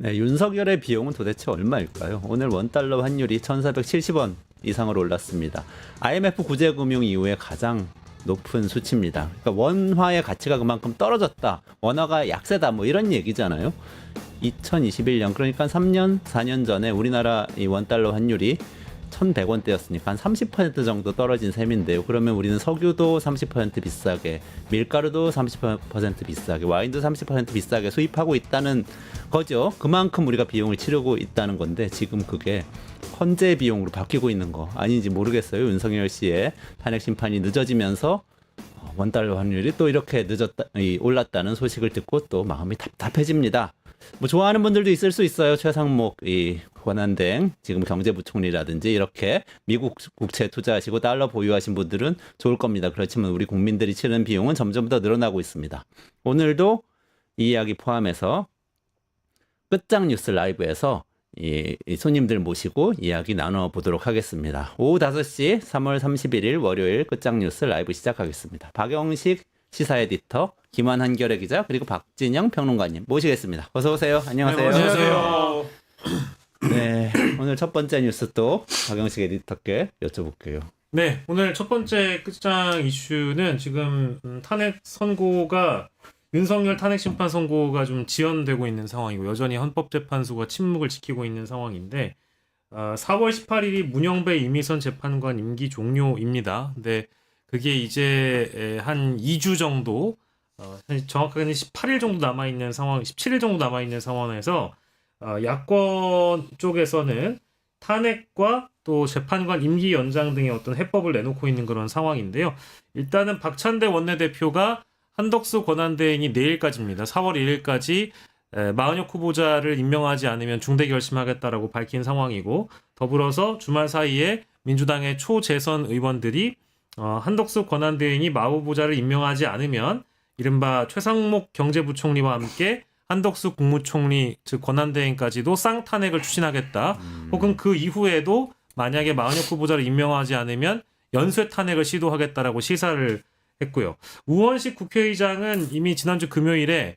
네, 윤석열의 비용은 도대체 얼마일까요? 오늘 원달러 환율이 1,470원 이상으로 올랐습니다. IMF 구제금융 이후에 가장 높은 수치입니다. 그러니까 원화의 가치가 그만큼 떨어졌다. 원화가 약세다. 뭐 이런 얘기잖아요. 2021년 그러니까 3년, 4년 전에 우리나라 이 원달러 환율이 1,100원대였으니까 한 30% 정도 떨어진 셈인데요. 그러면 우리는 석유도 30% 비싸게, 밀가루도 30% 비싸게, 와인도 30% 비싸게 수입하고 있다는 거죠. 그만큼 우리가 비용을 치르고 있다는 건데 지금 그게 헌재 비용으로 바뀌고 있는 거 아닌지 모르겠어요. 윤석열 씨의 탄핵 심판이 늦어지면서 원달러 환율이 또 이렇게 올랐다는 소식을 듣고 또 마음이 답답해집니다. 뭐 좋아하는 분들도 있을 수 있어요. 최상목 이 권한대행 지금 경제부총리라든지 이렇게 미국 국채 투자하시고 달러 보유하신 분들은 좋을 겁니다. 그렇지만 우리 국민들이 치르는 비용은 점점 더 늘어나고 있습니다. 오늘도 이 이야기 포함해서 끝장 뉴스 라이브에서 이 손님들 모시고 이야기 나눠보도록 하겠습니다. 오후 5시 3월 31일 월요일 끝장 뉴스 라이브 시작하겠습니다. 박영식 시사 에디터, 김환 한겨레 기자, 그리고 박진영 평론가님 모시겠습니다. 어서 오세요. 안녕하세요. 네, 안녕하세요. 네, 오늘 첫 번째 뉴스 또 박영식 에디터께 여쭤볼게요. 네, 오늘 첫 번째 끝장 이슈는 지금 탄핵 선고가 윤석열 탄핵 심판 선고가 좀 지연되고 있는 상황이고 여전히 헌법재판소가 침묵을 지키고 있는 상황인데 4월 18일이 문영배 이미선 재판관 임기 종료입니다. 근데 그게 이제 한 2주 정도 정확하게는 18일 정도 남아있는 상황, 17일 정도 남아있는 상황에서 야권 쪽에서는 탄핵과 또 재판관 임기 연장 등의 어떤 해법을 내놓고 있는 그런 상황인데요. 일단은 박찬대 원내대표가 한덕수 권한대행이 내일까지입니다. 4월 1일까지 마은혁 후보자를 임명하지 않으면 중대 결심하겠다라고 밝힌 상황이고 더불어서 주말 사이에 민주당의 초재선 의원들이 한덕수 권한대행이 마 후보자를 임명하지 않으면 이른바 최상목 경제부총리와 함께 한덕수 국무총리 즉 권한대행까지도 쌍탄핵을 추진하겠다. 혹은 그 이후에도 만약에 마은혁 후보자를 임명하지 않으면 연쇄 탄핵을 시도하겠다라고 시사를 했고요. 우원식 국회의장은 이미 지난주 금요일에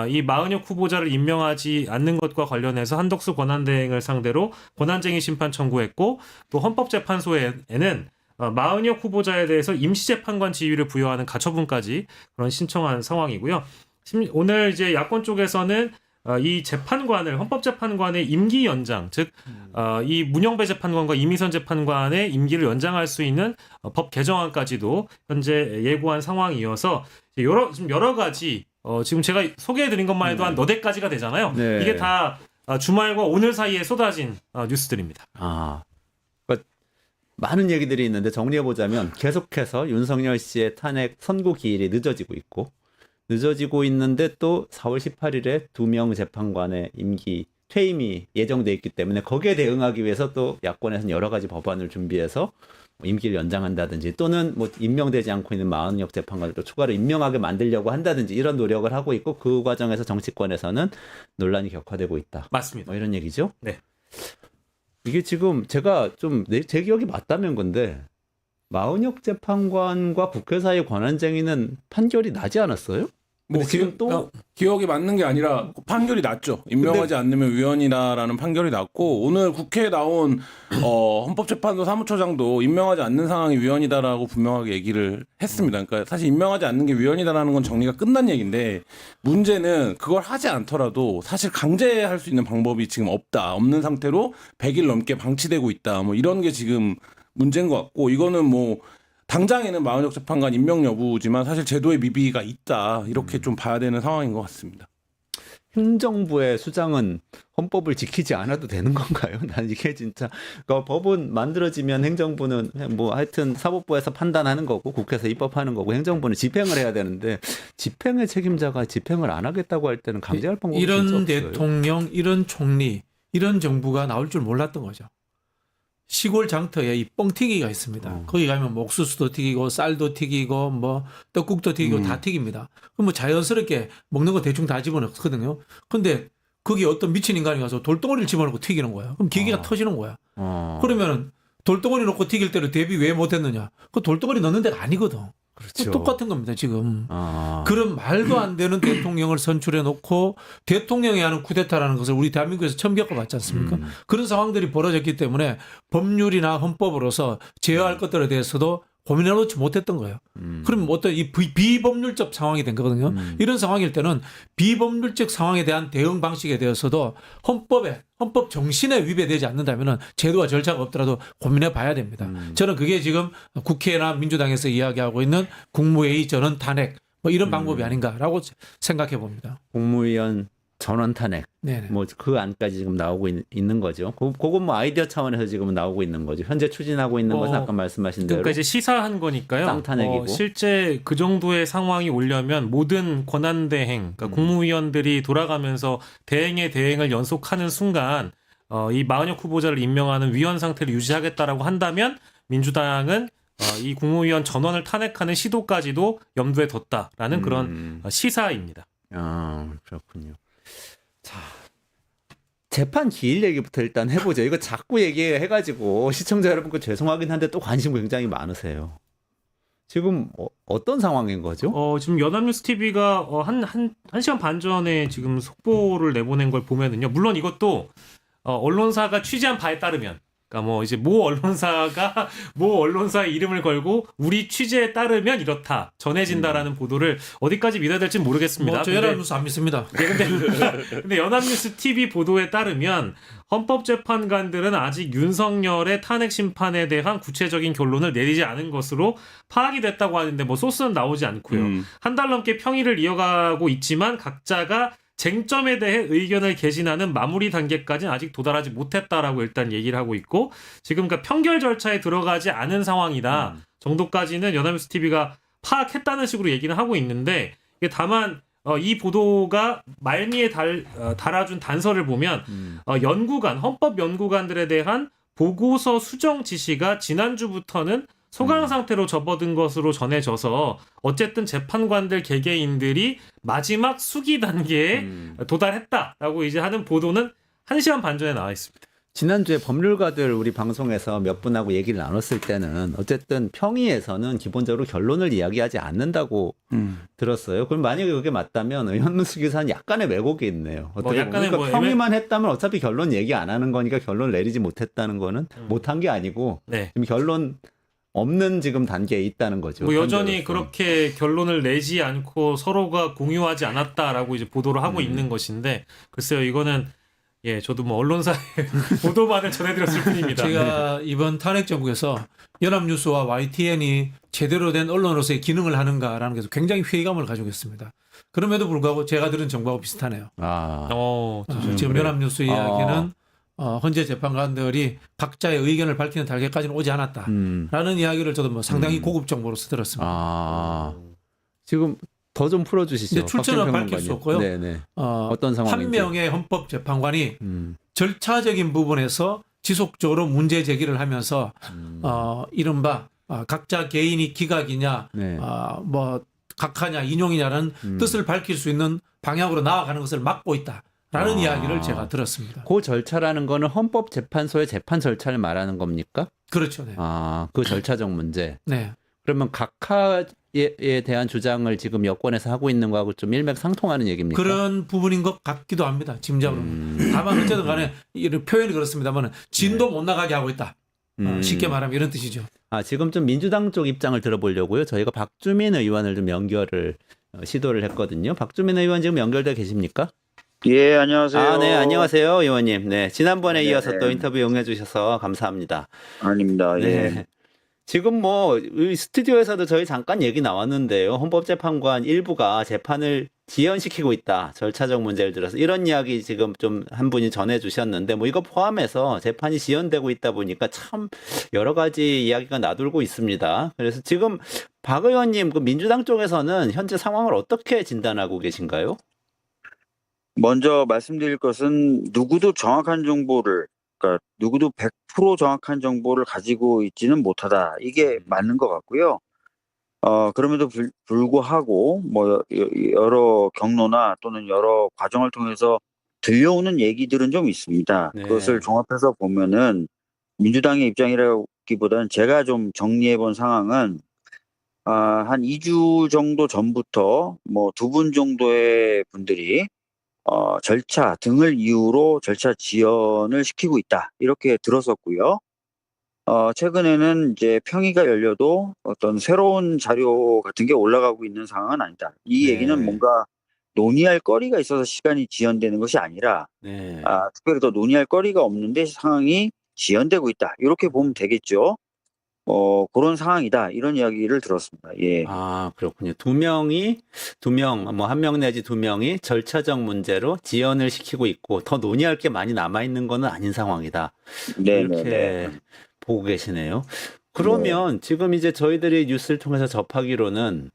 이 마은혁 후보자를 임명하지 않는 것과 관련해서 한덕수 권한대행을 상대로 권한쟁의 심판 청구했고 또 헌법재판소에는 마은혁 후보자에 대해서 임시재판관 지위를 부여하는 가처분까지 그런 신청한 상황이고요. 오늘 이제 야권 쪽에서는 이 재판관을 헌법재판관의 임기 연장, 즉 이 문영배 재판관과 이미선 재판관의 임기를 연장할 수 있는 법 개정안까지도 현재 예고한 상황이어서 지금 여러 가지 지금 제가 소개해드린 것만 해도 한 너댓 가지가 되잖아요. 네. 이게 다 주말과 오늘 사이에 쏟아진 뉴스들입니다. 그러니까 많은 얘기들이 있는데 정리해보자면 계속해서 윤석열 씨의 탄핵 선고 기일이 늦어지고 있는데 또 4월 18일에 2명 재판관의 임기 퇴임이 예정돼 있기 때문에 거기에 대응하기 위해서 또 야권에서는 여러 가지 법안을 준비해서 임기를 연장한다든지 또는 뭐 임명되지 않고 있는 마은혁 재판관을 또 추가로 임명하게 만들려고 한다든지 이런 노력을 하고 있고 그 과정에서 정치권에서는 논란이 격화되고 있다. 맞습니다. 뭐 이런 얘기죠? 네. 이게 지금 제가 좀 제 기억이 맞다면 건데 마은혁 재판관과 국회 사이 권한쟁의는 판결이 나지 않았어요? 뭐 지금 또 기억이 맞는 게 아니라 판결이 났죠. 임명하지 않으면 위헌이다라는 판결이 났고 오늘 국회에 나온 헌법재판소 사무처장도 임명하지 않는 상황이 위헌이다라고 분명하게 얘기를 했습니다. 그러니까 사실 임명하지 않는 게 위헌이다라는 건 정리가 끝난 얘기인데 문제는 그걸 하지 않더라도 사실 강제할 수 있는 방법이 지금 없는 상태로 100일 넘게 방치되고 있다. 뭐 이런 게 지금 문제인 것 같고 이거는 뭐 당장에는 마은혁 재판관 임명 여부지만 사실 제도에 미비가 있다 이렇게 좀 봐야 되는 상황인 것 같습니다. 행정부의 수장은 헌법을 지키지 않아도 되는 건가요? 난 이게 진짜 그러니까 법은 만들어지면 행정부는 뭐 하여튼 사법부에서 판단하는 거고 국회에서 입법하는 거고 행정부는 집행을 해야 되는데 집행의 책임자가 집행을 안 하겠다고 할 때는 강제할 방법이 진짜 없어요. 이런 대통령, 이런 총리, 이런 정부가 나올 줄 몰랐던 거죠. 시골 장터에 이 뻥튀기가 있습니다. 거기 가면 뭐 옥수수도 튀기고 쌀도 튀기고 뭐 떡국도 튀기고 다 튀깁니다. 그럼 뭐 자연스럽게 먹는 거 대충 다 집어넣거든요. 근데 거기 어떤 미친 인간이 가서 돌덩어리를 집어넣고 튀기는 거야. 그럼 기계가 터지는 거야. 그러면 돌덩어리 넣고 튀길 때로 대비 왜 못했느냐? 그 돌덩어리 넣는 데가 아니거든. 그렇죠. 똑같은 겁니다, 지금. 아. 그런 말도 안 되는 대통령을 선출해 놓고 대통령이 하는 쿠데타라는 것을 우리 대한민국에서 처음 겪어봤지 않습니까? 그런 상황들이 벌어졌기 때문에 법률이나 헌법으로서 제어할 것들에 대해서도 고민해 놓지 못했던 거예요. 그럼 어떤 이 비법률적 상황이 된 거거든요. 이런 상황일 때는 비법률적 상황에 대한 대응 방식에 대해서도 헌법 정신에 위배되지 않는다면 제도와 절차가 없더라도 고민해 봐야 됩니다. 저는 그게 지금 국회나 민주당에서 이야기하고 있는 국무회의 전원 탄핵 뭐 이런 방법이 아닌가라고 생각해 봅니다. 국무위원 전원 탄핵. 네네. 뭐 그 안까지 지금 나오고 있는 거죠. 그건 뭐 아이디어 차원에서 지금 나오고 있는 거죠. 현재 추진하고 있는 것은 아까 말씀하신 대로 그러니까 이제 시사한 거니까요. 쌍탄핵이고. 실제 그 정도의 상황이 오려면 모든 권한 대행, 그러니까 국무위원들이 돌아가면서 대행의 대행을 연속하는 순간 이 마은혁 후보자를 임명하는 위원 상태를 유지하겠다라고 한다면 민주당은 이 국무위원 전원을 탄핵하는 시도까지도 염두에 뒀다라는 그런 시사입니다. 아, 그렇군요. 자, 재판 기일 얘기부터 일단 해보죠. 이거 자꾸 얘기해가지고 시청자 여러분께 죄송하긴 한데 또 관심 굉장히 많으세요. 지금 어떤 상황인 거죠? 지금 연합뉴스 TV가 한 시간 반 전에 지금 속보를 내보낸 걸 보면은요. 물론 이것도 언론사가 취재한 바에 따르면, 그러니까 뭐 이제 모 언론사의 이름을 걸고 우리 취재에 따르면 이렇다 전해진다라는 보도를 어디까지 믿어야 될지 모르겠습니다. 저 연합뉴스 안 믿습니다. 근데 연합뉴스 TV 보도에 따르면 헌법재판관들은 아직 윤석열의 탄핵 심판에 대한 구체적인 결론을 내리지 않은 것으로 파악이 됐다고 하는데 뭐 소스는 나오지 않고요. 한 달 넘게 평의를 이어가고 있지만 각자가 쟁점에 대해 의견을 개진하는 마무리 단계까지는 아직 도달하지 못했다라고 일단 얘기를 하고 있고 지금 그러니까 판결 절차에 들어가지 않은 상황이다 정도까지는 연합뉴스 TV가 파악했다는 식으로 얘기는 하고 있는데 이게 다만 이 보도가 말미에 달아준 단서를 보면 헌법 연구관들에 대한 보고서 수정 지시가 지난주부터는 소강 상태로 접어든 것으로 전해져서 어쨌든 재판관들 개개인들이 마지막 수기 단계에 도달했다라고 이제 하는 보도는 1시간 반 전에 나와 있습니다. 지난주에 법률가들 우리 방송에서 몇 분하고 얘기를 나눴을 때는 어쨌든 평의에서는 기본적으로 결론을 이야기하지 않는다고 들었어요. 그럼 만약에 그게 맞다면 의원문수 기사는 약간의 왜곡이 있네요. 어떻게 약간의 보면 그러니까 뭐 평의만 했다면 어차피 결론 얘기 안 하는 거니까 결론을 내리지 못했다는 거는 못한 게 아니고 네. 지금 결론 없는 지금 단계에 있다는 거죠. 뭐 여전히 현재로서. 그렇게 결론을 내지 않고 서로가 공유하지 않았다라고 이제 보도를 하고 있는 것인데 글쎄요 이거는 저도 뭐 언론사의 보도만을 전해드렸을 뿐입니다. 제가 이번 탄핵 정국에서 연합뉴스와 YTN이 제대로 된 언론으로서의 기능을 하는가라는 것에서 굉장히 회의감을 가지고 있습니다. 그럼에도 불구하고 제가 들은 정보하고 비슷하네요. 지금 연합뉴스 이야기는 헌재 재판관들이 각자의 의견을 밝히는 단계까지는 오지 않았다라는 이야기를 저도 뭐 상당히 고급 정보로서 들었습니다. 지금 더 좀 풀어주시죠. 출처는 밝힐 수 없고요. 네네. 어떤 상황인지. 한 명의 헌법 재판관이 절차적인 부분에서 지속적으로 문제 제기를 하면서 이른바 각자 개인이 기각이냐, 네. 뭐 각하냐, 인용이냐라는 뜻을 밝힐 수 있는 방향으로 나아가는 것을 막고 있다. 라는 이야기를 제가 들었습니다. 그 절차라는 거는 헌법재판소의 재판 절차를 말하는 겁니까? 그렇죠. 네. 그 절차적 문제. 네. 그러면 각하에 대한 주장을 지금 여권에서 하고 있는 거하고 좀 일맥상통하는 얘기입니까? 그런 부분인 것 같기도 합니다. 짐작으로. 다만 어쨌든 간에 이런 표현이 그렇습니다만 진도 못 나가게 하고 있다. 쉽게 말하면 이런 뜻이죠. 지금 좀 민주당 쪽 입장을 들어보려고요. 저희가 박주민 의원을 좀 연결을 시도를 했거든요. 박주민 의원 지금 연결돼 계십니까? 예, 안녕하세요. 네, 안녕하세요, 의원님. 네, 지난번에 네, 이어서 네. 또 인터뷰 응해 주셔서 감사합니다. 아닙니다. 예. 네. 지금 뭐 이 스튜디오에서도 저희 잠깐 얘기 나왔는데요. 헌법재판관 일부가 재판을 지연시키고 있다. 절차적 문제를 들어서 이런 이야기 지금 좀 한 분이 전해 주셨는데 뭐 이거 포함해서 재판이 지연되고 있다 보니까 참 여러 가지 이야기가 나돌고 있습니다. 그래서 지금 박 의원님 그 민주당 쪽에서는 현재 상황을 어떻게 진단하고 계신가요? 먼저 말씀드릴 것은 누구도 정확한 정보를, 그러니까 누구도 100% 정확한 정보를 가지고 있지는 못하다. 이게 맞는 것 같고요. 그럼에도 불구하고 뭐 여러 경로나 또는 여러 과정을 통해서 들려오는 얘기들은 좀 있습니다. 네. 그것을 종합해서 보면은 민주당의 입장이라기보다는 제가 좀 정리해 본 상황은 한 2주 정도 전부터 뭐 두 분 정도의 분들이 절차 등을 이유로 절차 지연을 시키고 있다. 이렇게 들었었고요. 최근에는 이제 평의가 열려도 어떤 새로운 자료 같은 게 올라가고 있는 상황은 아니다. 이 네. 얘기는 뭔가 논의할 거리가 있어서 시간이 지연되는 것이 아니라 네. 특별히 더 논의할 거리가 없는데 상황이 지연되고 있다. 이렇게 보면 되겠죠. 그런 상황이다. 이런 이야기를 들었습니다. 예. 아, 그렇군요. 뭐 한 명 내지 두 명이 절차적 문제로 지연을 시키고 있고 더 논의할 게 많이 남아 있는 거는 아닌 상황이다. 이렇게 네네네. 보고 계시네요. 그러면 지금 이제 저희들이 뉴스를 통해서 접하기로는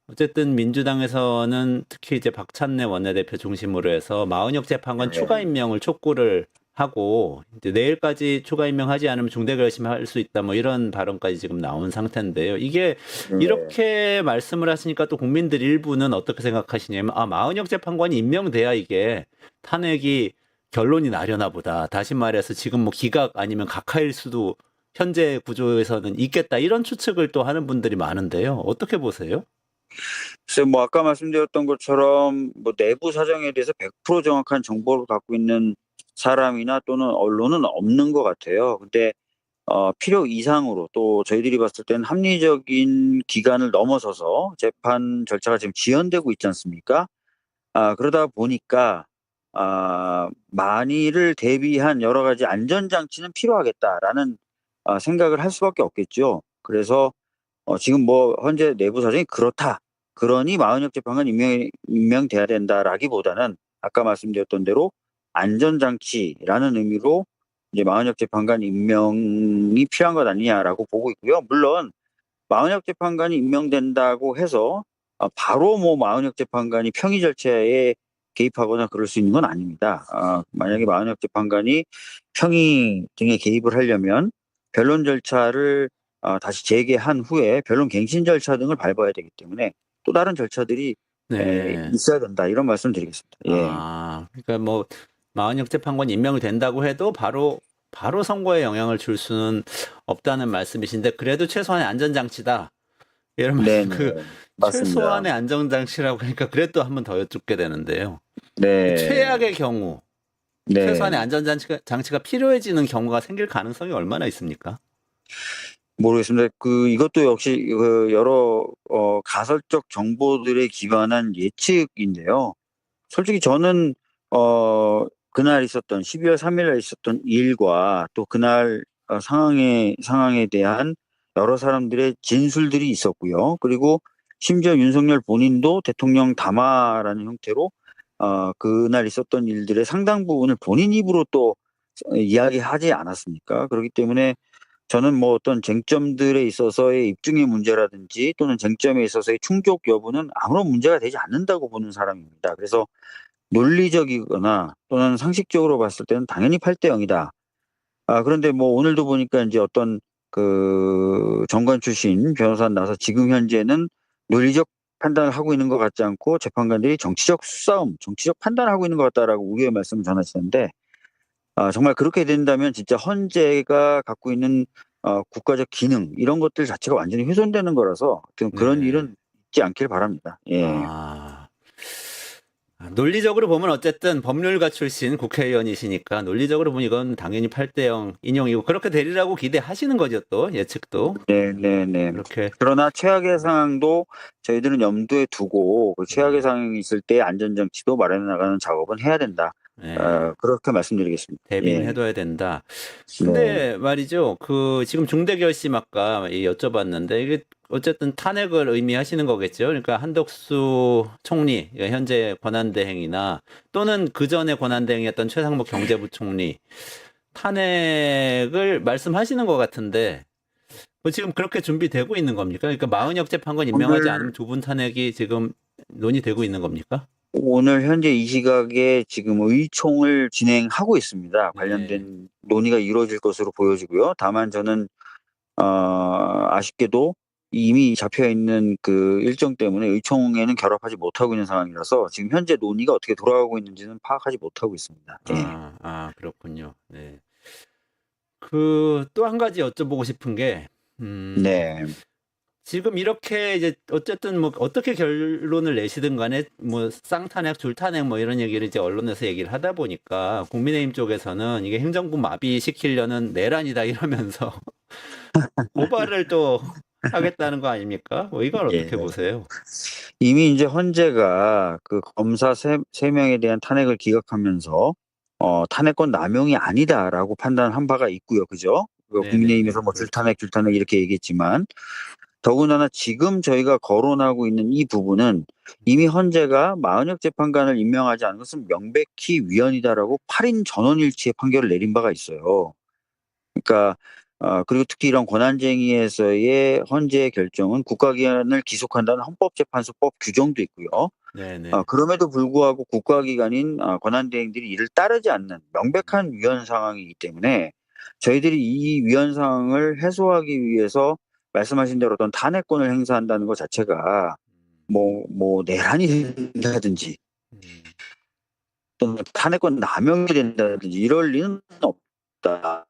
어쨌든 민주당에서는 특히 이제 박찬래 원내대표 중심으로 해서 마은혁 재판관 네. 추가 임명을 촉구를 하고 이제 내일까지 추가 임명하지 않으면 중대 결심할 수 있다 뭐 이런 발언까지 지금 나온 상태인데요. 이게 네. 이렇게 말씀을 하시니까 또 국민들 일부는 어떻게 생각하시냐면 마은혁 재판관이 임명돼야 이게 탄핵이 결론이 나려나 보다. 다시 말해서 지금 뭐 기각 아니면 각하일 수도 현재 구조에서는 있겠다 이런 추측을 또 하는 분들이 많은데요. 어떻게 보세요? 글쎄 뭐 아까 말씀드렸던 것처럼 뭐 내부 사정에 대해서 100% 정확한 정보를 갖고 있는 사람이나 또는 언론은 없는 것 같아요. 근데 필요 이상으로 또 저희들이 봤을 때는 합리적인 기간을 넘어서서 재판 절차가 지금 지연되고 있지 않습니까? 그러다 보니까 만일을 대비한 여러 가지 안전장치는 필요하겠다라는 생각을 할 수밖에 없겠죠. 그래서 지금 뭐 현재 내부 사정이 그렇다. 그러니 마은혁 재판관 임명돼야 된다라기보다는 아까 말씀드렸던 대로 안전장치라는 의미로 이제 마은혁 재판관 임명이 필요한 것 아니냐라고 보고 있고요. 물론 마은혁 재판관이 임명된다고 해서 바로 뭐 마은혁 재판관이 평의 절차에 개입하거나 그럴 수 있는 건 아닙니다. 만약에 마은혁 재판관이 평의 등에 개입을 하려면 변론 절차를 다시 재개한 후에 변론 갱신 절차 등을 밟아야 되기 때문에 또 다른 절차들이 네. 있어야 된다. 이런 말씀 드리겠습니다. 예. 그러니까 뭐 마은혁 재판관 임명이 된다고 해도 바로 선거에 영향을 줄 수는 없다는 말씀이신데 그래도 최소한의 안전장치다. 이런 네, 말씀 맞습니다. 최소한의 안전장치라고 하니까 그래도 한 번 더 여쭙게 되는데요. 네. 최악의 경우 네. 최소한의 안전장치가 필요해지는 경우가 생길 가능성이 얼마나 있습니까? 모르겠습니다. 이것도 역시 여러 가설적 정보들에 기반한 예측인데요. 솔직히 저는 그날 있었던 12월 3일에 있었던 일과 또 그날 상황에 대한 여러 사람들의 진술들이 있었고요. 그리고 심지어 윤석열 본인도 대통령 담화라는 형태로 그날 있었던 일들의 상당 부분을 본인 입으로 또 이야기하지 않았습니까? 그렇기 때문에 저는 뭐 어떤 쟁점들에 있어서의 입증의 문제라든지 또는 쟁점에 있어서의 충족 여부는 아무런 문제가 되지 않는다고 보는 사람입니다. 그래서 논리적이거나 또는 상식적으로 봤을 때는 당연히 8대 0이다. 그런데 뭐 오늘도 보니까 이제 어떤 정관 출신 변호사 나와서 지금 현재는 논리적 판단을 하고 있는 것 같지 않고 재판관들이 정치적 싸움, 정치적 판단을 하고 있는 것 같다라고 우려의 말씀을 전하시는데 정말 그렇게 된다면 진짜 헌재가 갖고 있는 국가적 기능 이런 것들 자체가 완전히 훼손되는 거라서 그런 네. 일은 있지 않길 바랍니다. 예. 논리적으로 보면 어쨌든 법률가 출신 국회의원이시니까 논리적으로 보면 이건 당연히 8대 0 인용이고 그렇게 되리라고 기대하시는 거죠 또 예측도. 네. 그렇게 그러나 최악의 상황도 저희들은 염두에 두고 그 최악의 상황이 있을 때 안전장치도 마련해 나가는 작업은 해야 된다. 네. 그렇게 말씀드리겠습니다. 대비는 예. 해둬야 된다. 네. 근데 말이죠. 지금 중대결심 아까 여쭤봤는데 이게 어쨌든 탄핵을 의미하시는 거겠죠. 그러니까 한덕수 총리 현재 권한대행이나 또는 그 전에 권한대행이었던 최상목 경제부총리 탄핵을 말씀하시는 것 같은데 뭐 지금 그렇게 준비되고 있는 겁니까? 그러니까 마은혁 재판관 임명하지 않으면 두 분 탄핵이 지금 논의되고 있는 겁니까? 오늘 현재 이 시각에 지금 의총을 진행하고 있습니다. 관련된 논의가 이루어질 것으로 보여지고요. 다만 저는 아쉽게도 이미 잡혀 있는 그 일정 때문에 의총에는 결합하지 못하고 있는 상황이라서 지금 현재 논의가 어떻게 돌아가고 있는지는 파악하지 못하고 있습니다. 예. 그렇군요. 네. 또 한 가지 여쭤보고 싶은 게 네. 지금 이렇게 이제 어쨌든 뭐 어떻게 결론을 내시든 간에 뭐 쌍탄핵, 줄탄핵 뭐 이런 얘기를 이제 언론에서 얘기를 하다 보니까 국민의힘 쪽에서는 이게 행정부 마비시키려는 내란이다 이러면서 고발을 또 하겠다는 거 아닙니까? 뭐 이걸 어떻게 예. 보세요? 이미 이제 헌재가 그 검사 세 명에 대한 탄핵을 기각하면서 탄핵권 남용이 아니다라고 판단한 바가 있고요. 그죠? 그 네네. 국민의힘에서 뭐 줄탄핵 이렇게 얘기했지만 더군다나 지금 저희가 거론하고 있는 이 부분은 이미 헌재가 마은혁 재판관을 임명하지 않은 것은 명백히 위헌이다라고 8인 전원일치의 판결을 내린 바가 있어요. 그러니까 그리고 특히 이런 권한쟁의에서의 헌재의 결정은 국가기관을 기속한다는 헌법재판소법 규정도 있고요. 네네. 그럼에도 불구하고 국가기관인 권한대행들이 이를 따르지 않는 명백한 위헌 상황이기 때문에 저희들이 이 위헌 상황을 해소하기 위해서 말씀하신 대로 어떤 탄핵권을 행사한다는 것 자체가 뭐 내란이 된다든지 음. 또는 탄핵권 남용이 된다든지 이럴 리는 없다.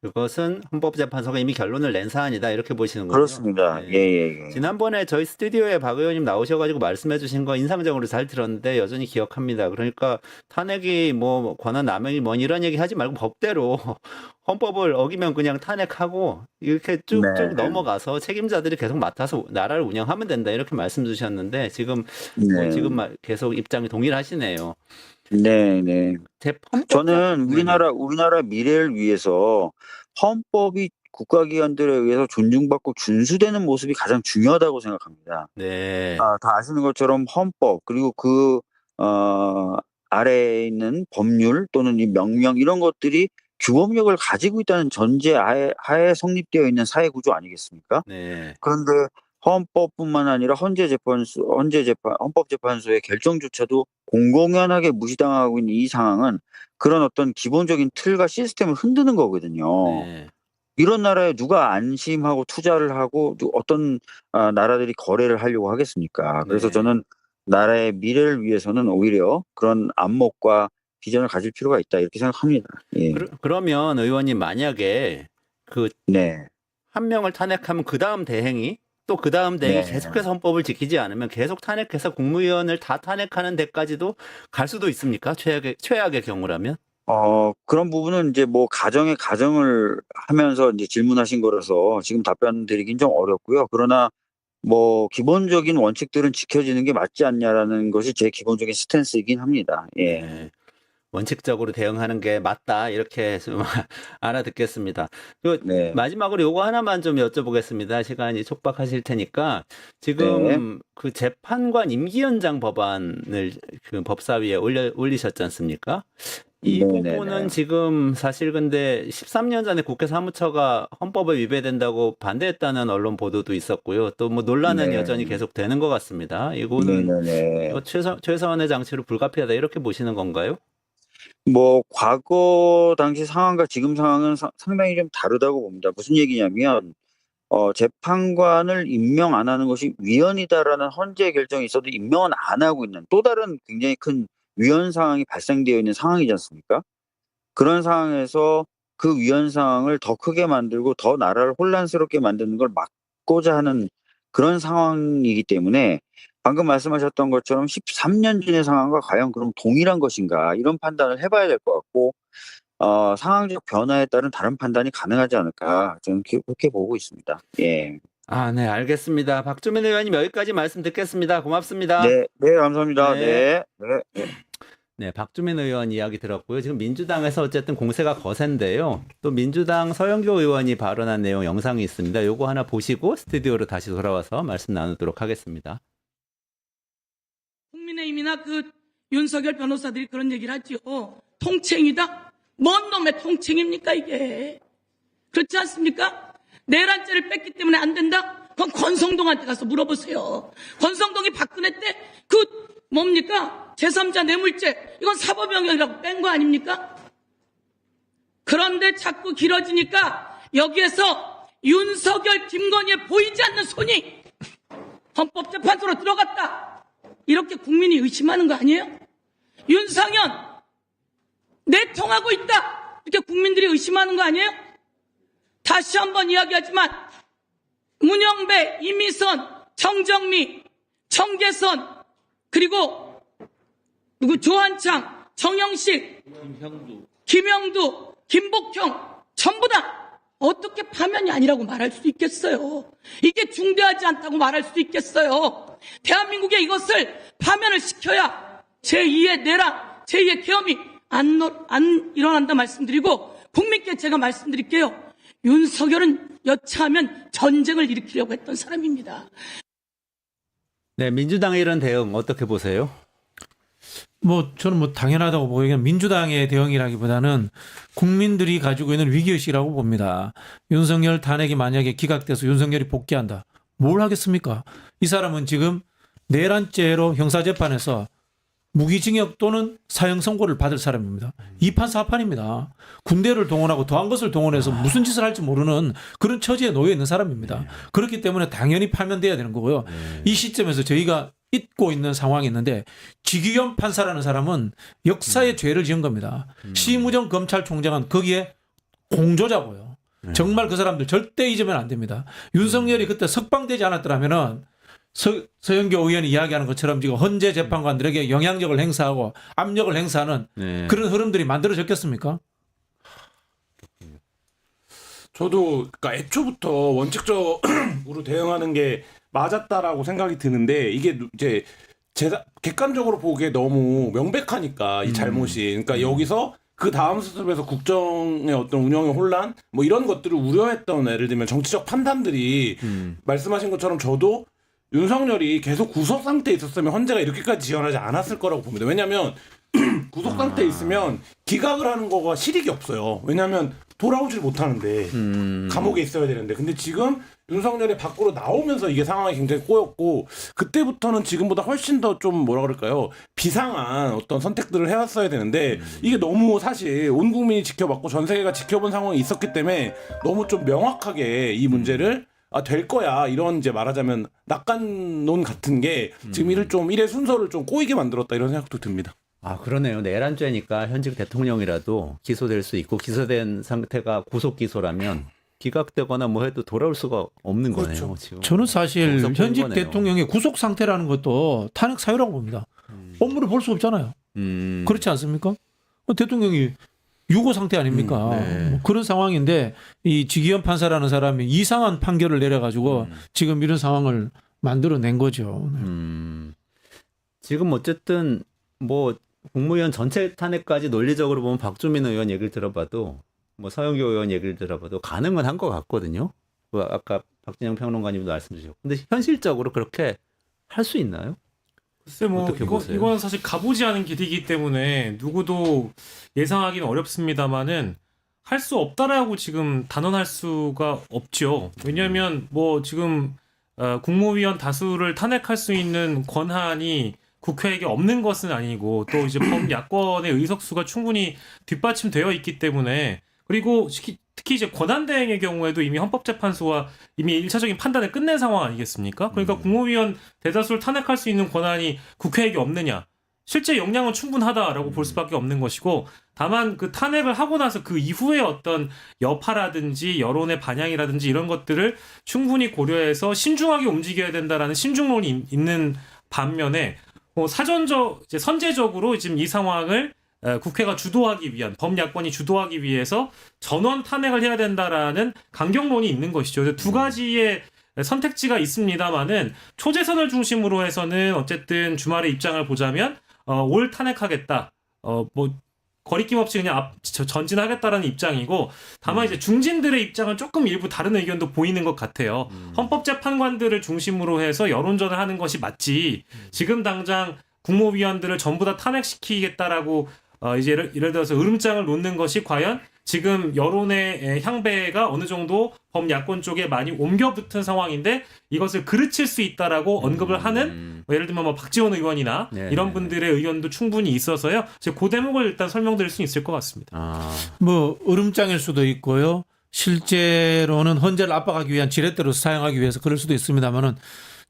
그것은 헌법재판소가 이미 결론을 낸 사안이다 이렇게 보시는 거죠? 그렇습니다. 네. 예. 지난번에 저희 스튜디오에 박 의원님 나오셔가지고 말씀해 주신 거 인상적으로 잘 들었는데 여전히 기억합니다. 그러니까 탄핵이 뭐 권한 남용이 뭐 이런 얘기 하지 말고 법대로 헌법을 어기면 그냥 탄핵하고 이렇게 쭉쭉 네. 넘어가서 책임자들이 계속 맡아서 나라를 운영하면 된다 이렇게 말씀 주셨는데 지금 네. 지금 계속 입장이 동일하시네요. 네. 저는 네네. 우리나라 미래를 위해서 헌법이 국가기관들에 의해서 존중받고 준수되는 모습이 가장 중요하다고 생각합니다. 네. 다 아시는 것처럼 헌법 그리고 그 아래에 있는 법률 또는 이 명령 이런 것들이 규범력을 가지고 있다는 전제 하에 성립되어 있는 사회 구조 아니겠습니까? 네. 그런데 헌법뿐만 아니라 헌법재판소의 결정조차도 공공연하게 무시당하고 있는 이 상황은 그런 어떤 기본적인 틀과 시스템을 흔드는 거거든요. 네. 이런 나라에 누가 안심하고 투자를 하고 어떤 나라들이 거래를 하려고 하겠습니까? 그래서 네. 저는 나라의 미래를 위해서는 오히려 그런 안목과 비전을 가질 필요가 있다 이렇게 생각합니다. 예. 그러면 의원님 만약에 그 네. 한 명을 탄핵하면 그 다음 대행이 또 그 다음 대행이 네. 계속해서 헌법을 지키지 않으면 계속 탄핵해서 국무위원을 다 탄핵하는 데까지도 갈 수도 있습니까? 최악의 경우라면? 그런 부분은 이제 뭐 가정을 하면서 이제 질문하신 거라서 지금 답변 드리긴 좀 어렵고요. 그러나 뭐 기본적인 원칙들은 지켜지는 게 맞지 않냐라는 것이 제 기본적인 스탠스이긴 합니다. 예. 네. 원칙적으로 대응하는 게 맞다 이렇게 좀 알아듣겠습니다. 그리고 네. 마지막으로 요거 하나만 좀 여쭤보겠습니다. 시간이 촉박하실 테니까 지금 그 재판관 임기연장 법안을 그 법사위에 올리셨지 않습니까? 이 네네네. 부분은 지금 사실 근데 13년 전에 국회 사무처가 헌법에 위배된다고 반대했다는 언론 보도도 있었고요. 또 뭐 논란은 네. 여전히 계속되는 것 같습니다. 이거는 네네네. 이거 최소한의 장치로 불가피하다 이렇게 보시는 건가요? 뭐 과거 당시 상황과 지금 상황은 상당히 좀 다르다고 봅니다. 무슨 얘기냐면 재판관을 임명 안 하는 것이 위헌이다라는 헌재 결정이 있어도 임명은 안 하고 있는 또 다른 굉장히 큰 위헌 상황이 발생되어 있는 상황이지 않습니까? 그런 상황에서 그 위헌 상황을 더 크게 만들고 더 나라를 혼란스럽게 만드는 걸 막고자 하는 그런 상황이기 때문에 방금 말씀하셨던 것처럼 13년 전의 상황과 과연 그럼 동일한 것인가 이런 판단을 해봐야 될 것 같고 상황적 변화에 따른 다른 판단이 가능하지 않을까 저는 그렇게 보고 있습니다. 예. 네, 알겠습니다. 박주민 의원님 여기까지 말씀 듣겠습니다. 고맙습니다. 네, 감사합니다. 네. 네. 네, 박주민 의원 이야기 들었고요. 지금 민주당에서 어쨌든 공세가 거센데요. 또 민주당 서영교 의원이 발언한 내용 영상이 있습니다. 요거 하나 보시고 스튜디오로 다시 돌아와서 말씀 나누도록 하겠습니다. 국민의힘이나 그 윤석열 변호사들이 그런 얘기를 하지요. 통칭이다? 뭔 놈의 통칭입니까 이게? 그렇지 않습니까? 내란죄를 뺐기 때문에 안 된다? 그건 권성동한테 가서 물어보세요. 권성동이 박근혜 때 그 뭡니까? 제3자 뇌물죄 이건 사법영역이라고 뺀 거 아닙니까? 그런데 자꾸 길어지니까 여기에서 윤석열, 김건희의 보이지 않는 손이 헌법재판소로 들어갔다. 이렇게 국민이 의심하는 거 아니에요? 윤상현 내통하고 있다. 이렇게 국민들이 의심하는 거 아니에요? 다시 한번 이야기하지만 문영배, 이미선, 정정미, 정계선, 그리고 누구 조한창, 정영식, 김영두, 김복형 전부 다 어떻게 파면이 아니라고 말할 수 있겠어요? 이게 중대하지 않다고 말할 수 있겠어요? 대한민국에 이것을 파면을 시켜야 제2의 내란, 제2의 계엄이 안 일어난다 말씀드리고 국민께 제가 말씀드릴게요. 윤석열은 여차하면 전쟁을 일으키려고 했던 사람입니다. 네, 민주당의 이런 대응 어떻게 보세요? 저는 당연하다고 보고 그냥 민주당의 대응이라기보다는 국민들이 가지고 있는 위기의식이라고 봅니다. 윤석열 탄핵이 만약에 기각돼서 윤석열이 복귀한다. 뭘 하겠습니까? 이 사람은 지금 내란죄로 형사재판에서 무기징역 또는 사형 선고를 받을 사람입니다. 2판 4판입니다. 군대를 동원하고 더한 것을 동원해서 무슨 짓을 할지 모르는 그런 처지에 놓여 있는 사람입니다. 그렇기 때문에 당연히 파면돼야 되는 거고요. 이 시점에서 저희가 잊고 있는 상황이 있는데 지기현 판사라는 사람은 역사의 죄를 지은 겁니다. 심우정 검찰총장은 거기에 공조자고요. 정말 그 사람들 절대 잊으면 안 됩니다. 윤석열이 그때 석방되지 않았더라면은 서영교 의원이 이야기하는 것처럼 지금 헌재 재판관들에게 영향력을 행사하고 압력을 행사하는 그런 흐름들이 만들어졌겠습니까? 저도 그러니까 애초부터 원칙적으로 대응하는 게 맞았다라고 생각이 드는데 이게 이제 객관적으로 보기에 너무 명백하니까 이 잘못이 그러니까 여기서 그 다음 수습에서 국정의 어떤 운영의 혼란 뭐 이런 것들을 우려했던 예를 들면 정치적 판단들이 말씀하신 것처럼 저도 윤석열이 계속 구속 상태에 있었으면 헌재가 이렇게까지 지원하지 않았을 거라고 봅니다. 왜냐하면 구속 상태에 있으면 기각을 하는 거가 실익이 없어요. 왜냐하면 돌아오질 못하는데 감옥에 있어야 되는데 근데 지금 윤석열이 밖으로 나오면서 이게 상황이 굉장히 꼬였고 그때부터는 지금보다 훨씬 더 좀 뭐라 그럴까요? 비상한 어떤 선택들을 해왔어야 되는데 이게 너무 사실 온 국민이 지켜봤고 전 세계가 지켜본 상황이 있었기 때문에 너무 좀 명확하게 이 문제를 될 거야 이런 이제 말하자면 낙관론 같은 게 지금 일의 순서를 좀 꼬이게 만들었다 이런 생각도 듭니다. 아, 그러네요. 내란죄니까 현직 대통령이라도 기소될 수 있고 기소된 상태가 구속 기소라면 기각되거나 뭐 해도 돌아올 수가 없는 그렇죠. 거네요. 지금. 저는 사실 거기서 보는 현직 거네요. 대통령의 구속 상태라는 것도 탄핵 사유라고 봅니다. 업무를 볼 수 없잖아요. 그렇지 않습니까? 대통령이 유고 상태 아닙니까? 뭐 그런 상황인데 이 지기현 판사라는 사람이 이상한 판결을 내려가지고 지금 이런 상황을 만들어낸 거죠. 지금 어쨌든 뭐 국무위원 전체 탄핵까지 논리적으로 보면 박주민 의원 얘기를 들어봐도 뭐 서영교 의원 얘기를 들어봐도 가능은 한 것 같거든요. 아까 박진영 평론가님도 말씀 주셨고. 근데 현실적으로 그렇게 할 수 있나요? 글쎄 뭐 어떻게 보세요? 이건 사실 가보지 않은 길이기 때문에 누구도 예상하기는 어렵습니다만은 할 수 없다라고 지금 단언할 수가 없죠. 왜냐하면 뭐 지금 국무위원 다수를 탄핵할 수 있는 권한이 국회에게 없는 것은 아니고 또 이제 범야권의 의석수가 충분히 뒷받침되어 있기 때문에 그리고 특히 이제 권한대행의 경우에도 이미 헌법재판소가 이미 1차적인 판단을 끝낸 상황 아니겠습니까? 그러니까 국무위원 대다수를 탄핵할 수 있는 권한이 국회에게 없느냐? 실제 역량은 충분하다라고 볼 수밖에 없는 것이고 다만 그 탄핵을 하고 나서 그 이후에 어떤 여파라든지 여론의 반향이라든지 이런 것들을 충분히 고려해서 신중하게 움직여야 된다라는 신중론이 있는 반면에 이제 선제적으로 지금 이 상황을 국회가 주도하기 위한 범야권이 주도하기 위해서 전원 탄핵을 해야 된다라는 강경론이 있는 것이죠. 두 가지의 선택지가 있습니다만은 초재선을 중심으로 해서는 어쨌든 주말에 입장을 보자면 올 탄핵하겠다. 뭐 거리낌 없이 그냥 전진하겠다라는 입장이고 다만 이제 중진들의 입장은 조금 일부 다른 의견도 보이는 것 같아요. 헌법재판관들을 중심으로 해서 여론전을 하는 것이 맞지. 지금 당장 국무위원들을 전부 다 탄핵시키겠다라고 이제 예를 들어서 으름장을 놓는 것이 과연 지금 여론의 향배가 어느 정도 범야권 쪽에 많이 옮겨붙은 상황인데 이것을 그르칠 수 있다라고 언급을 하는 예를 들면 뭐 박지원 의원이나 이런 분들의 의견도 충분히 있어서요. 그 대목을 일단 설명드릴 수 있을 것 같습니다. 뭐 으름장일 수도 있고요. 실제로는 헌재를 압박하기 위한 지렛대로 사용하기 위해서 그럴 수도 있습니다만은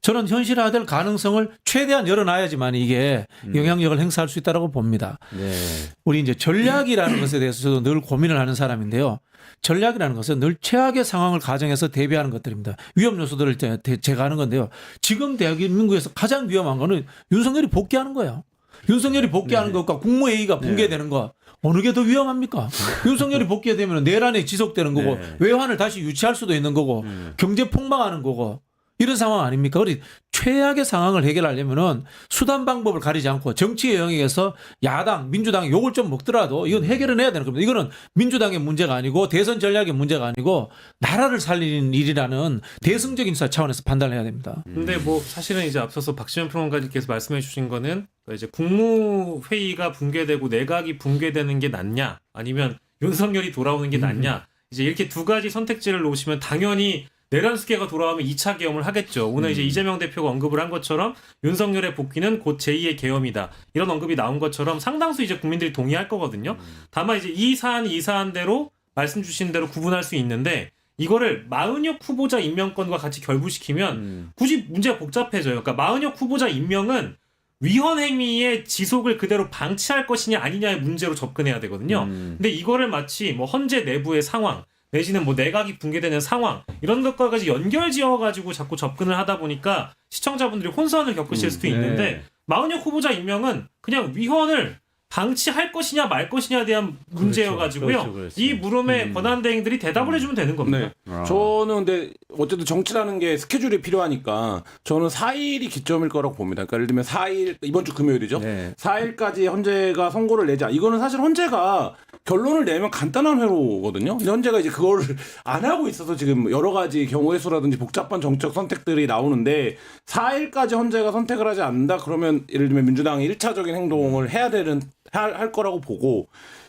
저는 현실화될 가능성을 최대한 열어놔야지만 이게 영향력을 행사할 수 있다고 봅니다. 네. 우리 이제 전략이라는 것에 대해서도 늘 고민을 하는 사람인데요. 전략이라는 것은 늘 최악의 상황을 가정해서 대비하는 것들입니다. 위험 요소들을 제거하는 건데요. 지금 대한민국에서 가장 위험한 거는 윤석열이 복귀하는 거예요. 윤석열이 복귀하는 것과 국무회의가 붕괴되는 거 어느 게 더 위험합니까? 윤석열이 복귀되면 내란이 지속되는 거고 외환을 다시 유치할 수도 있는 거고 경제 폭망하는 거고 이런 상황 아닙니까? 그래서 최악의 상황을 해결하려면은 수단 방법을 가리지 않고 정치의 영역에서 야당, 민주당이 욕을 좀 먹더라도 이건 해결은 해야 되는 겁니다. 이거는 민주당의 문제가 아니고 대선 전략의 문제가 아니고 나라를 살리는 일이라는 대승적인 차원에서 판단을 해야 됩니다. 근데 뭐 사실은 이제 앞서서 박지원 평론가님께서 말씀해 주신 거는 이제 국무회의가 붕괴되고 내각이 붕괴되는 게 낫냐 아니면 윤석열이 돌아오는 게 낫냐 이제 이렇게 두 가지 선택지를 놓으시면 당연히 내란 수계가 돌아오면 2차 계엄을 하겠죠. 오늘 이제 이재명 대표가 언급을 한 것처럼 윤석열의 복귀는 곧 제2의 계엄이다. 이런 언급이 나온 것처럼 상당수 이제 국민들이 동의할 거거든요. 다만 이제 이 사안대로 말씀 주신 대로 구분할 수 있는데 이거를 마은혁 후보자 임명권과 같이 결부시키면 굳이 문제가 복잡해져요. 그러니까 마은혁 후보자 임명은 위헌 행위의 지속을 그대로 방치할 것이냐 아니냐의 문제로 접근해야 되거든요. 근데 이거를 마치 뭐 헌재 내부의 상황 내지는 뭐 내각이 붕괴되는 상황 이런 것과까지 연결지어가지고 자꾸 접근을 하다 보니까 시청자분들이 혼선을 겪으실 수도 있는데 마은혁 후보자 임명은 그냥 위헌을 방치할 것이냐 말 것이냐에 대한 문제여가지고요. 그렇죠. 이 물음에 권한대행들이 대답을 해주면 되는 겁니다. 네. 저는 근데 어쨌든 정치라는 게 스케줄이 필요하니까 저는 4일이 기점일 거라고 봅니다. 그러니까 예를 들면 4일 이번 주 금요일이죠. 네. 4일까지 헌재가 선고를 내자. 이거는 사실 헌재가 결론을 내면 간단한 회로거든요. 근데 헌재가 이제 그거를 안 하고 있어서 지금 여러 가지 경우의 수라든지 복잡한 정책 선택들이 나오는데 4일까지 헌재가 선택을 하지 않는다. 그러면 예를 들면 민주당이 1차적인 행동을 해야 되는 할 거라고 보고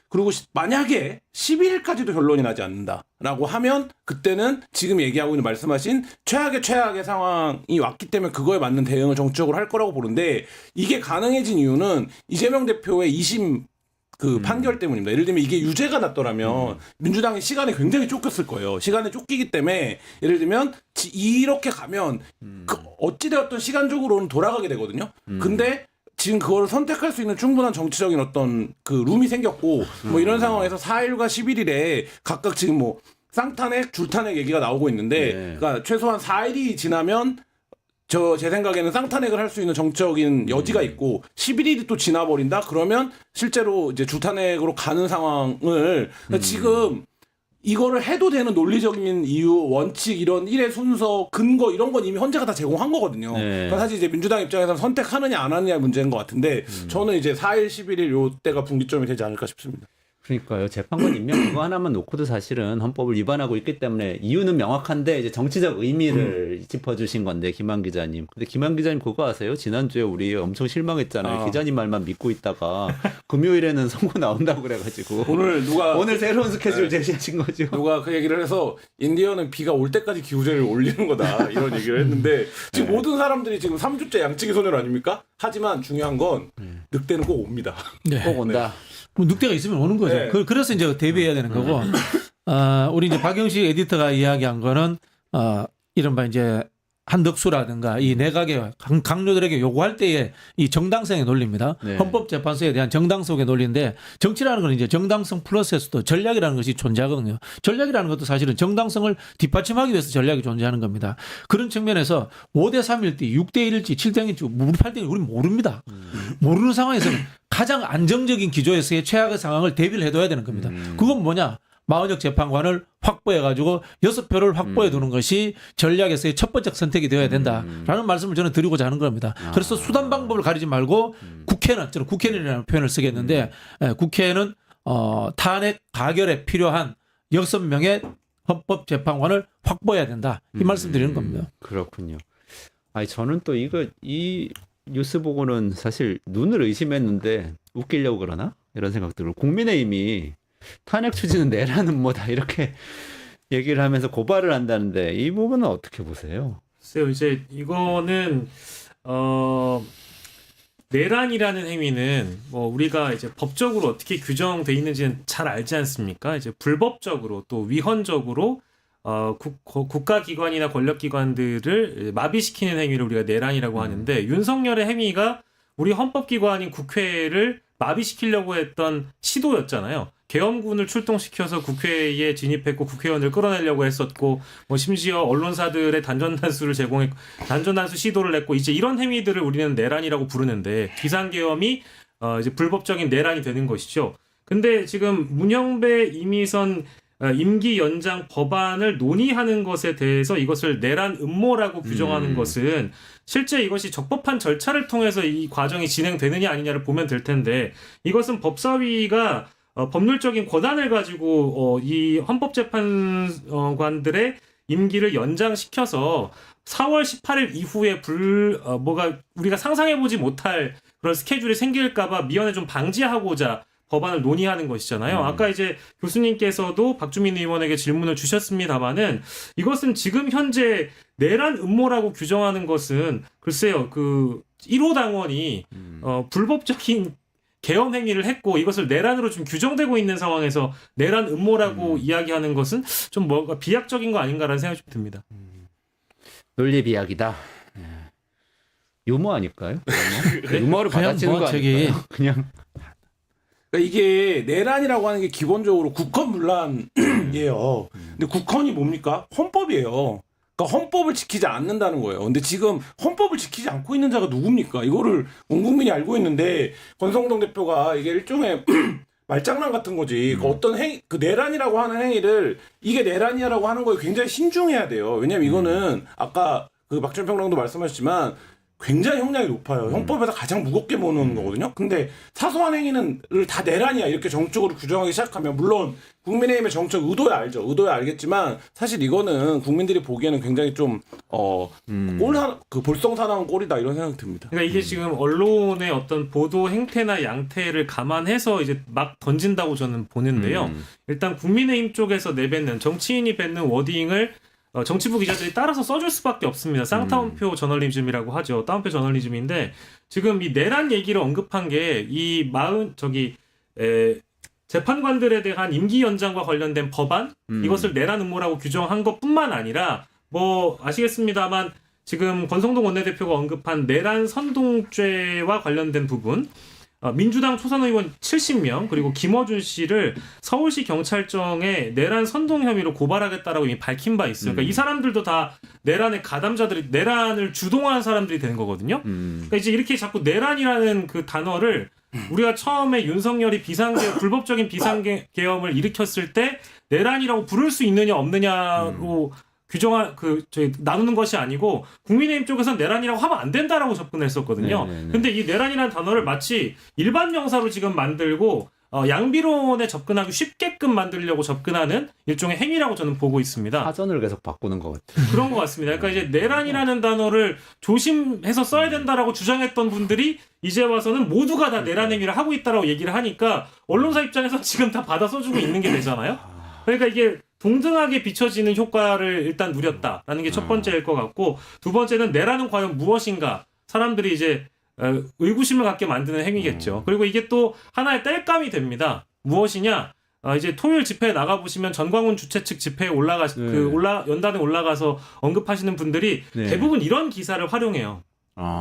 그리고 만약에 12일까지도 결론이 나지 않는다라고 하면 그때는 지금 얘기하고 있는 말씀하신 최악의 상황이 왔기 때문에 그거에 맞는 대응을 정치적으로 할 거라고 보는데 이게 가능해진 이유는 이재명 대표의 2심 그 판결 때문입니다. 예를 들면 이게 유죄가 났더라면 민주당이 시간에 굉장히 쫓겼을 거예요. 시간에 쫓기기 때문에 예를 들면 이렇게 가면 그 어찌되었던 시간적으로는 돌아가게 되거든요. 근데 지금 그걸 선택할 수 있는 충분한 정치적인 어떤 그 룸이 생겼고 뭐 이런 상황에서 4일과 11일에 각각 지금 뭐 쌍탄핵, 줄탄핵 얘기가 나오고 있는데 그러니까 최소한 4일이 지나면 제 생각에는 쌍탄핵을 할 수 있는 정치적인 여지가 있고 11일이 또 지나버린다? 그러면 실제로 이제 줄탄핵으로 가는 상황을 그러니까 지금 이거를 해도 되는 논리적인 이유, 원칙, 이런 일의 순서, 근거 이런 건 이미 헌재가 다 제공한 거거든요. 그러니까 사실 이제 민주당 입장에서는 선택하느냐 안 하느냐의 문제인 것 같은데 저는 이제 4일, 11일 요 때가 분기점이 되지 않을까 싶습니다. 그러니까요. 재판관 임명 그거 하나만 놓고도 사실은 헌법을 위반하고 있기 때문에 이유는 명확한데 이제 정치적 의미를 짚어주신 건데 김한 기자님. 근데 김한 기자님 그거 아세요? 지난주에 우리 엄청 실망했잖아요. 기자님 말만 믿고 있다가 금요일에는 선고 나온다고 그래가지고 오늘 새로운 스케줄 제시하신 거죠. 누가 그 얘기를 해서 인디언은 비가 올 때까지 기후제를 올리는 거다 이런 얘기를 했는데 지금 모든 사람들이 지금 3주째 양치기 소년 아닙니까? 하지만 중요한 건 늑대는 꼭 옵니다. 네. 꼭 온다. 뭐 늑대가 있으면 오는 거죠. 네. 그래서 이제 대비해야 되는 거고. 우리 이제 박영식 에디터가 이야기한 거는 이른바 이제 한덕수라든가 이 내각의 강요들에게 요구할 때의 이 정당성의 논리입니다. 네. 헌법재판소에 대한 정당성의 논리인데 정치라는 건 이제 정당성 플러스에서도 전략이라는 것이 존재하거든요. 전략이라는 것도 사실은 정당성을 뒷받침하기 위해서 전략이 존재하는 겁니다. 그런 측면에서 5대 3일지 6대 1일지 7대 0일지 8대 1 우리는 모릅니다. 모르는 상황에서는 가장 안정적인 기조에서의 최악의 상황을 대비를 해둬야 되는 겁니다. 그건 뭐냐? 마은혁 재판관을 확보해가지고 6표를 확보해 두는 것이 전략에서의 첫 번째 선택이 되어야 된다라는 말씀을 저는 드리고자 하는 겁니다. 그래서 수단 방법을 가리지 말고 국회는 저는 국회의원이라는 표현을 쓰겠는데 국회는 탄핵 가결에 필요한 6명의 헌법재판관을 확보해야 된다. 이 말씀 드리는 겁니다. 그렇군요. 아니 저는 또 이 뉴스 보고는 사실 눈을 의심했는데 웃기려고 그러나 이런 생각 들고 국민의힘이 탄핵 추진은 내라는 뭐다 이렇게 얘기를 하면서 고발을 한다는데 이 부분은 어떻게 보세요? 글쎄요, 이제 이거는 내란이라는 행위는 뭐 우리가 이제 법적으로 어떻게 규정돼 있는지는 잘 알지 않습니까? 이제 불법적으로 또 위헌적으로 국가기관이나 권력기관들을 마비시키는 행위를 우리가 내란이라고 하는데 윤석열의 행위가 우리 헌법기관인 국회를 마비시키려고 했던 시도였잖아요. 계엄군을 출동시켜서 국회에 진입했고 국회의원을 끌어내려고 했었고 뭐 심지어 언론사들의 단전단수 시도를 했고 이제 이런 행위들을 우리는 내란이라고 부르는데 비상계엄이 이제 불법적인 내란이 되는 것이죠. 근데 지금 문형배 이미선 임기 연장 법안을 논의하는 것에 대해서 이것을 내란 음모라고 규정하는 것은 실제 이것이 적법한 절차를 통해서 이 과정이 진행되느냐 아니냐를 보면 될 텐데 이것은 법사위가 법률적인 권한을 가지고 이 헌법재판관들의 임기를 연장시켜서 4월 18일 이후에 뭐가 우리가 상상해보지 못할 그런 스케줄이 생길까봐 미연에 좀 방지하고자 법안을 논의하는 것이잖아요. 아까 이제 교수님께서도 박주민 의원에게 질문을 주셨습니다마는 이것은 지금 현재 내란 음모라고 규정하는 것은 글쎄요, 그 1호 당원이 불법적인 계엄 행위를 했고 이것을 내란으로 좀 규정되고 있는 상황에서 내란 음모라고 이야기하는 것은 좀 뭔가 비약적인 거 아닌가라는 생각이 좀 듭니다. 논리 비약이다. 유머 아닐까요? 유머를 받아치는 거 아닐까요? 그냥 그러니까 이게 내란이라고 하는 게 기본적으로 국헌문란이에요. 근데 국헌이 뭡니까? 헌법이에요. 그러니까 헌법을 지키지 않는다는 거예요. 근데 지금 헌법을 지키지 않고 있는 자가 누굽니까? 이거를 온 국민이 알고 있는데 권성동 대표가 이게 일종의 말장난 같은 거지. 그 어떤 그 내란이라고 하는 행위를 이게 내란이라고 하는 거에 굉장히 신중해야 돼요. 왜냐면 이거는 아까 그 박준 평론도 말씀하셨지만 굉장히 형량이 높아요. 형법에서 가장 무겁게 모는 거거든요. 근데 사소한 행위는 다 내란이야 이렇게 정적으로 규정하기 시작하면 물론 국민의힘의 정책 의도야 알죠. 의도야 알겠지만 사실 이거는 국민들이 보기에는 굉장히 좀 그 볼썽사나운 꼴이다 이런 생각이 듭니다. 그러니까 이게 지금 언론의 어떤 보도 행태나 양태를 감안해서 이제 막 던진다고 저는 보는데요. 일단 국민의힘 쪽에서 내뱉는 정치인이 뱉는 워딩을 정치부 기자들이 따라서 써줄 수밖에 없습니다. 쌍따옴표 저널리즘이라고 하죠. 따옴표 저널리즘인데 지금 이 내란 얘기를 언급한 게 이 재판관들에 대한 임기 연장과 관련된 법안 이것을 내란 음모라고 규정한 것뿐만 아니라 뭐 아시겠습니다만 지금 권성동 원내대표가 언급한 내란 선동죄와 관련된 부분 민주당 초선 의원 70명 그리고 김어준 씨를 서울시 경찰청에 내란 선동 혐의로 고발하겠다라고 이미 밝힌 바 있어요. 그러니까 이 사람들도 다 내란의 가담자들이 내란을 주동한 사람들이 되는 거거든요. 그러니까 이제 이렇게 자꾸 내란이라는 그 단어를 우리가 처음에 윤석열이 불법적인 비상계엄을 일으켰을 때 내란이라고 부를 수 있느냐 없느냐로 나누는 것이 아니고 국민의힘 쪽에서는 내란이라고 하면 안 된다라고 접근했었거든요. 근데 이 내란이라는 단어를 마치 일반 명사로 지금 만들고 양비론에 접근하기 쉽게끔 만들려고 접근하는 일종의 행위라고 저는 보고 있습니다. 사전을 계속 바꾸는 것 같아요. 그런 것 같습니다. 그러니까 이제 내란이라는 단어를 조심해서 써야 된다라고 주장했던 분들이 이제 와서는 모두가 다 내란 행위를 하고 있다라고 얘기를 하니까 언론사 입장에서 지금 다 받아 써주고 있는 게 되잖아요. 그러니까 이게 동등하게 비춰지는 효과를 일단 누렸다라는 게 첫 번째일 것 같고 두 번째는 내란은 과연 무엇인가 사람들이 이제 의구심을 갖게 만드는 행위겠죠. 그리고 이게 또 하나의 땔감이 됩니다. 무엇이냐? 이제 토요일 집회에 나가 보시면 전광훈 주최 측 집회에 연단에 올라가서 언급하시는 분들이 대부분 이런 기사를 활용해요.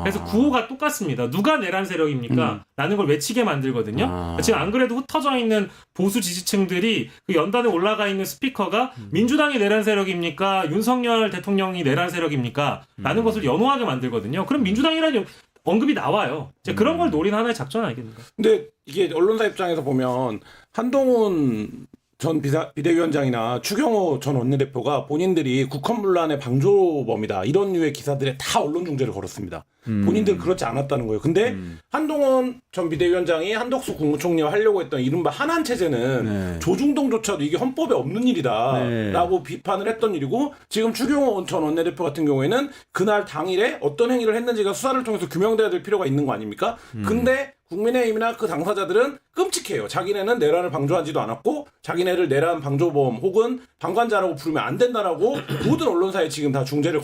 그래서 구호가 똑같습니다. 누가 내란 세력입니까? 라는 걸 외치게 만들거든요. 지금 안 그래도 흩어져 있는 보수 지지층들이 그 연단에 올라가 있는 스피커가 민주당이 내란 세력입니까? 윤석열 대통령이 내란 세력입니까? 라는 것을 연호하게 만들거든요. 그럼 민주당이라는 언급이 나와요. 그런 걸 노린 하나의 작전 아니겠는가? 근데 이게 언론사 입장에서 보면 한동훈 전 비대위원장이나 추경호 전 원내대표가 본인들이 국헌문란의 방조범이다 이런 류의 기사들에 다 언론 중재를 걸었습니다. 본인들 그렇지 않았다는 거예요. 근데 한동훈 전 비대위원장이 한덕수 국무총리와 하려고 했던 이른바 한한 체제는 조중동조차도 이게 헌법에 없는 일이다라고 비판을 했던 일이고 지금 추경호 전 원내대표 같은 경우에는 그날 당일에 어떤 행위를 했는지가 수사를 통해서 규명돼야 될 필요가 있는 거 아닙니까? 근데 국민의힘이나 그 당사자들은 끔찍해요. 자기네는 내란을 방조하지도 않았고 자기네를 내란 방조범 혹은 방관자라고 부르면 안 된다라고 모든 언론사에 지금 다 중재를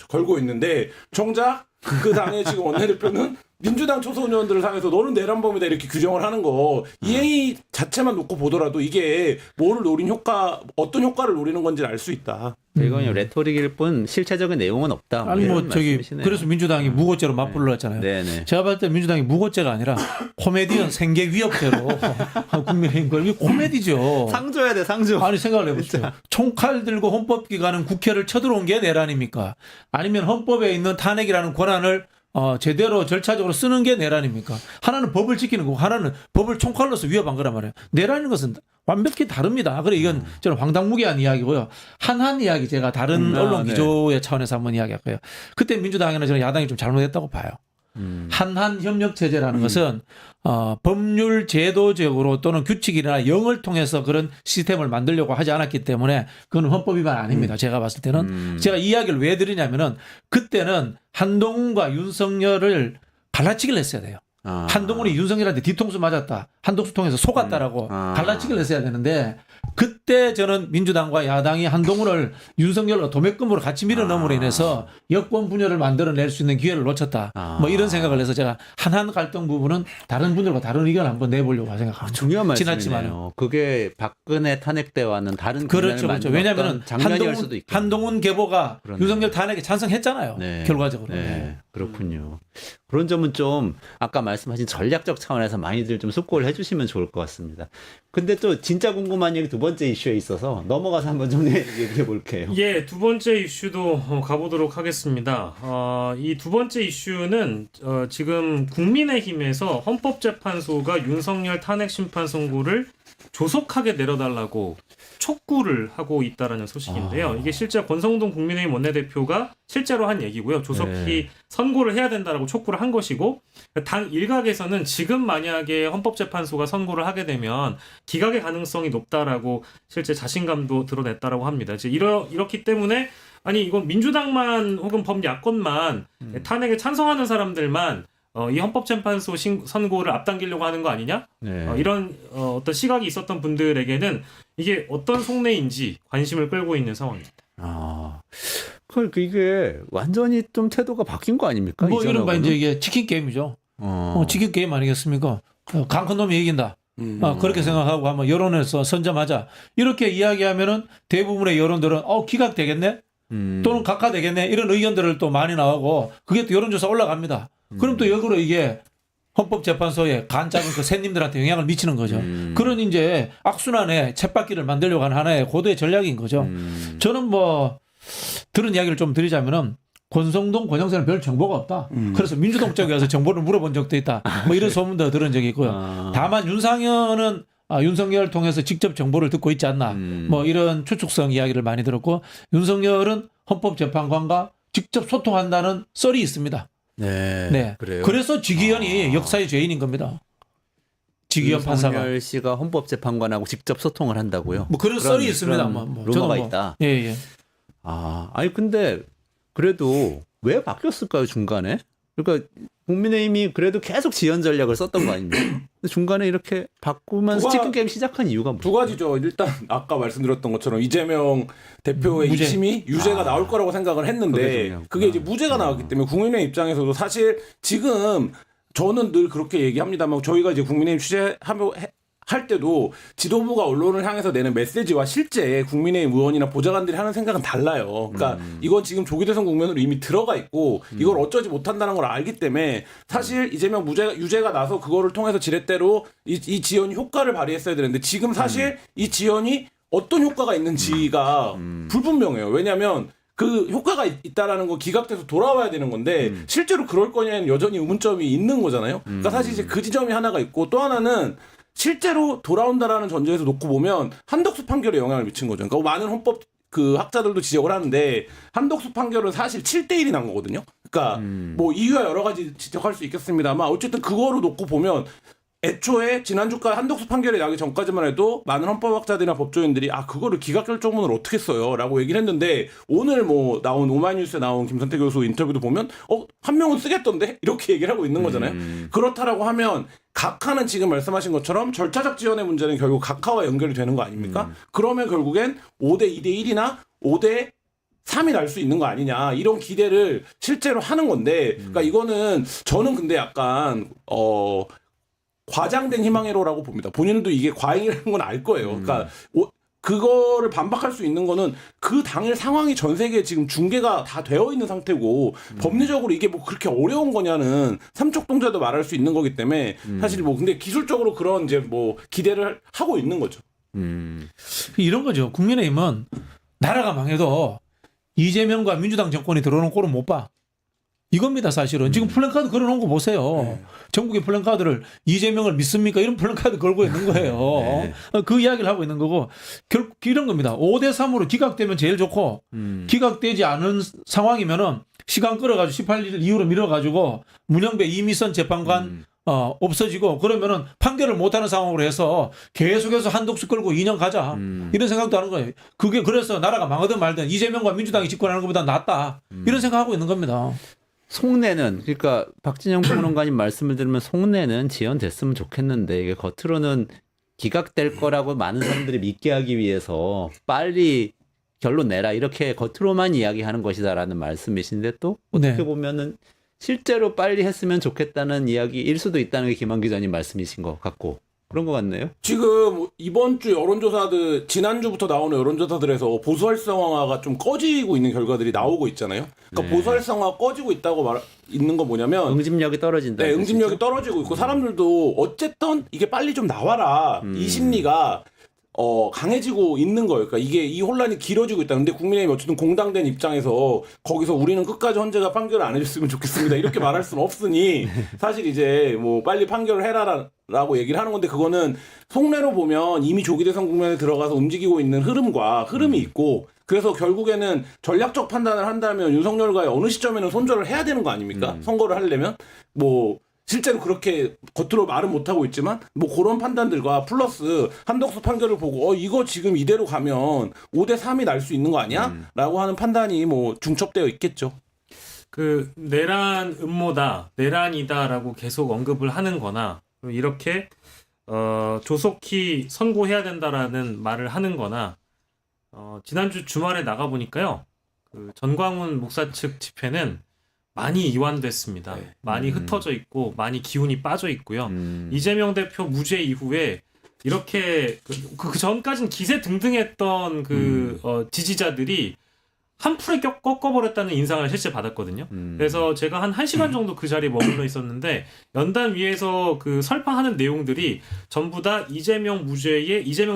걸고 있는데 정작 그 당의 지금 원내대표는 민주당 초선 의원들을 향해서 너는 내란범이다 이렇게 규정을 하는 거 이 행위 자체만 놓고 보더라도 이게 뭐를 노린 효과, 어떤 효과를 노리는 건지를 알 수 있다. 이건 레토릭일 뿐 실체적인 내용은 없다. 아니 뭐 이런 저기 말씀이시네요. 그래서 민주당이 무고죄로 맞불렀잖아요. 네네. 제가 봤을 때 민주당이 무고죄가 아니라 코미디언 생계 위협죄로 국민의힘 걸 이게 코미디죠. 상 줘야 돼, 상 줘. 아니 생각을 해보세요. 총칼 들고 헌법기관은 국회를 쳐들어온 게 내란입니까? 아니면 헌법에 있는 탄핵이라는 권한을 제대로 절차적으로 쓰는 게 내란입니까? 하나는 법을 지키는 거고 하나는 법을 총칼로서 위협한 거란 말이에요. 내란인 것은 완벽히 다릅니다. 그래 이건 저는 황당무계한 이야기고요. 한한 이야기 제가 다른 언론 기조의 차원에서 한번 이야기할게요. 그때 민주당에는 저는 야당이 좀 잘못했다고 봐요. 한한 협력 체제라는 것은 법률 제도적으로 또는 규칙이나 영을 통해서 그런 시스템을 만들려고 하지 않았기 때문에 그건 헌법 위반 아닙니다. 제가 봤을 때는 제가 이 이야기를 왜 드리냐면은 그때는 한동훈과 윤석열을 갈라치기를 했어야 돼요. 한동훈이 윤석열한테 뒤통수 맞았다. 한독수 통해서 속았다라고 갈라치기를 했어야 되는데 그때 저는 민주당과 야당이 한동훈을 윤석열로 도매금으로 같이 밀어넣음으로 인해서 여권 분열을 만들어낼 수 있는 기회를 놓쳤다. 뭐 이런 생각을 해서 제가 한한 갈등 부분은 다른 분들과 다른 의견을 한번 내보려고 생각합니다. 중요한 말씀이네요. 지났지만은. 그게 박근혜 탄핵 때와는 다른 그렇죠. 그렇죠. 왜냐하면 장면일 수도 있고. 한동훈 계보가 그러네요. 윤석열 탄핵에 찬성했잖아요. 네. 결과적으로. 네. 그렇군요. 그런 점은 좀 아까 말씀하신 전략적 차원에서 많이들 좀 숙고를 해주시면 좋을 것 같습니다. 근데 또 진짜 궁금한 얘기 두 번째 이슈에 있어서 넘어가서 한번 좀 얘기해 볼게요. 예, 두 번째 이슈도 가보도록 하겠습니다. 이 두 번째 이슈는 지금 국민의힘에서 헌법재판소가 윤석열 탄핵 심판 선고를 조속하게 내려달라고 촉구를 하고 있다라는 소식인데요. 이게 실제 권성동 국민의힘 원내대표가 실제로 한 얘기고요. 조속히 선고를 해야 된다라고 촉구를 한 것이고 당 일각에서는 지금 만약에 헌법재판소가 선고를 하게 되면 기각의 가능성이 높다라고 실제 자신감도 드러냈다라고 합니다. 이제 이렇기 때문에 아니 이건 민주당만 혹은 범야권만 탄핵에 찬성하는 사람들만 이 헌법재판소 선고를 앞당기려고 하는 거 아니냐? 네. 이런 어떤 시각이 있었던 분들에게는 이게 어떤 속내인지 관심을 끌고 있는 상황입니다. 그러니까 이게 완전히 좀 태도가 바뀐 거 아닙니까? 뭐 이런 바 이전하고는? 이제 이게 치킨 게임이죠. 치킨 게임 아니겠습니까? 강큰 놈이 이긴다. 그렇게 생각하고 한번 여론에서 선점하자. 이렇게 이야기하면은 대부분의 여론들은 기각되겠네? 또는 각하되겠네? 이런 의견들을 또 많이 나오고 그게 또 여론조사 올라갑니다. 그럼 또 역으로 이게 헌법재판소에 간작은 그 샌님들한테 영향을 미치는 거죠. 그런 이제 악순환의 쳇바퀴를 만들려고 하는 하나의 고도의 전략인 거죠. 저는 뭐 들은 이야기를 좀 드리자면은 권성동, 권영세는 별 정보가 없다. 그래서 민주당 쪽에 와서 정보를 물어본 적도 있다. 뭐 이런 소문도 들은 적이 있고요. 다만 윤상현은 윤석열 통해서 직접 정보를 듣고 있지 않나. 뭐 이런 추측성 이야기를 많이 들었고 윤석열은 헌법재판관과 직접 소통한다는 썰이 있습니다. 네. 그래요. 그래서 지기현이 역사의 죄인인 겁니다. 지기현 판사가. 윤석열 씨가 헌법재판관하고 직접 소통을 한다고요? 뭐 그런 썰이 있습니다. 뭐 루머가 있다. 예. 아니 근데 그래도 왜 바뀌었을까요 중간에? 그러니까 국민의힘이 그래도 계속 지연 전략을 썼던 거 아닙니까? 근데 중간에 이렇게 바꾸면서 치킨 게임 시작한 이유가 뭐죠? 두 가지죠. 일단 아까 말씀드렸던 것처럼 이재명 대표의 무죄. 이심이 유죄가 나올 거라고 생각을 했는데 그게 이제 무죄가 나왔기 때문에 국민의힘 입장에서도 사실 지금 저는 늘 그렇게 얘기합니다만 저희가 이제 국민의힘 할 때도 지도부가 언론을 향해서 내는 메시지와 실제 국민의힘 의원이나 보좌관들이 하는 생각은 달라요. 그러니까 이건 지금 조기 대선 국면으로 이미 들어가 있고 이걸 어쩌지 못한다는 걸 알기 때문에 사실 이재명 유죄가 나서 그거를 통해서 지렛대로 이 지연이 효과를 발휘했어야 되는데 지금 사실 이 지연이 어떤 효과가 있는지가 불분명해요. 왜냐하면 그 효과가 있다라는 거 기각돼서 돌아와야 되는 건데 실제로 그럴 거냐는 여전히 의문점이 있는 거잖아요. 그러니까 사실 이제 그 지점이 하나가 있고 또 하나는 실제로 돌아온다라는 전제에서 놓고 보면 한덕수 판결에 영향을 미친 거죠. 그러니까 많은 헌법 학자들도 지적을 하는데 한덕수 판결은 사실 7대1이 난 거거든요. 그러니까 뭐 이유야 여러 가지 지적할 수 있겠습니다만 어쨌든 그거로 놓고 보면 애초에 지난주까지 한덕수 판결이 나기 전까지만 해도 많은 헌법학자들이나 법조인들이 그거를 기각결정문을 어떻게 써요? 라고 얘기를 했는데 오늘 뭐 나온 오마이뉴스에 나온 김선태 교수 인터뷰도 보면 한 명은 쓰겠던데? 이렇게 얘기를 하고 있는 거잖아요. 그렇다라고 하면 각하는 지금 말씀하신 것처럼 절차적 지연의 문제는 결국 각하와 연결이 되는 거 아닙니까? 그러면 결국엔 5대 2대 1이나 5대 3이 날 수 있는 거 아니냐 이런 기대를 실제로 하는 건데 그러니까 이거는 저는 근데 약간 과장된 희망회로라고 봅니다. 본인도 이게 과잉이라는 건 알 거예요. 그러니까 그거를 반박할 수 있는 거는 그 당일 상황이 전 세계에 지금 중계가 다 되어 있는 상태고 법리적으로 이게 뭐 그렇게 어려운 거냐는 삼척동자도 말할 수 있는 거기 때문에 사실 뭐 근데 기술적으로 그런 이제 뭐 기대를 하고 있는 거죠. 이런 거죠. 국민의힘은 나라가 망해도 이재명과 민주당 정권이 들어오는 꼴은 못 봐. 이겁니다, 사실은. 지금 플랜카드 걸어놓은 거 보세요. 전국의 플랜카드를 이재명을 믿습니까? 이런 플랜카드 걸고 있는 거예요. 그 이야기를 하고 있는 거고, 결국 이런 겁니다. 5대3으로 기각되면 제일 좋고, 기각되지 않은 상황이면은 시간 끌어가지고 18일 이후로 밀어가지고 문영배 이미선 재판관 없어지고 그러면은 판결을 못하는 상황으로 해서 계속해서 한독수 끌고 2년 가자 이런 생각도 하는 거예요. 그게 그래서 나라가 망하든 말든 이재명과 민주당이 집권하는 것보다 낫다 이런 생각하고 있는 겁니다. 속내는 그러니까 박진영 평론가님 말씀을 들으면 속내는 지연됐으면 좋겠는데 이게 겉으로는 기각될 거라고 많은 사람들이 믿게 하기 위해서 빨리 결론 내라 이렇게 겉으로만 이야기하는 것이다라는 말씀이신데 또 어떻게 네. 보면은 실제로 빨리 했으면 좋겠다는 이야기일 수도 있다는 게 김한 기자님 말씀이신 것 같고 그런 것 같네요. 지금 이번 주 여론조사들 지난주부터 나오는 여론조사들에서 보수 활성화가 좀 꺼지고 있는 결과들이 나오고 있잖아요. 그러니까 네. 보수 활성화가 꺼지고 있다고 있는 건 뭐냐면 응집력이 떨어진다. 네, 응집력이 떨어지고 있고 사람들도 어쨌든 이게 빨리 좀 나와라 이 심리가 강해지고 있는 거예요. 그러니까 이게 이 혼란이 길어지고 있다. 근데 국민의힘이 어쨌든 공당된 입장에서 거기서 우리는 끝까지 헌재가 판결을 안 해줬으면 좋겠습니다. 이렇게 말할 수는 없으니 사실 이제 뭐 빨리 판결을 해라라고 얘기를 하는 건데 그거는 속내로 보면 이미 조기 대선 국면에 들어가서 움직이고 있는 흐름이 있고 그래서 결국에는 전략적 판단을 한다면 윤석열과의 어느 시점에는 손절을 해야 되는 거 아닙니까? 선거를 하려면 뭐 실제로 그렇게 겉으로 말은 못하고 있지만 뭐 그런 판단들과 플러스 한덕수 판결을 보고 이거 지금 이대로 가면 5대3이 날 수 있는 거 아니야? 라고 하는 판단이 뭐 중첩되어 있겠죠. 그 내란 음모다, 내란이다라고 계속 언급을 하는 거나 이렇게 조속히 선고해야 된다라는 말을 하는 거나 지난주 주말에 나가 보니까요. 그 전광훈 목사 측 집회는 많이 이완됐습니다. 네. 많이 흩어져 있고 많이 기운이 빠져 있고요. 이재명 대표 무죄 이후에 이렇게 그 전까지는 기세 등등했던 지지자들이 한 풀에 꺾어버렸다는 인상을 실제 받았거든요. 그래서 제가 한 1시간 정도 그 자리에 머물러 있었는데 연단 위에서 그 설파하는 내용들이 전부 다 이재명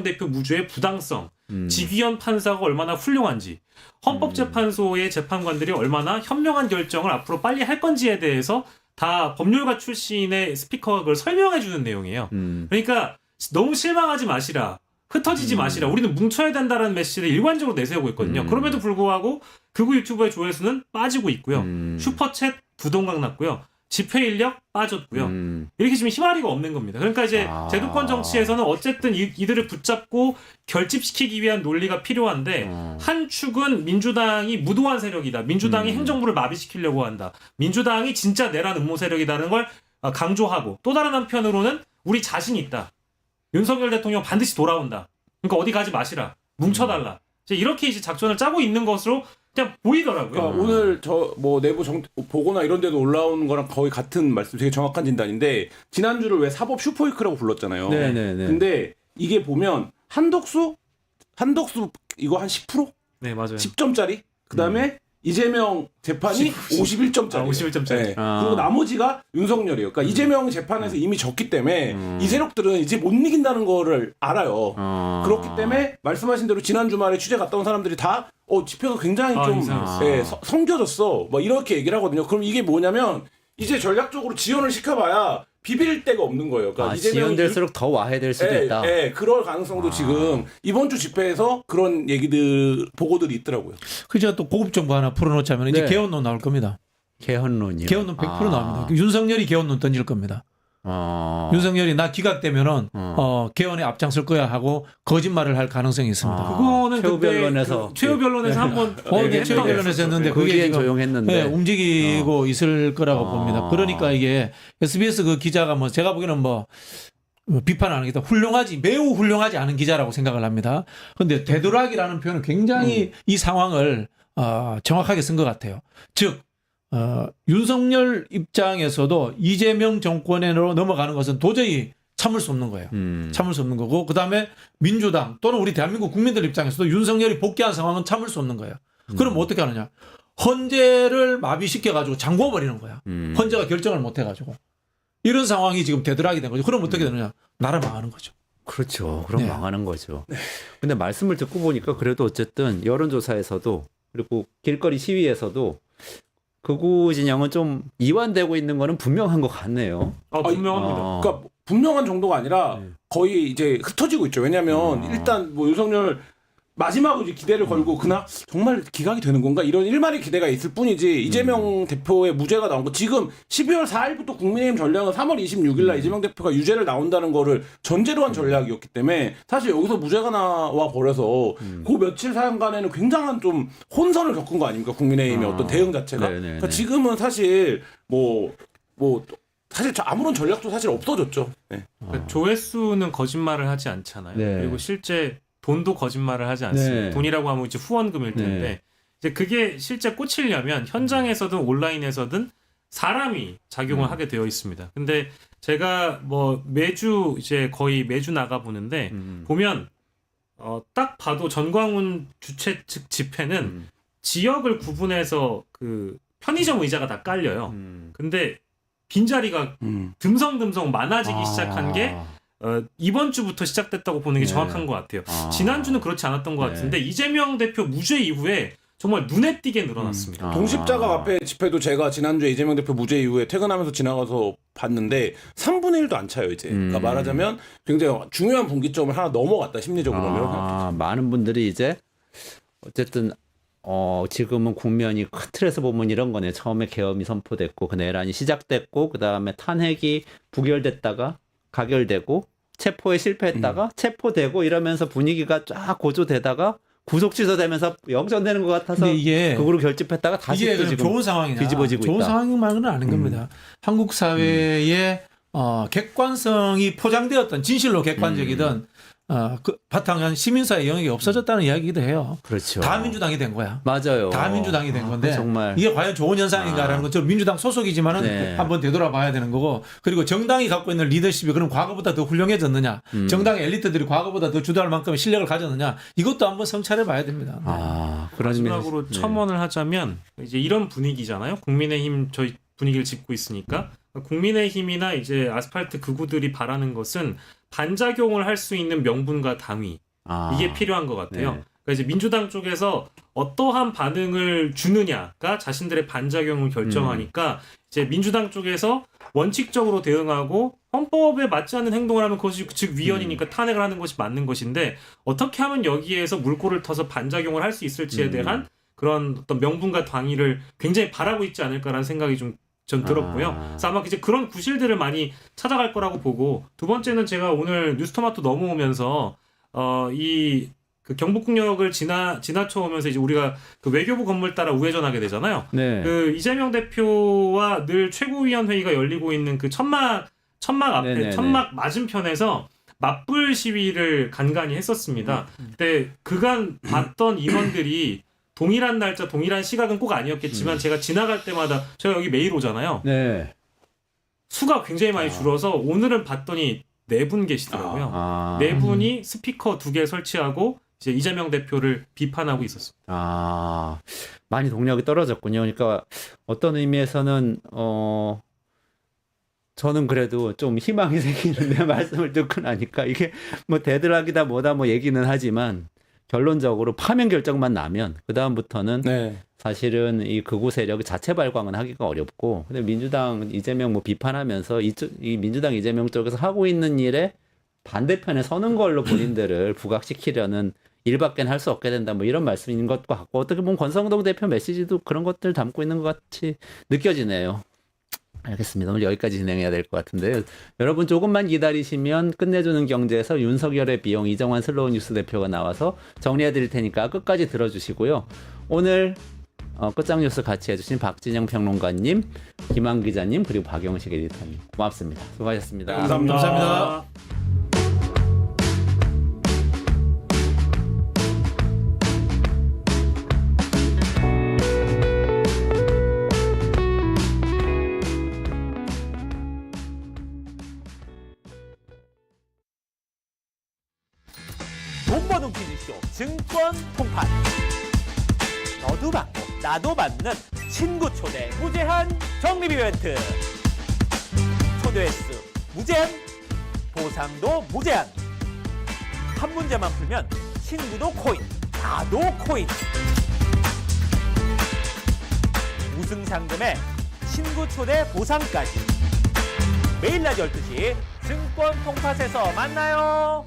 대표 무죄의 부당성, 지귀현 판사가 얼마나 훌륭한지, 헌법재판소의 재판관들이 얼마나 현명한 결정을 앞으로 빨리 할 건지에 대해서 다 법률가 출신의 스피커가 그걸 설명해 주는 내용이에요. 그러니까 너무 실망하지 마시라. 흩어지지 마시라. 우리는 뭉쳐야 된다는 메시지를 일관적으로 내세우고 있거든요. 그럼에도 불구하고 극우 유튜버의 조회수는 빠지고 있고요. 슈퍼챗 부동강 났고요. 집회 인력 빠졌고요. 이렇게 지금 희마리가 없는 겁니다. 그러니까 이제 제도권 정치에서는 어쨌든 이들을 붙잡고 결집시키기 위한 논리가 필요한데 한 축은 민주당이 무도한 세력이다. 민주당이 행정부를 마비시키려고 한다. 민주당이 진짜 내란 음모 세력이라는 걸 강조하고 또 다른 한편으로는 우리 자신 있다. 윤석열 대통령 반드시 돌아온다. 그러니까 어디 가지 마시라. 뭉쳐달라. 이렇게 이제 작전을 짜고 있는 것으로 그냥 보이더라고요. 그러니까 오늘 저 뭐 내부 보고나 이런 데도 올라온 거랑 거의 같은 말씀, 되게 정확한 진단인데 지난주를 왜 사법 슈퍼위크라고 불렀잖아요. 네네네. 근데 이게 보면 한덕수 이거 한 10%? 네, 맞아요. 10점짜리? 그다음에 이재명 재판이 51점짜리. 51점짜리. 네. 그리고 나머지가 윤석열이에요. 그러니까 이재명 재판에서 이미 졌기 때문에 이 세력들은 이제 못 이긴다는 거를 알아요. 그렇기 때문에 말씀하신 대로 지난 주말에 취재 갔다 온 사람들이 다 지표가 굉장히 좀 성겨졌어. 뭐 이렇게 얘기를 하거든요. 그럼 이게 뭐냐면 이제 전략적으로 지연을 시켜봐야 비빌 데가 없는 거예요. 그러니까 지연될수록 더 와해될 수도 있다. 네, 그럴 가능성도 지금 이번 주 집회에서 그런 보고들이 있더라고요. 그 제가 또 고급 정보 하나 풀어놓자면 이제 네. 개헌론 나올 겁니다. 개헌론이요. 개헌론 100% 나옵니다. 윤석열이 개헌론 던질 겁니다. 윤석열이 나 기각되면은 개헌에 앞장설 거야 하고 거짓말을 할 가능성이 있습니다. 그거는 최후 그때 변론에서 최후 변론에서 한번 최후 변론에서 했는데 그게 그게 지금 조용했는데 움직이고 있을 거라고 봅니다. 그러니까 이게 SBS 그 기자가 뭐 제가 보기에는 뭐 비판 안 하겠다. 매우 훌륭하지 않은 기자라고 생각을 합니다. 그런데 되도록이라는 표현은 굉장히 이 상황을 정확하게 쓴 것 같아요. 즉 윤석열 입장에서도 이재명 정권으로 넘어가는 것은 도저히 참을 수 없는 거예요. 참을 수 없는 거고 그다음에 민주당 또는 우리 대한민국 국민들 입장에서도 윤석열이 복귀한 상황은 참을 수 없는 거예요. 그럼 어떻게 하느냐. 헌재를 마비시켜가지고 잠궈버리는 거야. 헌재가 결정을 못해가지고. 이런 상황이 지금 되드락이 된 거죠. 그럼 어떻게 되느냐. 나라 망하는 거죠. 그렇죠. 그럼 네. 망하는 거죠. 근데 말씀을 듣고 보니까 그래도 어쨌든 여론조사에서도 그리고 길거리 시위에서도 극우 진영은 좀 이완되고 있는 거는 분명한 것 같네요. 분명합니다. 그러니까 분명한 정도가 아니라 네. 거의 이제 흩어지고 있죠. 왜냐하면 일단 뭐 윤석열 마지막으로 이제 기대를 걸고 그나 정말 기각이 되는 건가 이런 일말의 기대가 있을 뿐이지 이재명 대표의 무죄가 나온 거 지금 12월 4일부터 국민의힘 전략은 3월 26일 날 이재명 대표가 유죄를 나온다는 거를 전제로 한 전략이었기 때문에 사실 여기서 무죄가 나와 버려서 그 며칠 사이간에는 굉장한 좀 혼선을 겪은 거 아닙니까 국민의힘의 어떤 대응 자체가. 네네네. 그러니까 지금은 사실 뭐 사실 아무런 전략도 사실 없어졌죠. 네. 그러니까 조회수는 거짓말을 하지 않잖아요. 네. 그리고 실제 돈도 거짓말을 하지 않습니다. 네. 돈이라고 하면 이제 후원금일 텐데 네. 이제 그게 실제 꽂히려면 현장에서든 온라인에서든 사람이 작용을 하게 되어 있습니다. 근데 제가 뭐 매주 이제 거의 매주 나가 보는데 보면 딱 봐도 전광훈 주최 측 집회는 지역을 구분해서 그 편의점 의자가 다 깔려요. 근데 빈자리가 듬성듬성 많아지기 시작한 게 이번 주부터 시작됐다고 보는 게 네. 정확한 것 같아요. 지난주는 그렇지 않았던 것 같은데 이재명 대표 무죄 이후에 정말 눈에 띄게 늘어났습니다. 동십자가 앞에 집회도 제가 지난주에 이재명 대표 무죄 이후에 퇴근하면서 지나가서 봤는데 3분의 1도 안 차요 이제. 그러니까 말하자면 굉장히 중요한 분기점을 하나 넘어갔다 심리적으로는 이렇게 생각해요. 많은 분들이 이제 어쨌든 지금은 국면이 큰 틀에서 보면 이런 거네. 처음에 계엄이 선포됐고 그 내란이 시작됐고 그 다음에 탄핵이 부결됐다가 가결되고 체포에 실패했다가 체포되고 이러면서 분위기가 쫙 고조되다가 구속 취소되면서 역전되는 것 같아서 근데 이게 극으로 결집했다가 다시 이게 또 그냥 지금 좋은 상황이냐 뒤집어지고 좋은 있다. 상황만은 아닌 겁니다. 한국 사회의 객관성이 포장되었던 진실로 객관적이든 그 바탕은 시민사회 영역이 없어졌다는 이야기기도 해요. 그렇죠. 다 민주당이 된 거야. 맞아요. 다 민주당이 된 건데 정말 이게 과연 좋은 현상인가라는 건 저 민주당 소속이지만은 네. 한번 되돌아봐야 되는 거고 그리고 정당이 갖고 있는 리더십이 그럼 과거보다 더 훌륭해졌느냐 정당의 엘리트들이 과거보다 더 주도할 만큼의 실력을 가졌느냐 이것도 한번 성찰해봐야 됩니다. 그런 마지막으로 의미에서- 네. 첨언을 하자면 이제 이런 분위기잖아요. 국민의힘 저희 분위기를 짚고 있으니까 국민의힘이나 이제 아스팔트 극우들이 바라는 것은 반작용을 할 수 있는 명분과 당위 이게 필요한 것 같아요. 네. 그러니까 이제 민주당 쪽에서 어떠한 반응을 주느냐가 자신들의 반작용을 결정하니까 이제 민주당 쪽에서 원칙적으로 대응하고 헌법에 맞지 않는 행동을 하면 그것이 즉 위헌이니까 탄핵을 하는 것이 맞는 것인데 어떻게 하면 여기에서 물꼬를 터서 반작용을 할 수 있을지에 대한 그런 어떤 명분과 당위를 굉장히 바라고 있지 않을까라는 생각이 전 들었고요. 그래서 아마 이제 그런 구실들을 많이 찾아갈 거라고 보고 두 번째는 제가 오늘 뉴스토마토 넘어오면서 그 경북국역을 지나쳐 오면서 이제 우리가 그 외교부 건물 따라 우회전하게 되잖아요. 네. 그 이재명 대표와 늘 최고위원회의가 열리고 있는 그 천막 앞에 네네네. 천막 맞은편에서 맞불 시위를 간간히 했었습니다. 근데 그간 봤던 인원들이 동일한 날짜, 동일한 시각은 꼭 아니었겠지만 제가 지나갈 때마다 제가 여기 매일 오잖아요. 네. 수가 굉장히 많이 줄어서 오늘은 봤더니 4분 계시더라고요. 4분이 스피커 2개 설치하고 이제 이재명 대표를 비판하고 있었습니다. 많이 동력이 떨어졌군요. 그러니까 어떤 의미에서는 저는 그래도 좀 희망이 생기는데 말씀을 듣고 나니까 이게 뭐 대들락이다 뭐다 뭐 얘기는 하지만 결론적으로 파면 결정만 나면 그 다음부터는 네. 사실은 이 극우 세력이 자체 발광은 하기가 어렵고 근데 민주당 이재명 뭐 비판하면서 이 민주당 이재명 쪽에서 하고 있는 일에 반대편에 서는 걸로 본인들을 부각시키려는 일밖에 할 수 없게 된다 뭐 이런 말씀인 것 같고 어떻게 보면 권성동 대표 메시지도 그런 것들 담고 있는 것 같이 느껴지네요. 알겠습니다. 오늘 여기까지 진행해야 될 것 같은데요. 여러분 조금만 기다리시면 끝내주는 경제에서 윤석열의 비용 이정환 슬로우 뉴스 대표가 나와서 정리해 드릴 테니까 끝까지 들어주시고요. 오늘 끝장 뉴스 같이 해주신 박진영 평론가님, 김한 기자님 그리고 박영식 에디터님 고맙습니다. 수고하셨습니다. 감사합니다. 먹힌 이슈 증권 통판. 너도 받고 나도 받는 친구 초대 무제한 적립 이벤트. 초대 횟수 무제한, 보상도 무제한. 한 문제만 풀면 친구도 코인, 나도 코인. 우승 상금에 친구 초대 보상까지. 매일 낮 12시 증권 통팟에서 만나요.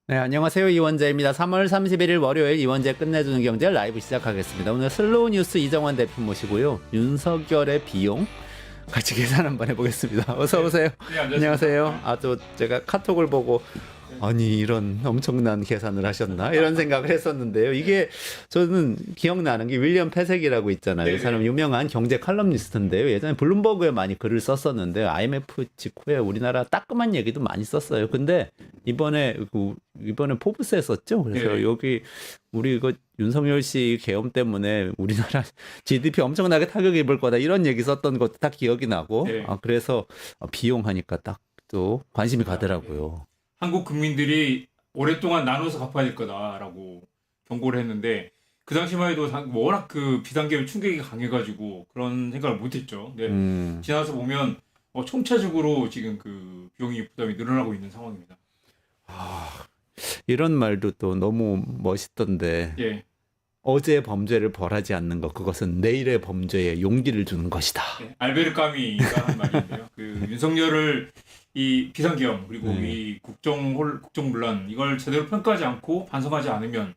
네, 안녕하세요. 이원재입니다. 3월 31일 월요일 이원재 끝내주는 경제 라이브 시작하겠습니다. 오늘 슬로우 뉴스 이정환 대표 모시고요. 윤석열의 비용 같이 계산 한번 해보겠습니다. 어서 오세요. 네, 안녕하세요. 또 제가 카톡을 보고 아니 이런 엄청난 계산을 하셨나 이런 생각을 했었는데요. 이게 저는 기억나는 게 윌리엄 패색이라고 있잖아요. 이 사람 유명한 경제 칼럼니스트인데요. 예전에 블룸버그에 많이 글을 썼었는데 IMF 직후에 우리나라 따끔한 얘기도 많이 썼어요. 근데 이번에 포브스에 썼죠. 그래서 여기 우리 이거 윤석열 씨 계엄 때문에 우리나라 GDP 엄청나게 타격 입을 거다 이런 얘기 썼던 것도 다 기억이 나고 그래서 비용하니까 딱 또 관심이 가더라고요. 한국 국민들이 오랫동안 나눠서 갚아야 될 거다라고 경고를 했는데 그 당시만 해도 워낙 그 비단계의 충격이 강해가지고 그런 생각을 못했죠. 근데 지나서 보면 총체적으로 지금 그 비용이 부담이 늘어나고 있는 상황입니다. 이런 말도 또 너무 멋있던데. 예. 어제의 범죄를 벌하지 않는 것, 그것은 내일의 범죄에 용기를 주는 것이다. 네, 알베르 까미가 한 말인데요. 그 윤석열을 이 비상계엄 그리고 이 국정문란 이걸 제대로 평가하지 않고 반성하지 않으면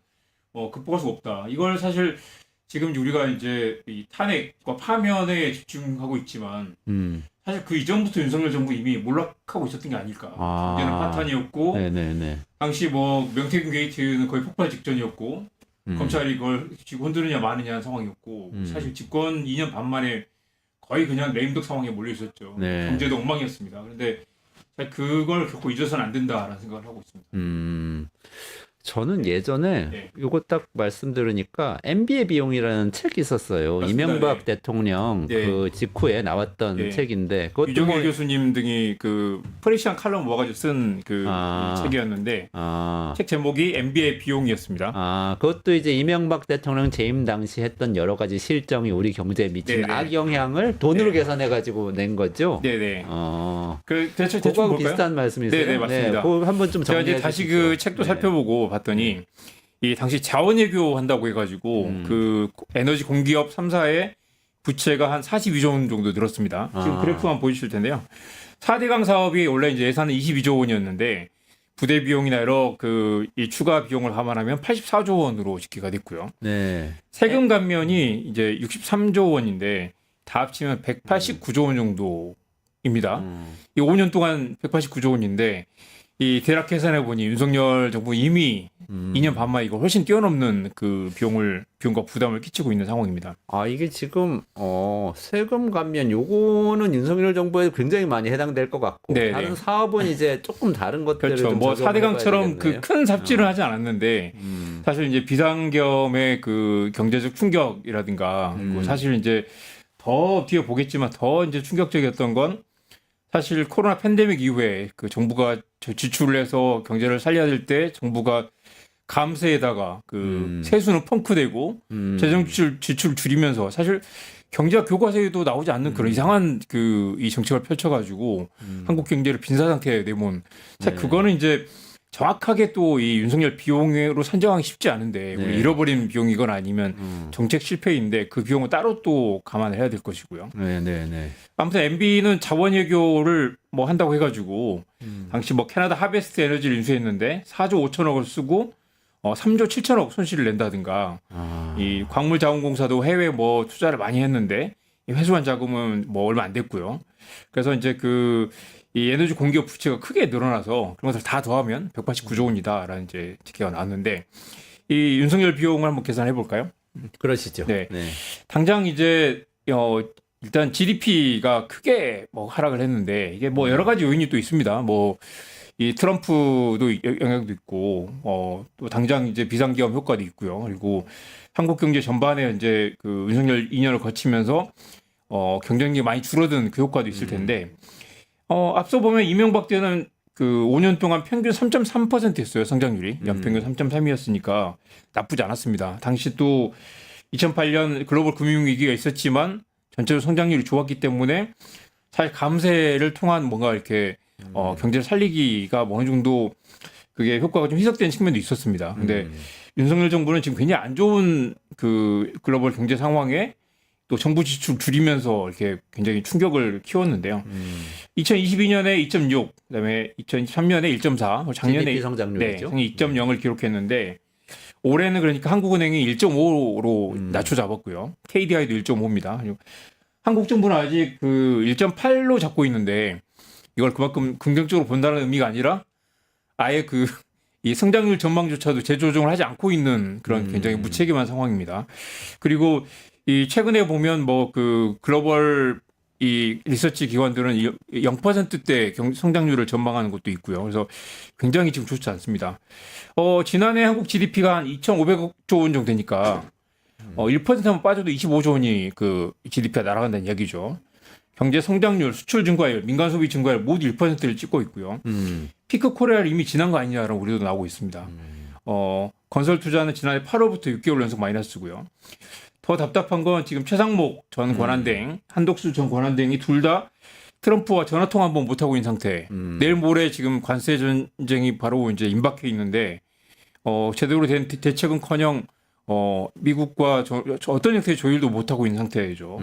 극복할 수 없다. 이걸 사실 지금 우리가 이제 이 탄핵과 파면에 집중하고 있지만 사실 그 이전부터 윤석열 정부 이미 몰락하고 있었던 게 아닐까. 문제는 파탄이었고 당시 명태균 게이트는 거의 폭발 직전이었고 검찰이 그걸 지금 흔드느냐 마느냐 상황이었고 사실 집권 2년 반 만에 거의 그냥 레임덕 상황에 몰려 있었죠. 경제도 엉망이었습니다. 그런데 그걸 결코 잊어서는 안 된다라는 생각을 하고 있습니다. 저는 예전에 이거 딱 말씀 들으니까 MB의 비용이라는 책이 있었어요. 맞습니다. 이명박 대통령 그 직후에 나왔던 책인데 유정일 교수님 등이 그 프레시한 칼럼 모아가지고 쓴 그 책이었는데 책 제목이 MB의 비용이었습니다. 그것도 이제 이명박 대통령 재임 당시 했던 여러 가지 실정이 우리 경제에 미친 악영향을 돈으로 계산해가지고 낸 거죠. 네네. 그 대충 그거하고 볼까요? 비슷한 말씀이세요? 네네 맞습니다. 그거 한번 좀 제가 정리해 이제 다시 주십시오. 그 책도 살펴보고 봤더니 이 당시 자원외교 한다고 해가지고 그 에너지 공기업 3사의 부채가 한 42조 원 정도 늘었습니다. 지금 그래프만 보여주실 텐데요. 4대강 사업이 원래 이제 예산은 22조 원이었는데 부대 비용이나 여러 이 추가 비용을 감안하면 84조 원으로 집계가 됐고요. 세금 감면이 이제 63조 원인데 다 합치면 189조 원 정도입니다. 이 5년 동안 189조 원인데 이 대략 계산해 보니 윤석열 정부 이미 2년 반 만에 이거 훨씬 뛰어넘는 그 비용과 부담을 끼치고 있는 상황입니다. 아, 이게 지금 세금 감면 요거는 윤석열 정부에 굉장히 많이 해당될 것 같고 네네. 다른 사업은 이제 조금 다른 것들을 그렇죠. 좀 뭐 적용을 4대강처럼 해봐야 그 되겠네요. 큰 삽질을 하지 않았는데 사실 이제 비상겸의 그 경제적 충격이라든가 그리고 사실 이제 더 뒤에 보겠지만 더 이제 충격적이었던 건 사실 코로나 팬데믹 이후에 그 정부가 지출을 해서 경제를 살려야 될 때 정부가 감세에다가 그 세수는 펑크되고 재정 지출 줄이면서 사실 경제가 교과서에도 나오지 않는 그런 이상한 그 이 정책을 펼쳐가지고 한국 경제를 빈사 상태에 내몬. 사실 그거는 이제 정확하게 또 이 윤석열 비용으로 산정하기 쉽지 않은데 우리 잃어버린 비용이건 아니면 정책 실패인데 그 비용은 따로 또 감안을 해야 될 것이고요. 네네네. 아무튼 MB는 자원 외교를 뭐 한다고 해가지고 당시 뭐 캐나다 하베스트 에너지를 인수했는데 4조 5천억을 쓰고 3조 7천억 손실을 낸다든가 이 광물자원공사도 해외 뭐 투자를 많이 했는데 이 회수한 자금은 뭐 얼마 안 됐고요. 그래서 이제 이 에너지 공기업 부채가 크게 늘어나서 그런 것을 다 더하면 189조 원이다라는 이제 지표가 나왔는데 이 윤석열 비용을 한번 계산해 볼까요? 그러시죠. 네. 당장 이제 일단 GDP가 크게 뭐 하락을 했는데 이게 뭐 여러 가지 요인이 또 있습니다. 뭐 이 트럼프도 영향도 있고 또 당장 이제 비상기업 효과도 있고요. 그리고 한국 경제 전반에 이제 그 윤석열 2년을 거치면서 경쟁력이 많이 줄어든 그 효과도 있을 텐데 앞서 보면 이명박 때는 그 5년 동안 평균 3.3%였어요. 성장률이. 연평균 3.3이었으니까 나쁘지 않았습니다. 당시 또 2008년 글로벌 금융위기가 있었지만 전체적으로 성장률이 좋았기 때문에 사실 감세를 통한 뭔가 이렇게 경제를 살리기가 어느 정도 그게 효과가 좀 희석된 측면도 있었습니다. 근데 윤석열 정부는 지금 굉장히 안 좋은 그 글로벌 경제 상황에 또 정부 지출 줄이면서 이렇게 굉장히 충격을 키웠는데요. 2022년에 2.6, 그다음에 2023년에 1.4, 작년에 GDP 성장률이죠. 2.0을 기록했는데 올해는 그러니까 한국은행이 1.5로 낮춰 잡았고요. KDI도 1.5입니다. 한국 정부는 아직 그 1.8로 잡고 있는데 이걸 그만큼 긍정적으로 본다는 의미가 아니라 아예 이 성장률 전망조차도 재조정을 하지 않고 있는 그런 굉장히 무책임한 상황입니다. 그리고 이 최근에 보면 뭐 그 글로벌 이 리서치 기관들은 0%대 성장률을 전망하는 것도 있고요. 그래서 굉장히 지금 좋지 않습니다. 지난해 한국 GDP가 한 2,500조 원 정도 되니까 1%만 빠져도 25조 원이 그 GDP가 날아간다는 이야기죠. 경제 성장률, 수출 증가율, 민간 소비 증가율 모두 1%를 찍고 있고요. 피크 코리아를 이미 지난 거 아니냐라는 우리도 나오고 있습니다. 건설 투자는 지난해 8월부터 6개월 연속 마이너스고요. 더 답답한 건 지금 최상목 전 권한대행, 한덕수 전 권한대행이 둘 다 트럼프와 전화 통화 한번 못 하고 있는 상태. 내일 모레 지금 관세 전쟁이 바로 이제 임박해 있는데 제대로 된 대책은커녕 미국과 어떤 형태의 조율도 못 하고 있는 상태죠.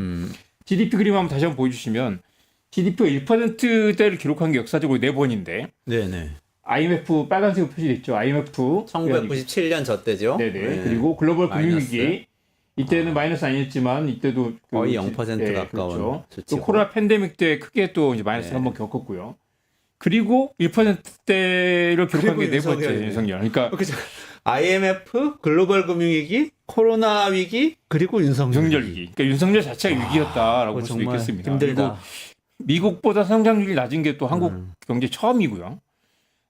GDP 그림 한번 다시 한번 보여주시면 GDP가 1%대를 기록한 게 역사적으로 4번인데 네네. IMF 빨간색으로 표시돼 있죠. IMF 1997년 저 때죠. 네네. 네. 그리고 글로벌 마이너스. 금융위기 이때는 마이너스 아니었지만 이때도 거의 0% 가까운 그렇죠. 수치고. 또 코로나 팬데믹 때 크게 또 이제 마이너스를 한번 겪었고요. 그리고 1%대를 기록한 게 네 번째 윤석열. 그러니까 IMF, 글로벌 금융위기, 코로나 위기, 그리고 윤석열 위기. 그러니까 윤석열 자체가 위기였다라고 볼 수도 정말 있겠습니다. 힘들다. 그리고 미국보다 성장률이 낮은 게 또 한국 경제 처음이고요.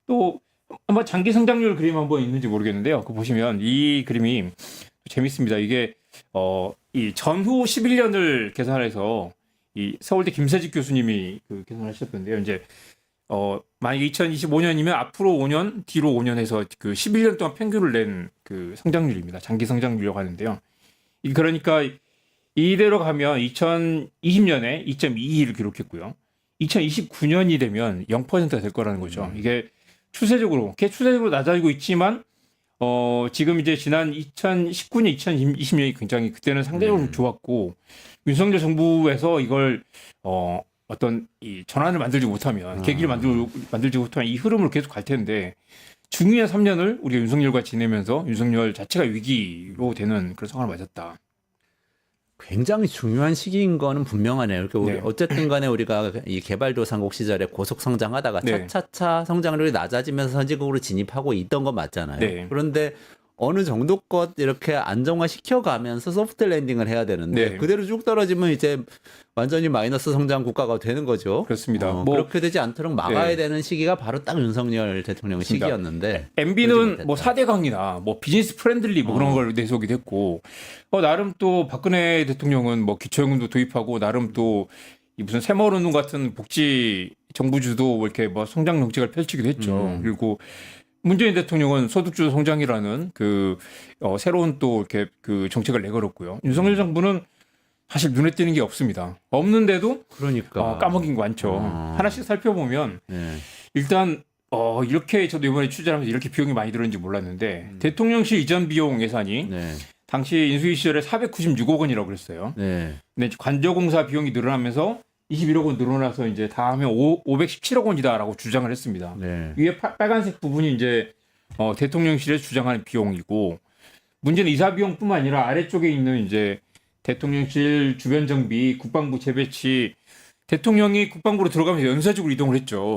또 아마 장기 성장률 그림 한번 있는지 모르겠는데요. 그거 보시면 이 그림이 재밌습니다. 이게 이 전후 11년을 계산해서 이 서울대 김세직 교수님이 그 계산하셨던데요. 이제 만약에 2025년이면 앞으로 5년, 뒤로 5년 해서 그 11년 동안 평균을 낸 그 성장률입니다. 장기 성장률이라고 하는데요. 그러니까 이대로 가면 2020년에 2.22를 기록했고요. 2029년이 되면 0%가 될 거라는 거죠. 이게 추세적으로 낮아지고 있지만 지금 이제 지난 2019년, 2020년이 굉장히 그때는 상대적으로 좀 좋았고 윤석열 정부에서 이걸 어떤 이 전환을 만들지 못하면 계기를 만들지 못하면 이 흐름으로 계속 갈 텐데 중요한 3년을 우리가 윤석열과 지내면서 윤석열 자체가 위기로 되는 그런 상황을 맞았다. 굉장히 중요한 시기인 거는 분명하네요. 그러니까 우리 네. 어쨌든 간에 우리가 이 개발도상국 시절에 고속 성장하다가 네. 차차차 성장률이 낮아지면서 선진국으로 진입하고 있던 건 맞잖아요. 네. 그런데 어느 정도껏 이렇게 안정화 시켜가면서 소프트 랜딩을 해야 되는데 네. 그대로 쭉 떨어지면 이제 완전히 마이너스 성장 국가가 되는 거죠. 그렇습니다. 뭐 그렇게 되지 않도록 막아야 네. 되는 시기가 바로 딱 윤석열 대통령 그렇습니다. 시기였는데 그러지 MB는 못했다. 뭐 4대 강이나 뭐 비즈니스 프렌들리 뭐 그런 걸 내세우기도 했고 나름 또 박근혜 대통령은 뭐 기초연금도 도입하고 나름 또 이 무슨 새마을운동 같은 복지 정부주도 이렇게 뭐 성장 정책을 펼치기도 했죠. 그리고 문재인 대통령은 소득주도 성장이라는 그 새로운 또 이렇게 그 정책을 내걸었고요. 윤석열 정부는 사실 눈에 띄는 게 없습니다. 없는데도 그러니까 까먹인 거 많죠. 하나씩 살펴보면 네. 일단 이렇게 저도 이번에 취재를 하면서 이렇게 비용이 많이 들었는지 몰랐는데 대통령실 이전 비용 예산이 네. 당시 인수위 시절에 496억 원이라고 그랬어요. 네. 근데 관저공사 비용이 늘어나면서 21억 원 늘어나서 이제 다 하면 517억 원이다라고 주장을 했습니다. 네. 위에 빨간색 부분이 이제 대통령실에 주장하는 비용이고 문제는 이사 비용뿐만 아니라 아래쪽에 있는 이제 대통령실 주변 정비, 국방부 재배치 대통령이 국방부로 들어가면서 연쇄적으로 이동을 했죠.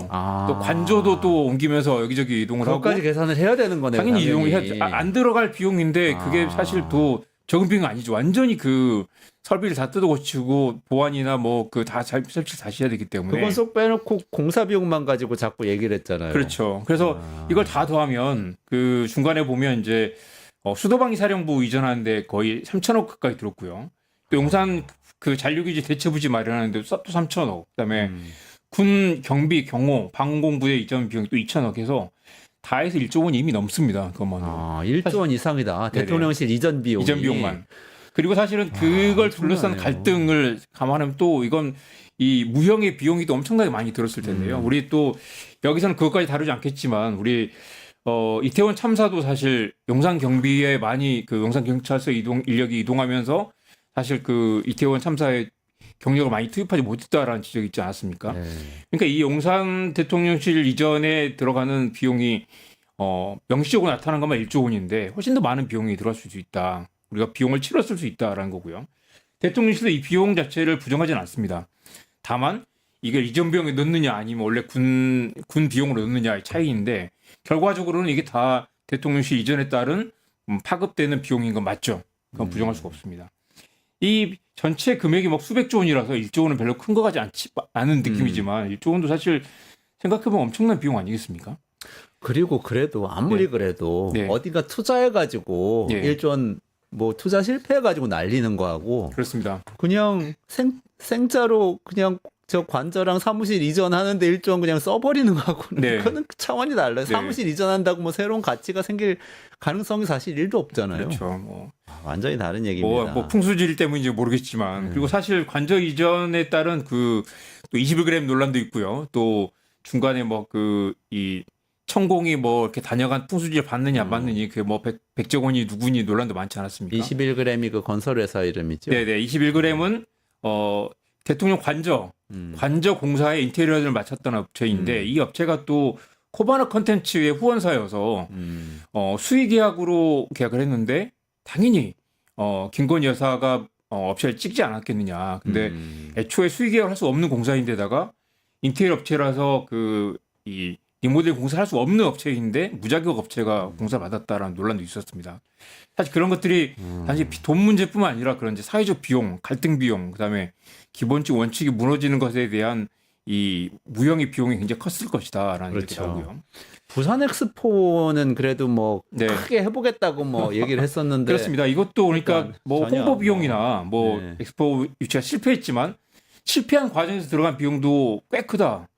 또 관저도 또 옮기면서 여기저기 이동을 하고 그것까지 계산을 해야 되는 거네요. 당연히 이동을 해야죠. 안 들어갈 비용인데 그게 사실 또 적은 비용은 아니죠. 완전히 그 설비를 다 뜯어 고치고 보안이나 뭐 그 다 설치 다시 해야 되기 때문에 그건 쏙 빼놓고 공사 비용만 가지고 자꾸 얘기를 했잖아요. 그렇죠. 그래서 이걸 다 더하면 그 중간에 보면 이제 수도방위 사령부 이전하는데 거의 3천억 가까이 들었고요. 또 용산 그 잔류기지 대체부지 마련하는데 또 3천억. 그다음에 군 경비 경호 방공부대 이전 비용이 또 2천억 해서 다 해서 1조 원이 이미 넘습니다. 그것만. 1조 원 이상이다. 네네. 대통령실 이전 비용이. 이전 비용만. 그리고 사실은 그걸 둘러싼 엄청나네요. 갈등을 감안하면 또 이건 이 무형의 비용이 또 엄청나게 많이 들었을 텐데요. 우리 또 여기서는 그것까지 다루지 않겠지만 우리 이태원 참사도 사실 용산 경비에 많이 그 용산 경찰서 인력이 이동하면서 사실 그 이태원 참사에 경력을 많이 투입하지 못했다라는 지적이 있지 않았습니까? 네. 그러니까 이 용산 대통령실 이전에 들어가는 비용이 명시적으로 나타난 것만 1조 원인데 훨씬 더 많은 비용이 들어갈 수 있다. 우리가 비용을 치렀을 수 있다라는 거고요. 대통령실도 이 비용 자체를 부정하지는 않습니다. 다만 이걸 이전 비용에 넣느냐 아니면 원래 군 비용으로 넣느냐의 차이인데 결과적으로는 이게 다 대통령실 이전에 따른 파급되는 비용인 건 맞죠. 그건 부정할 수가 없습니다. 이 전체 금액이 막 수백조 원이라서 1조 원은 별로 큰 거 같지 않은 느낌이지만 1조 원도 사실 생각해보면 엄청난 비용 아니겠습니까? 그리고 그래도 아무리 네. 그래도 네. 어디가 투자해가지고 네. 1조 원 뭐 투자 실패해가지고 날리는 거하고 그렇습니다. 그냥 생짜로 그냥 저 관저랑 사무실 이전하는데 1조 원 그냥 써버리는 거하고는 네. 그거는 차원이 달라요. 네. 사무실 이전한다고 뭐 새로운 가치가 생길 가능성이 사실 1도 없잖아요. 그렇죠. 뭐 완전히 다른 얘기입니다. 뭐 풍수질 때문인지 모르겠지만 그리고 사실 관저 이전에 따른 그 또 21g 논란도 있고요. 또 중간에 뭐 그 이 천공이 뭐 이렇게 다녀간 풍수질 받느냐 안 받느냐 그 뭐 백종원이 누구니 논란도 많지 않았습니까? 21g이 그 건설회사 이름이죠. 네네 21g은 대통령 관저 공사의 인테리어를 맡았던 업체인데 이 업체가 또 코바나 컨텐츠의 후원사여서 수의 계약으로 계약을 했는데 당연히 김건희 여사가 업체를 찍지 않았겠느냐. 근데 애초에 수의 계약을 할 수 없는 공사인데다가 인테리어 업체라서 이 리모델 공사를 할 수 없는 업체인데 무자격 업체가 공사 받았다라는 논란도 있었습니다. 사실 그런 것들이 단지 돈 문제뿐만 아니라 그런 이제 사회적 비용, 갈등 비용, 그다음에 기본적 원칙이 무너지는 것에 대한 이 무형의 비용이 굉장히 컸을 것이다라는 그렇죠. 얘기가 나오고요. 부산 엑스포는 그래도 뭐 네. 크게 해보겠다고 뭐 얘기를 했었는데 그렇습니다. 이것도 그러니까 그러니까 뭐 전혀 홍보 비용이나 뭐 네. 엑스포 유치가 실패했지만 실패한 과정에서 들어간 비용도 꽤 크다.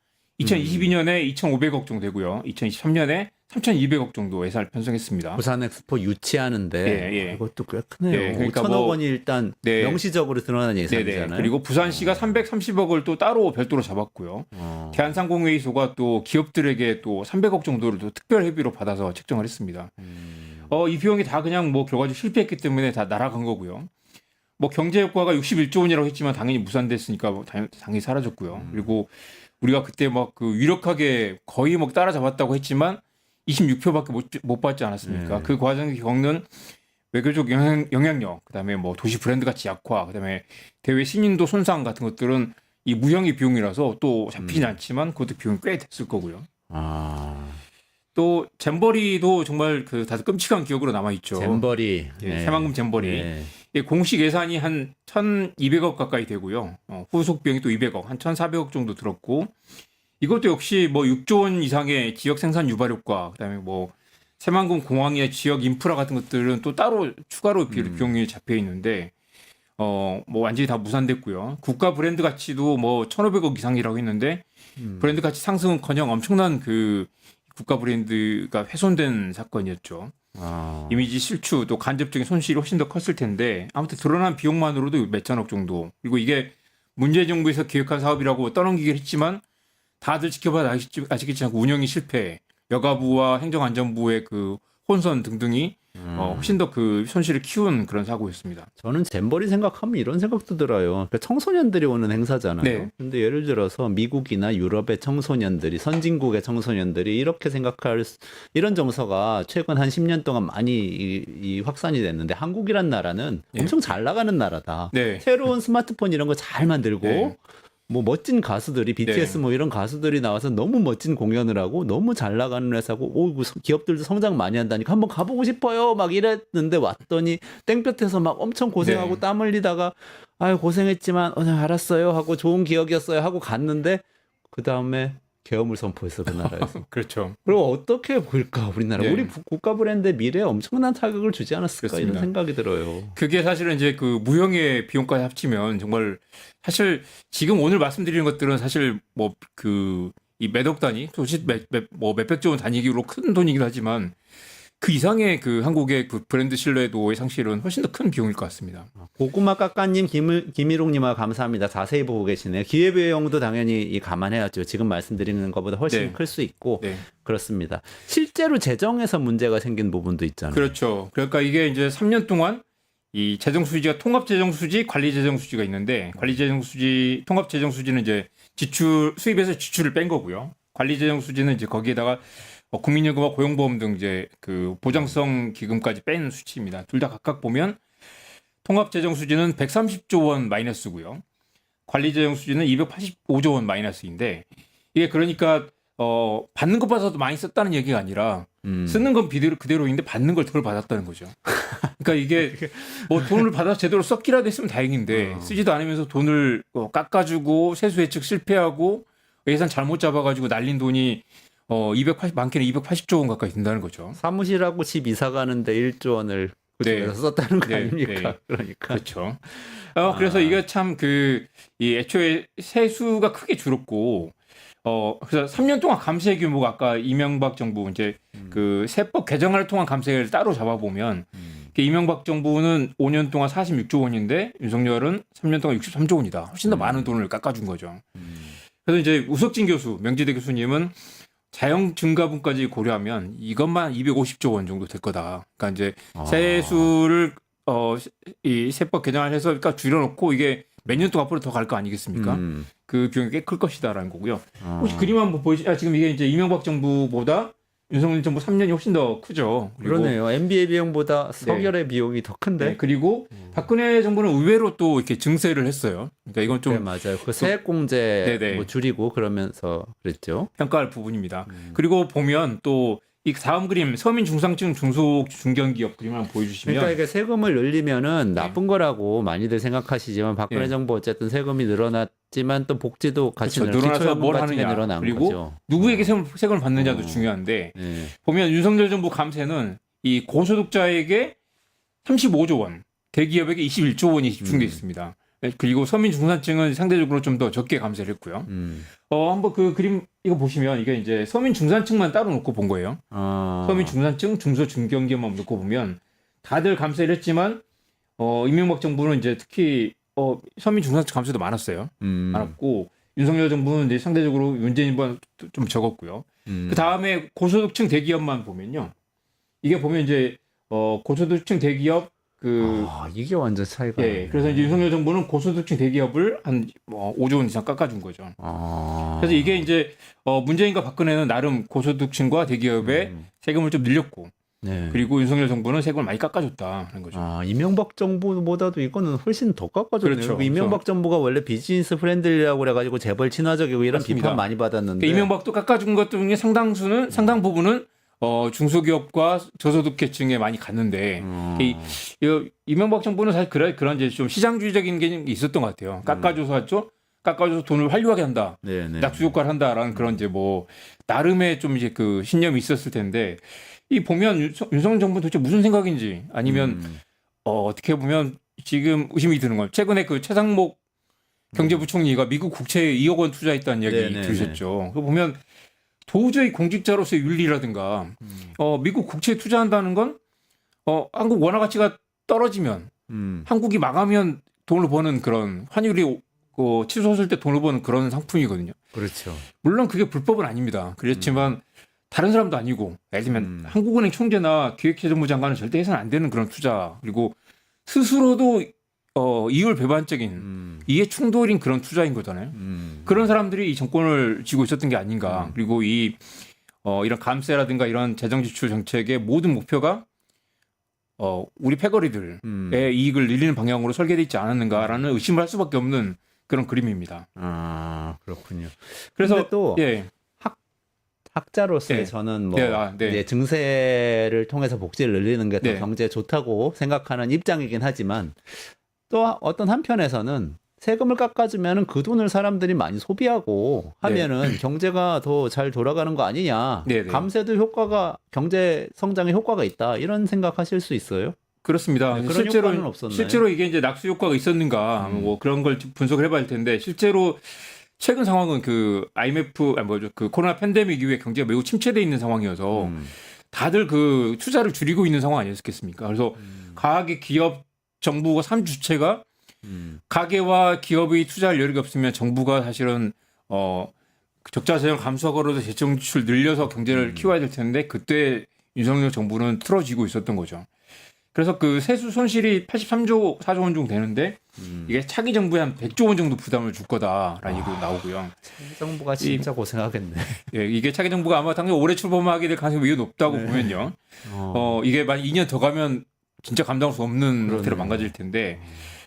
2022년에 2,500억 정도 되고요. 2023년에 3,200억 정도 예산을 편성했습니다. 부산 엑스포 유치하는데 예, 예. 그것도 꽤 크네요. 예, 그러니까 5천억 뭐- 원이 일단 네. 명시적으로 드러난 예산이잖아요. 네네. 그리고 부산시가 330억을 또 따로 별도로 잡았고요. 대한상공회의소가 또 기업들에게 또 300억 정도를 또 특별 회비로 받아서 책정을 했습니다. 이 비용이 다 그냥 뭐 결과적으로 실패했기 때문에 다 날아간 거고요. 뭐 경제 효과가 61조 원이라고 했지만 당연히 무산됐으니까 뭐 당연히 사라졌고요. 그리고 우리가 그때 막 그 유력하게 거의 뭐 따라잡았다고 했지만 26표밖에 못 받지 않았습니까? 네. 그 과정에 겪는 외교적 영향력, 그다음에 뭐 도시 브랜드 가치 약화, 그다음에 대외 신인도 손상 같은 것들은 이 무형의 비용이라서 또 잡히진 않지만 그것도 비용이 꽤 됐을 거고요. 또 잼버리도 정말 그 다들 끔찍한 기억으로 남아 있죠. 잼버리. 예, 새만금 잼버리. 예. 예, 공식 예산이 한 1,200억 가까이 되고요. 후속 비용이 또 200억, 한 1,400억 정도 들었고, 이것도 역시 뭐 6조 원 이상의 지역 생산 유발 효과, 그다음에 뭐 새만금 공항의 지역 인프라 같은 것들은 또 따로 추가로 비용이 잡혀 있는데, 뭐 완전히 다 무산됐고요. 국가 브랜드 가치도 뭐 1,500억 이상이라고 했는데, 브랜드 가치 상승은커녕 엄청난 그 국가 브랜드가 훼손된 사건이었죠. 이미지 실추 또 간접적인 손실이 훨씬 더 컸을 텐데 아무튼 드러난 비용만으로도 몇천억 정도. 그리고 이게 문재인 정부에서 기획한 사업이라고 떠넘기긴 했지만 다들 지켜봐 아시겠지만 운영이 실패, 여가부와 행정안전부의 그 혼선 등등이 훨씬 더 그 손실을 키운 그런 사고였습니다. 저는 잼버리 생각하면 이런 생각도 들어요. 그러니까 청소년들이 오는 행사잖아요. 네. 근데 예를 들어서 미국이나 유럽의 청소년들이, 선진국의 청소년들이 이렇게 생각할 이런 정서가 최근 한 10년 동안 많이 이 확산이 됐는데 한국이란 나라는 네. 엄청 잘 나가는 나라다. 네. 새로운 스마트폰 이런 거 잘 만들고 네. 뭐 멋진 가수들이 BTS 뭐 이런 가수들이 나와서 너무 멋진 공연을 하고 너무 잘 나가는 회사고 오 기업들도 성장 많이 한다니까 한번 가보고 싶어요 막 이랬는데 왔더니 땡볕에서 막 엄청 고생하고 네. 땀 흘리다가 아유 고생했지만 알았어요 하고 좋은 기억이었어요 하고 갔는데 그 다음에 계엄을 선포했어 그 나라에서. 그렇죠. 그럼 어떻게 보일까 우리나라? 네. 우리 국가 브랜드의 미래에 엄청난 타격을 주지 않았을까 그렇습니다. 이런 생각이 들어요. 그게 사실은 이제 그 무형의 비용까지 합치면 정말 사실 지금 오늘 말씀드리는 것들은 사실 뭐 그 이 몇억 단위, 솔직히 뭐 몇백조 원 단위로 큰 돈이긴 하지만 그 이상의 그 한국의 그 브랜드 신뢰도의 상실은 훨씬 더 큰 비용일 것 같습니다. 고구마 깎아님, 김일웅님아 감사합니다. 자세히 보고 계시네요. 기회비용도 당연히 감안해야죠. 지금 말씀드리는 것보다 훨씬 네. 클 수 있고 네. 그렇습니다. 실제로 재정에서 문제가 생긴 부분도 있잖아요. 그렇죠. 그러니까 이게 이제 3년 동안 이 재정 수지가 통합 재정 수지, 관리 재정 수지가 있는데 관리 재정 수지, 통합 재정 수지는 이제 지출 수입에서 지출을 뺀 거고요. 관리 재정 수지는 이제 거기에다가 국민연금과 고용보험 등 이제 그 보장성 기금까지 뺀 수치입니다. 둘 다 각각 보면 통합 재정 수지는 130조 원 마이너스고요. 관리 재정 수지는 285조 원 마이너스인데 이게 그러니까 받는 것 봐서도 많이 썼다는 얘기가 아니라 쓰는 건 그대로인데 받는 걸 덜 받았다는 거죠. 그러니까 이게 뭐 돈을 받아서 제대로 썼기라도 했으면 다행인데 쓰지도 않으면서 돈을 깎아주고 세수 예측 실패하고 예산 잘못 잡아가지고 날린 돈이 많게는 280조 원 가까이 된다는 거죠. 사무실하고 집 이사 가는데 1조 원을 네. 그쪽에서 썼다는 거 네, 아닙니까? 네. 그러니까. 그렇죠. 그래서 이게 참 이 애초에 세수가 크게 줄었고 그래서 3년 동안 감세 규모가 아까 이명박 정부 이제 그 세법 개정을 통한 감세를 따로 잡아보면 이명박 정부는 5년 동안 46조 원인데 윤석열은 3년 동안 63조 원이다. 훨씬 더 많은 돈을 깎아준 거죠. 그래서 이제 우석진 교수, 명지대 교수님은 자영 증가분까지 고려하면 이것만 250조 원 정도 될 거다. 그러니까 이제 세수를 이 세법 개정을 해서 그러니까 줄여놓고 이게 몇 년 동안 앞으로 더 갈 거 아니겠습니까? 그 비용이 꽤 클 것이다라는 거고요. 혹시 그림 한번 보시죠. 지금 이게 이제 이명박 정부보다 윤석열 정부 3년이 훨씬 더 크죠. 그러네요. MBA 비용보다 석열의 비용이 더 큰데. 네, 그리고 박근혜 정부는 의외로 또 이렇게 증세를 했어요. 그러니까 이건 좀 네, 맞아요. 그 세액공제 네네. 뭐 줄이고 그러면서 그랬죠. 평가할 부분입니다. 그리고 보면 또 이 다음 그림 서민 중상층 중소 중견기업 그림을 한번 보여주시면 그러니까 이게 세금을 늘리면은 나쁜 거라고 많이들 생각하시지만 박근혜 네. 정부 어쨌든 세금이 늘어났지만 또 복지도 같이 그렇죠. 늘어나서 뭘 하느냐 늘어난 그리고 거죠. 누구에게 세금을 받느냐도 중요한데 네. 보면 윤석열 정부 감세는 이 고소득자에게 35조 원, 대기업에게 21조 원이 집중돼 있습니다. 그리고 서민 중산층은 상대적으로 좀 더 적게 감세를 했고요. 한번 그 그림 이거 보시면 이게 이제 서민 중산층만 따로 놓고 본 거예요. 서민 중산층, 중소 중견기업만 놓고 보면 다들 감세를 했지만 이명박 정부는 이제 특히 서민 중산층 감세도 많았어요. 많았고 윤석열 정부는 이제 상대적으로 문재인보다 좀 적었고요. 그 다음에 고소득층 대기업만 보면요, 이게 보면 이제 고소득층 대기업 이게 완전 차이가. 예, 그래서 이제 윤석열 정부는 고소득층 대기업을 한 5조 원 이상 깎아준 거죠. 그래서 이게 이제 문재인과 박근혜는 나름 고소득층과 대기업에 세금을 좀 늘렸고 네. 그리고 윤석열 정부는 세금을 많이 깎아줬다는 거죠. 아, 이명박 정부보다도 이거는 훨씬 더 깎아줬네요. 그렇죠. 이명박 정부가 원래 비즈니스 프렌들리라고 그래가지고 재벌 친화적이고 이런 맞습니다. 비판 많이 받았는데. 그러니까 이명박도 깎아준 것 중에 상당 부분은 중소기업과 저소득계층에 많이 갔는데 이명박 정부는 사실 그런 이제 좀 시장주의적인 게 있었던 것 같아요. 깎아줘서 돈을 활용하게 한다. 네네. 낙수 효과를 한다라는 그런 이제 뭐 나름의 좀 이제 그 신념이 있었을 텐데 이 보면 윤석열 정부는 도대체 무슨 생각인지 아니면 어떻게 보면 지금 의심이 드는 건 최근에 그 최상목 경제부총리가 미국 국채에 2억 원 투자했다는 이야기 네네네. 들으셨죠. 그거 보면 도저히 공직자로서의 윤리라든가 미국 국채에 투자한다는 건 한국 원화 가치가 떨어지면 한국이 망하면 돈을 버는 그런 환율이 치솟을 때 돈을 버는 그런 상품이거든요. 그렇죠. 물론 그게 불법은 아닙니다. 그렇지만 다른 사람도 아니고 예를 들면 한국은행 총재나 기획재정부 장관은 절대 해서는 안 되는 그런 투자 그리고 스스로도 이율 배반적인 이해 충돌인 그런 투자인 거잖아요. 그런 사람들이 이 정권을 쥐고 있었던 게 아닌가. 그리고 이런 감세라든가 이런 재정 지출 정책의 모든 목표가 우리 패거리들의 이익을 늘리는 방향으로 설계되어 있지 않았는가라는 의심을 할 수밖에 없는 그런 그림입니다. 아, 그렇군요. 그래서 근데 또 예. 학자로서 네. 저는 뭐 네. 이제 증세를 통해서 복지를 늘리는 게 더 네. 경제에 좋다고 생각하는 입장이긴 하지만 또 어떤 한편에서는 세금을 깎아주면은 그 돈을 사람들이 많이 소비하고 하면은 경제가 더 잘 돌아가는 거 아니냐. 네, 네. 감세도 경제 성장에 효과가 있다. 이런 생각하실 수 있어요? 그렇습니다. 네, 그런 효과는 없었나요? 실제로 이게 이제 낙수 효과가 있었는가 뭐 그런 걸 분석을 해봐야 할 텐데 실제로 최근 상황은 그 IMF 그 코로나 팬데믹 이후에 경제가 매우 침체돼 있는 상황이어서 다들 그 투자를 줄이고 있는 상황 아니었겠습니까? 그래서 가계 기업 정부가 3주체가 가계와 기업의 투자할 여력이 없으면 정부가 사실은 적자 재정 감소하고라도 재정 지출 늘려서 경제를 키워야 될 텐데 그때 윤석열 정부는 틀어지고 있었던 거죠. 그래서 그 세수 손실이 83조 4조 원 정도 되는데 이게 차기 정부에 한 100조 원 정도 부담을 줄 거다라는 얘기도 나오고요. 정부가 진짜 고생하겠네. 예, 이게 차기 정부가 아마 당장 올해 출범하게 될 가능성이 매우 높다고 보면요. 이게 만약 2년 더 가면 진짜 감당할 수 없는 형태로 망가질 텐데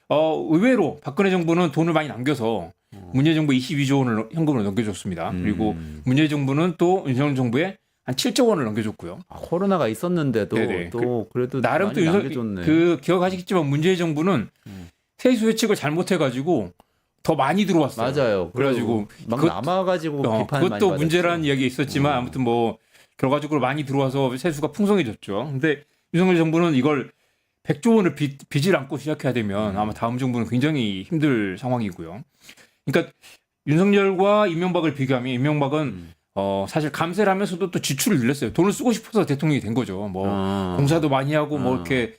의외로 박근혜 정부는 돈을 많이 남겨서 문재인 정부 22조 원을 현금으로 넘겨줬습니다. 그리고 문재인 정부는 또 윤석열 정부에 한 7조 원을 넘겨줬고요. 코로나가 있었는데도 네네. 또 그래도 나름 많이 또 남겨줬네. 그 기억하시겠지만 문재인 정부는 세수 예측을 잘못해가지고 더 많이 들어왔어요. 맞아요. 그래가지고 막 남아가지고 비판 많이 그것도 받았죠. 문제라는 이야기 있었지만 아무튼 뭐 결과적으로 많이 들어와서 세수가 풍성해졌죠. 근데 윤석열 정부는 이걸 100조 원을 빚을 안고 시작해야 되면 아마 다음 정부는 굉장히 힘들 상황이고요. 그러니까 윤석열과 이명박을 비교하면 이명박은 사실 감세를 하면서도 또 지출을 늘렸어요. 돈을 쓰고 싶어서 대통령이 된 거죠. 뭐 공사도 많이 하고 뭐 이렇게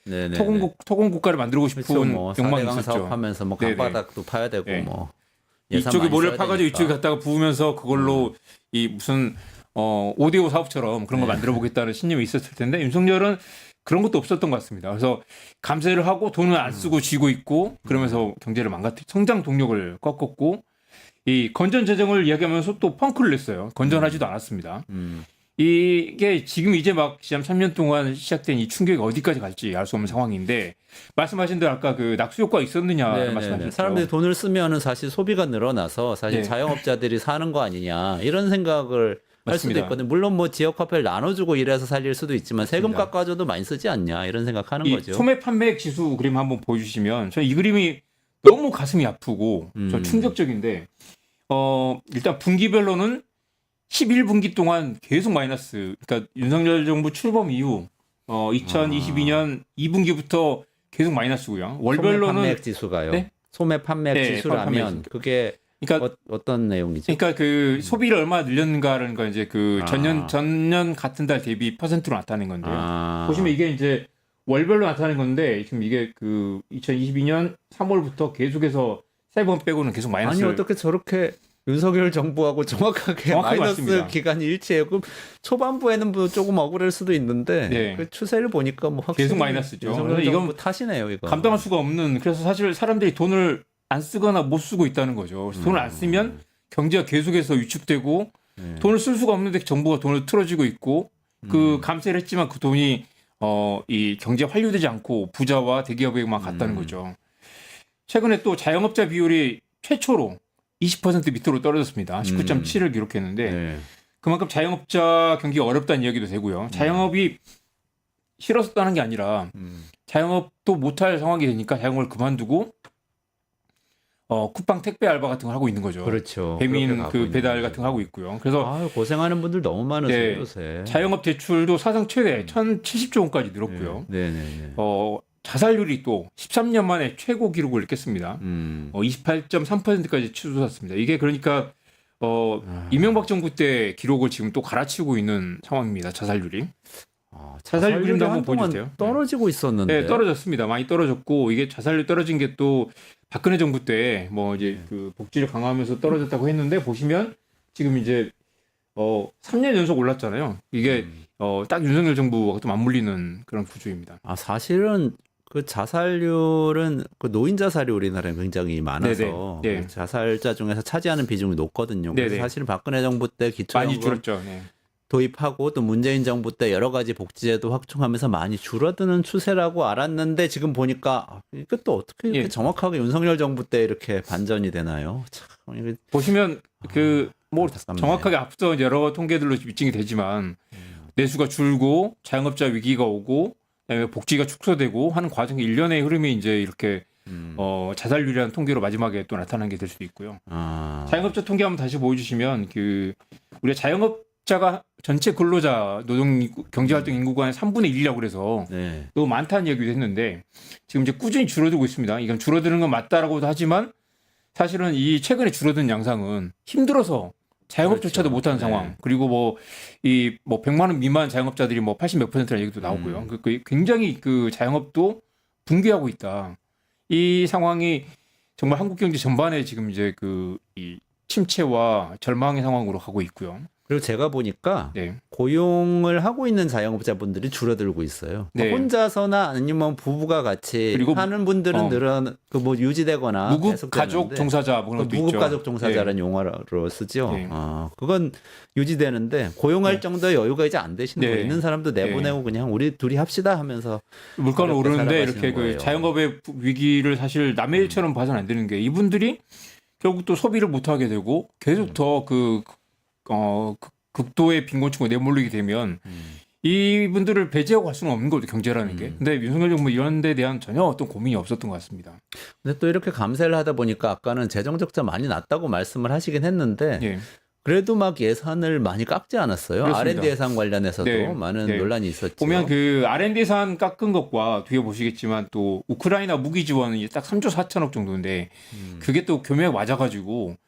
토건 국가를 만들고 싶은 그렇죠. 뭐 욕망이 4대강 있었죠. 사업하면서 뭐 네네. 강바닥도 파야 되고 네. 뭐 예산 이쪽에 많이 모래를 써야 파가지고 되니까. 이쪽에 갖다가 부으면서 그걸로 이 무슨 5대5 사업처럼 그런 걸 만들어 보겠다는 신념이 있었을 텐데 윤석열은 그런 것도 없었던 것 같습니다. 그래서 감세를 하고 돈을 안 쓰고 쥐고 있고 그러면서 경제를 성장 동력을 꺾었고 이 건전 재정을 이야기하면서 또 펑크를 냈어요. 건전하지도 않았습니다. 이게 지금 이제 막 3년 동안 시작된 이 충격이 어디까지 갈지 알 수 없는 상황인데 말씀하신 대로 아까 그 낙수 효과가 있었느냐 말씀하셨죠. 사람들이 돈을 쓰면은 사실 소비가 늘어나서 사실 네. 자영업자들이 사는 거 아니냐 이런 생각을 할 수도 맞습니다. 있거든요. 물론 뭐 지역 화폐를 나눠주고 이래서 살릴 수도 있지만 세금 맞습니다. 깎아줘도 많이 쓰지 않냐 이런 생각하는 이 거죠. 소매 판매액 지수 그림 한번 보여주시면 저는 이 그림이 너무 가슴이 아프고 저 충격적인데 일단 분기별로는 11분기 동안 계속 마이너스. 그러니까 윤석열 정부 출범 이후 2022년 2분기부터 계속 마이너스고요. 소매 월별로는 판매액 지수가요. 네? 소매 판매액 네, 지수라면 판매액 지수. 그게 그러니까 어떤 내용이죠? 그러니까 그 소비를 얼마나 늘렸는가라는 거 이제 그 전년 같은 달 대비 퍼센트로 나타낸 건데요. 보시면 이게 이제 월별로 나타낸 건데 지금 이게 그 2022년 3월부터 계속해서 세 번 빼고는 계속 마이너스. 아니 어떻게 저렇게 윤석열 정부하고 정확하게 마이너스 맞습니다. 기간이 일치해요. 그럼 초반부에는 뭐 조금 억울할 수도 있는데 네. 그 추세를 보니까 뭐 확실히 계속 마이너스죠. 윤석열 이건 정부 탓이네요. 이거 감당할 수가 없는. 그래서 사실 사람들이 돈을 안 쓰거나 못 쓰고 있다는 거죠. 그래서 돈을 안 쓰면 경제가 계속해서 위축되고 돈을 쓸 수가 없는데 정부가 돈을 틀어지고 있고 그 감세를 했지만 그 돈이 이 경제 환류되지 않고 부자와 대기업에게만 갔다는 거죠. 최근에 또 자영업자 비율이 최초로 20% 밑으로 떨어졌습니다. 19.7을 기록했는데 네. 그만큼 자영업자 경기가 어렵다는 이야기도 되고요. 자영업이 싫어서 떠난 게 아니라 자영업도 못할 상황이 되니까 자영업을 그만두고 쿠팡 택배 알바 같은 걸 하고 있는 거죠. 그렇죠. 배민 그렇게 가고 그 있는 배달 거죠. 같은 거 하고 있고요. 그래서 아유, 고생하는 분들 너무 많으세요 네. 요새. 자영업 대출도 사상 최대 1,070조 원까지 늘었고요. 네네네. 자살률이 또 13년 만에 최고 기록을 깼습니다. 28.3%까지 치솟았습니다. 이게 그러니까 이명박 정부 때 기록을 지금 또 갈아치우고 있는 상황입니다. 자살률이. 자살률 좀 한번 한동안 보여주세요. 떨어지고 있었는데. 네, 떨어졌습니다. 많이 떨어졌고 이게 자살률 떨어진 게 또 박근혜 정부 때 뭐 이제 그 복지를 강화하면서 떨어졌다고 했는데 보시면 지금 이제 3년 연속 올랐잖아요. 이게 딱 윤석열 정부와 또 맞물리는 그런 구조입니다. 사실은 그 자살률은 그 노인 자살이 우리나라에 굉장히 많아서 네네. 네. 그 자살자 중에서 차지하는 비중이 높거든요. 그래서 네네. 사실 박근혜 정부 때 많이 기초연금 줄었죠. 네. 도입하고 또 문재인 정부 때 여러 가지 복지제도 확충하면서 많이 줄어드는 추세라고 알았는데 지금 보니까 이게 또 어떻게 이렇게 예. 정확하게 윤석열 정부 때 이렇게 반전이 되나요? 참 이게 보시면 그 뭐 안타깝네. 정확하게 앞서 여러 통계들로 입증이 되지만 내수가 줄고 자영업자 위기가 오고 그다음에 복지가 축소되고 하는 과정의 일련의 흐름이 이제 이렇게 자살률이라는 통계로 마지막에 또 나타난 게 될 수도 있고요. 자영업자 통계 한번 다시 보여주시면 그 우리가 자영업자가 전체 근로자 노동 경제활동 인구 간의 3분의 1이라고 그래서 네. 너무 많다는 얘기도 했는데 지금 이제 꾸준히 줄어들고 있습니다. 이건 줄어드는 건 맞다라고도 하지만 사실은 이 최근에 줄어든 양상은 힘들어서 자영업조차도 그렇죠. 못하는 네. 상황. 그리고 뭐 100만 원 미만 자영업자들이 뭐 80 몇 %라는 얘기도 나오고요. 그 굉장히 그 자영업도 붕괴하고 있다. 이 상황이 정말 한국 경제 전반에 지금 이제 그 이 침체와 절망의 상황으로 가고 있고요. 그리고 제가 보니까 네. 고용을 하고 있는 자영업자분들이 줄어들고 있어요. 네. 혼자서나 아니면 부부가 같이 그리고 하는 분들은 뭐 유지되거나 무급 계속되는데 가족 종사자 뭐 그런 것도 무급 있죠. 가족 종사자라는 용어로 쓰죠. 네. 그건 유지되는데 고용할 정도의 여유가 이제 안 되시는 네. 거예요. 있는 사람도 내보내고 그냥 우리 둘이 합시다 하면서 물가는 어렵게 오르는데 살아가시는 이렇게 거예요. 그 자영업의 위기를 사실 남의 일처럼 봐서는 안 되는 게 이분들이 결국 또 소비를 못 하게 되고 계속 더 극도의 빈곤층으로 내몰리게 되면 이분들을 배제하고 갈 수는 없는 거죠, 경제라는 게. 근데 윤석열 정부 이런 데 대한 전혀 어떤 고민이 없었던 것 같습니다. 근데 또 이렇게 감세를 하다 보니까 아까는 재정 적자 많이 났다고 말씀을 하시긴 했는데 예. 그래도 막 예산을 많이 깎지 않았어요. 그렇습니다. R&D 예산 관련해서도 네. 많은 네. 논란이 있었죠. 보면 그 R&D 예산 깎은 것과 뒤에 보시겠지만 또 우크라이나 무기 지원은 딱 3조 4천억 정도인데 그게 또 교묘하게 맞아가지고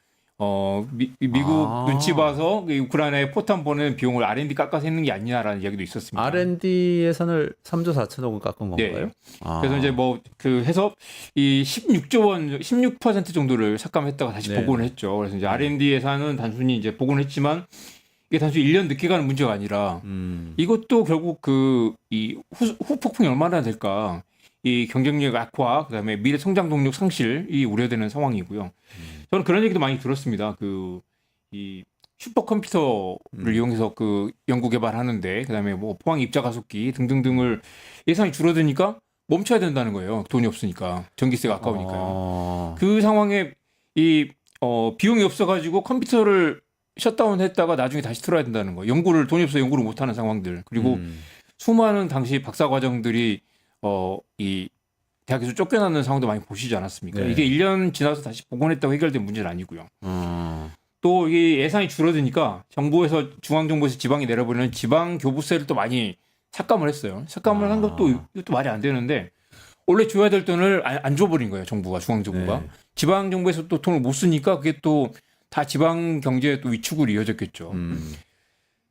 미국 눈치 봐서 그 우크라이나에 포탄 보내는 비용을 R&D 깎아서 했는 게 아니냐라는 이야기도 있었습니다. R&D 예산을 3조 4천억을 깎은 건가요? 네. 그래서 이제 뭐 그 해서 이 16조 원, 16% 정도를 삭감했다가 다시 네. 복원을 했죠. 그래서 이제 R&D 예산은 단순히 이제 복원했지만 이게 단순히 1년 늦게 가는 문제가 아니라 이것도 결국 그 이 후폭풍이 얼마나 될까? 이 경쟁력 악화, 그다음에 미래 성장 동력 상실이 우려되는 상황이고요. 저는 그런 얘기도 많이 들었습니다. 그 이 슈퍼컴퓨터를 이용해서 그 연구 개발하는데, 그다음에 뭐 포항 입자 가속기 등등등을 예산이 줄어드니까 멈춰야 된다는 거예요. 돈이 없으니까, 전기세가 아까우니까요. 그 상황에 이 비용이 없어가지고 컴퓨터를 셧다운했다가 나중에 다시 틀어야 된다는 거예요. 연구를 돈이 없어 연구를 못하는 상황들. 그리고 수많은 당시 박사 과정들이 이 대학에서 쫓겨나는 상황도 많이 보시지 않았습니까? 네. 이게 1년 지나서 다시 복원했다고 해결된 문제는 아니고요. 또 이 예산이 줄어드니까 정부에서 중앙정부에서 지방에 내려보내는 지방 교부세를 또 많이 삭감을 했어요. 삭감을 한 것도 이것도 말이 안 되는데 원래 줘야 될 돈을 안 줘버린 거예요. 정부가, 중앙정부가. 네. 지방 정부에서 또 돈을 못 쓰니까 그게 또 다 지방 경제에 또 위축으로 이어졌겠죠.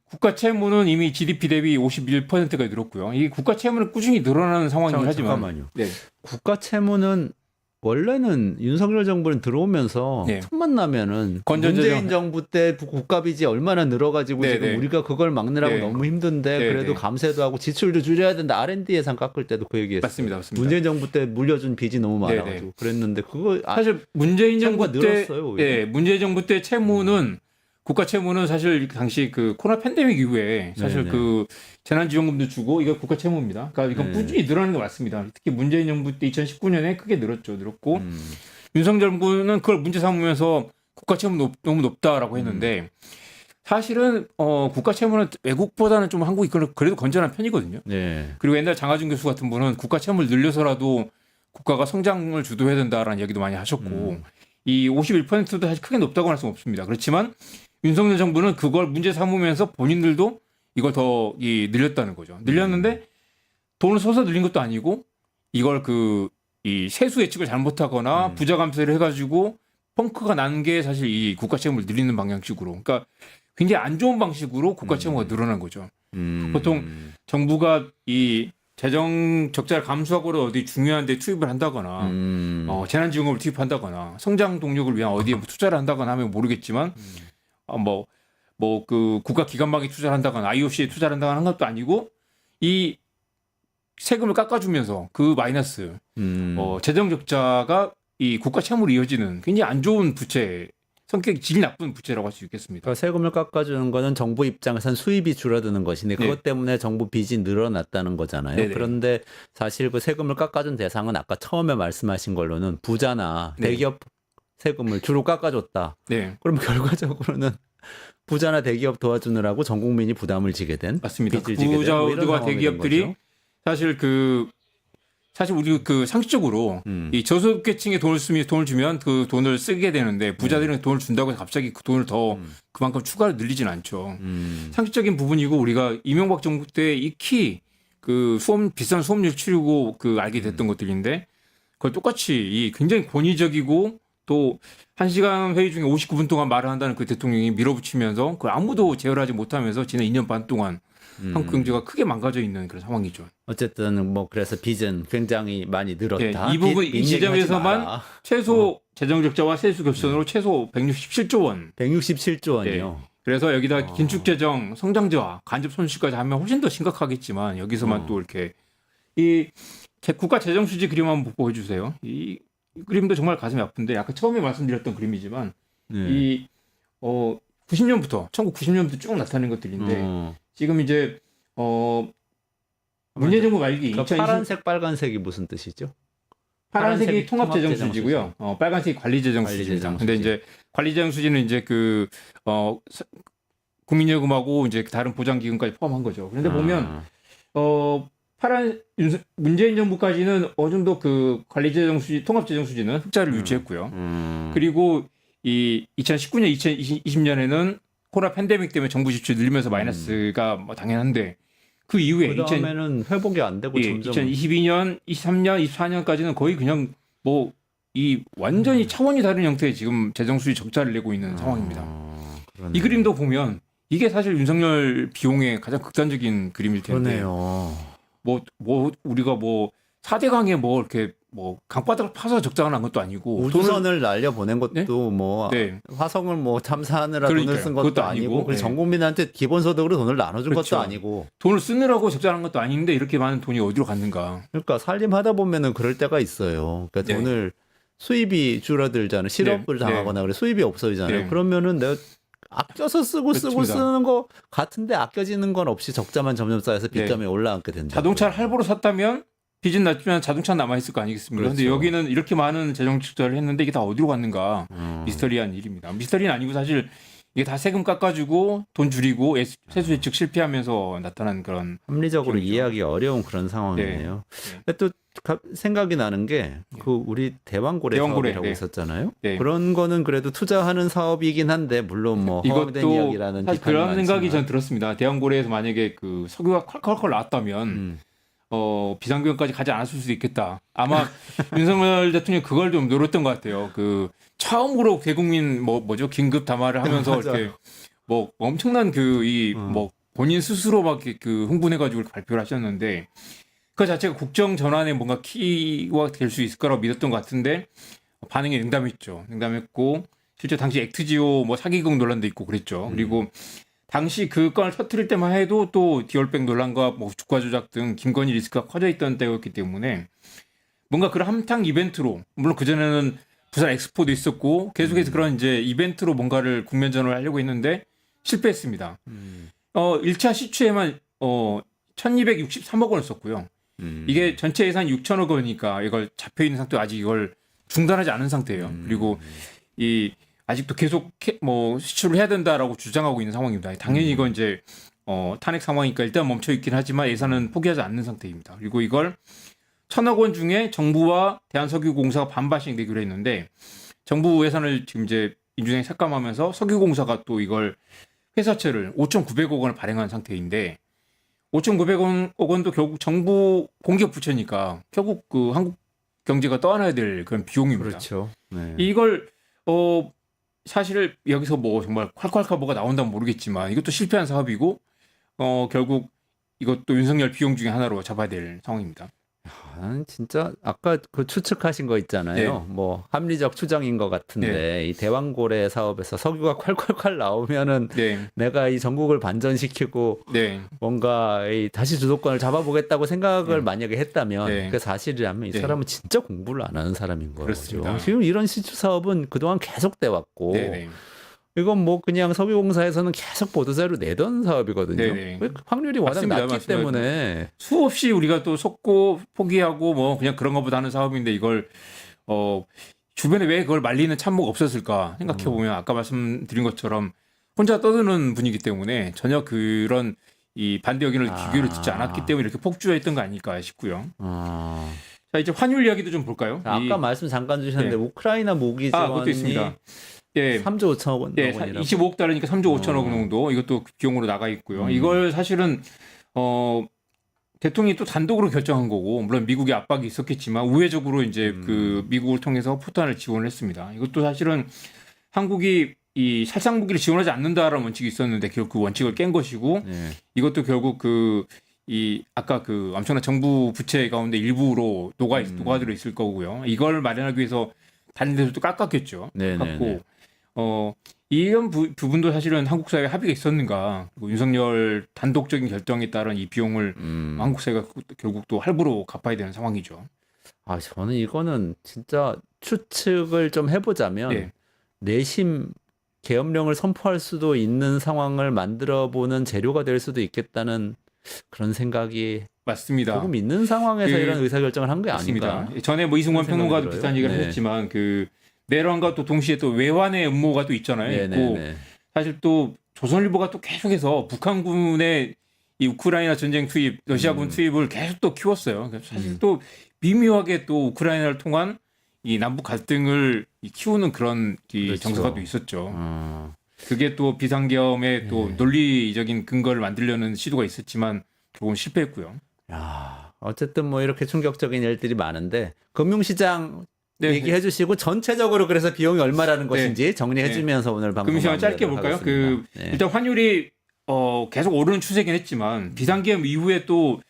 국가 채무는 이미 GDP 대비 51%가 늘었고요. 이 국가 채무는 꾸준히 늘어나는 상황이긴 하지만. 잠깐만요. 네. 국가 채무는 원래는 윤석열 정부는 들어오면서 네. 틈만 나면은 건전재정. 문재인 정부 때 국가 빚이 얼마나 늘어가지고 네, 지금 네. 우리가 그걸 막느라고 네. 너무 힘든데 네, 그래도 네. 감세도 하고 지출도 줄여야 된다. R&D 예산 깎을 때도 그 얘기했어요. 맞습니다. 문재인 정부 때 물려준 빚이 너무 네, 많아가지고 그랬는데 그거 사실 문재인 정부 채무가 때, 늘었어요, 오히려. 문재인 정부 때 채무는 국가 채무는 사실 당시 그 코로나 팬데믹 이후에 사실 네네. 그 재난지원금도 주고 이거 국가 채무입니다. 그러니까 이건 네. 꾸준히 늘어나는 게 맞습니다. 특히 문재인 정부 때 2019년에 크게 늘었고 음. 윤석열 정부는 그걸 문제 삼으면서 국가 채무 너무 높다라고 했는데 사실은 국가 채무는 외국보다는 좀 한국이 그래도 건전한 편이거든요. 네. 그리고 옛날 장하준 교수 같은 분은 국가 채무를 늘려서라도 국가가 성장을 주도해야 된다라는 얘기도 많이 하셨고 이 51%도 사실 크게 높다고 할 수는 없습니다. 그렇지만 윤석열 정부는 그걸 문제 삼으면서 본인들도 이걸 더 늘렸다는 거죠. 늘렸는데 돈을 써서 늘린 것도 아니고 이걸 이 세수 예측을 잘못하거나 부자 감세를 해가지고 펑크가 난 게 사실 이 국가 채무를 늘리는 방향식으로, 그러니까 굉장히 안 좋은 방식으로 국가 채무가 늘어난 거죠. 보통 정부가 이 재정 적자를 감수하고 어디 중요한 데 투입을 한다거나 재난지원금을 투입한다거나 성장 동력을 위한 어디에 뭐 투자를 한다거나 하면 모르겠지만 그 국가 기관망에 투자를 한다거나 IOC에 투자를 한다거나 한 것도 아니고 이 세금을 깎아주면서 그 마이너스 재정 적자가 이 국가 채무로 이어지는 굉장히 안 좋은 부채, 성격이 질 나쁜 부채라고 할 수 있겠습니다. 그러니까 세금을 깎아주는 거는 정부 입장에선 수입이 줄어드는 것인데 그것 네. 때문에 정부 빚이 늘어났다는 거잖아요. 네네. 그런데 사실 그 세금을 깎아준 대상은 아까 처음에 말씀하신 걸로는 부자나 네. 대기업 세금을 주로 깎아줬다. 네, 그럼 결과적으로는 부자나 대기업 도와주느라고 전 국민이 부담을 지게 된 맞습니다. 빚을 지게 된 뭐 이런 부자들과 상황이 된 대기업들이 거죠. 사실 우리 상식적으로 이 저소득계층에 돈을 주면 그 돈을 쓰게 되는데 부자들은 돈을 준다고 해서 갑자기 그 돈을 더 그만큼 추가로 늘리진 않죠. 상식적인 부분이고 우리가 이명박 정부 때 익히 그 비싼 수업료 치르고 알게 됐던 것들인데 그걸 똑같이 이 굉장히 권위적이고 또 1시간 회의 중에 59분 동안 말을 한다는 그 대통령이 밀어붙이면서 그걸 아무도 제어하지 못하면서 지난 2년 반 동안 한국 경제가 크게 망가져 있는 그런 상황이죠. 어쨌든 뭐 그래서 빚은 굉장히 많이 늘었다. 이 부분 빚 이 얘기하지 지점에서만 마라. 최소 재정 적자와 세수 결손으로 최소 167조 원. 167조 원이요. 그래서 여기다 긴축 재정, 성장자와 간접 손실까지 하면 훨씬 더 심각하겠지만 여기서만 또 이렇게 이 국가 재정 수지 그림 한번 보여주세요. 이 그림도 정말 가슴이 아픈데 아까 처음에 말씀드렸던 그림이지만 네. 이 1990년부터 쭉 나타낸 것들인데 지금 이제 문재인 정부 말기 그러니까 2020 파란색 빨간색이 무슨 뜻이죠? 파란색이 파란색이 통합재정수지고요. 빨간색이 관리재정수지입니다. 관리재정수지. 근데 이제 관리재정수지는 이제 국민연금하고 이제 다른 보장기금까지 포함한 거죠. 그런데 보면 문재인 정부까지는 어느 정도 그 관리재정수지, 통합재정수지는 흑자를 유지했고요. 그리고 이 2019년, 2020년에는 코로나 팬데믹 때문에 정부 지출 늘리면서 마이너스가 뭐 당연한데 그 이후에 그 다음에는 회복이 안 되고 점점 2022년, 23년, 24년까지는 거의 그냥 뭐 이 완전히 차원이 다른 형태의 지금 재정수지 적자를 내고 있는 상황입니다. 그러네요. 이 그림도 보면 이게 사실 윤석열 비용의 가장 극단적인 그림일 텐데 그러네요. 뭐 우리가 뭐 4대강에 뭐 이렇게 뭐 강바닥을 파서 적자가 난 것도 아니고 우주선을 날려 보낸 것도 네? 뭐 네. 화성을 뭐 탐사하느라 그러니까요. 돈을 쓴 것도 그것도 아니고 아니고, 그리고 네. 전 국민한테 기본소득으로 돈을 나눠준 그렇죠. 것도 아니고 돈을 쓰느라고 적자난 것도 아닌데 이렇게 많은 돈이 어디로 갔는가. 그러니까 살림하다 보면은 그럴 때가 있어요. 그러니까 네. 돈을 수입이 줄어들잖아요. 실업을 네. 당하거나 그래 수입이 없어지잖아요. 네. 그러면은 내가 아껴서 쓰고 그렇습니다. 쓰는 거 같은데 아껴지는 건 없이 적자만 점점 쌓여서 빚감이 올라앉게 된다. 자동차를 할부로 샀다면 빚은 났지만 자동차는 남아있을 거 아니겠습니까? 그런데 그렇죠. 여기는 이렇게 많은 재정 적자를 했는데 이게 다 어디로 갔는가 미스터리한 일입니다. 미스터리는 아니고 사실 이게 다 세금 깎아주고 돈 줄이고 세수 예측 실패하면서 나타난 그런 합리적으로 기록이죠. 이해하기 어려운 그런 상황이네요. 네. 근데 또 생각이 나는 게 그 우리 대왕고래 대왕고래, 사업이라고 네. 있었잖아요. 네. 그런 거는 그래도 투자하는 사업이긴 한데 물론 뭐 허황된 이것도 이야기라는 사실 비판이 그런 생각이 전 많지만. 들었습니다. 대왕고래에서 만약에 그 석유가 컬컬컬 나왔다면 비상경까지 가지 않았을 수도 있겠다. 아마 윤석열 대통령 그걸 좀 노렸던 것 같아요. 그 처음으로 대국민 뭐죠 긴급 담화를 하면서 맞아요. 이렇게 뭐 엄청난 뭐 본인 스스로 막 이렇게 그 흥분해가지고 이렇게 발표를 하셨는데 그 자체가 국정 전환에 뭔가 키가 될 수 있을 거라고 믿었던 것 같은데 반응이 냉담했죠. 냉담했고 실제 당시 액트지오 뭐 사기극 논란도 있고 그랬죠. 그리고 당시 그 건을 터뜨릴 때만 해도 또 디올백 논란과 뭐 주가 조작 등 김건희 리스크가 커져 있던 때였기 때문에 뭔가 그런 한탕 이벤트로 물론 그전에는 부산 엑스포도 있었고 계속해서 그런 이제 이벤트로 뭔가를 국면전을 하려고 했는데 실패했습니다. 1차 시추에만 1,263억 원을 썼고요. 이게 전체 예산 6천억 원이니까 이걸 잡혀 있는 상태 아직 이걸 중단하지 않은 상태예요. 그리고 이 아직도 계속 뭐 시추를 해야 된다라고 주장하고 있는 상황입니다. 당연히 이건 이제 탄핵 상황이니까 일단 멈춰 있긴 하지만 예산은 포기하지 않는 상태입니다. 그리고 이걸 1,000억 원 중에 정부와 대한석유공사가 반반씩 내기로 했는데 정부 예산을 지금 이제 민주당이 삭감하면서 석유공사가 또 이걸 회사채를 5,900억 원을 발행한 상태인데 5,900억 원도 결국 정부 공기업 부채니까 결국 그 한국 경제가 떠안아야 될 그런 비용입니다. 그렇죠. 네. 이걸 사실 여기서 뭐 정말 콸콸콸 뭐가 나온다면 모르겠지만 이것도 실패한 사업이고 결국 이것도 윤석열 비용 중에 하나로 잡아야 될 상황입니다. 나는 진짜 아까 그 추측하신 거 있잖아요. 뭐 합리적 추정인 것 같은데 이 대왕고래 사업에서 석유가 콸콸콸 나오면은 내가 이 전국을 반전시키고 뭔가 다시 주도권을 잡아보겠다고 생각을 만약에 했다면 그게 사실이라면 이 사람은 진짜 공부를 안 하는 사람인 거죠. 그렇습니다. 지금 이런 시추 사업은 그동안 계속돼 왔고 이건 뭐 그냥 석유공사에서는 계속 보도자료 내던 사업이거든요. 확률이 워낙 낮기 때문에 수없이 우리가 또 속고 포기하고 뭐 그냥 그런 것보다 하는 사업인데 이걸 주변에 왜 그걸 말리는 참모가 없었을까 생각해 보면 아까 말씀드린 것처럼 혼자 떠드는 분이기 때문에 전혀 그런 이 반대 의견을 귀를 듣지 않았기 때문에 이렇게 폭주했던 거 아닐까 싶고요. 자 이제 환율 이야기도 좀 볼까요? 아까 말씀 잠깐 주셨는데 우크라이나 무기 지원이 그것도 있습니다. 3조 5천억 원. 25억 달러니까 3조 5천억 정도 이것도 비용으로 나가 있고요. 이걸 사실은 대통령이 또 단독으로 결정한 거고 물론 미국의 압박이 있었겠지만 우회적으로 이제 그 미국을 통해서 포탄을 지원을 했습니다. 이것도 사실은 한국이 이 살상 무기를 지원하지 않는다라는 원칙이 있었는데 결국 그 원칙을 깬 것이고 이것도 결국 이 아까 그 엄청난 정부 부채 가운데 일부로 녹아들어 있을 거고요. 이걸 마련하기 위해서 다른 데서도 깎았겠죠. 깎고 이런 부분도 사실은 한국 사회에 합의가 있었는가? 그리고 윤석열 단독적인 결정에 따른 이 비용을 한국 사회가 결국 또 할부로 갚아야 되는 상황이죠. 저는 이거는 진짜 추측을 좀 해보자면 내심 계엄령을 선포할 수도 있는 상황을 만들어보는 재료가 될 수도 있겠다는 그런 생각이 맞습니다. 조금 있는 상황에서 이런 의사결정을 한 게 아닌가. 전에 뭐 이승원 평론가도 비슷한 얘기를 하셨지만 그 내란과 또 동시에 또 외환의 음모가 또 있잖아요. 있고 사실 또 조선일보가 또 계속해서 북한군의 이 우크라이나 전쟁 투입, 러시아군 투입을 계속 또 키웠어요. 사실 또 미묘하게 또 우크라이나를 통한 이 남북 갈등을 키우는 그런 정서가 또 있었죠. 그게 또 비상계엄의 또 논리적인 근거를 만들려는 시도가 있었지만 결국은 실패했고요. 어쨌든 뭐 이렇게 충격적인 일들이 많은데 금융시장 얘기해 주시고 전체적으로 그래서 비용이 얼마라는 것인지 정리해 주면서 오늘 방송 금융시장 짧게 볼까요? 일단 환율이 계속 오르는 추세긴 했지만 비상계엄 이후에 또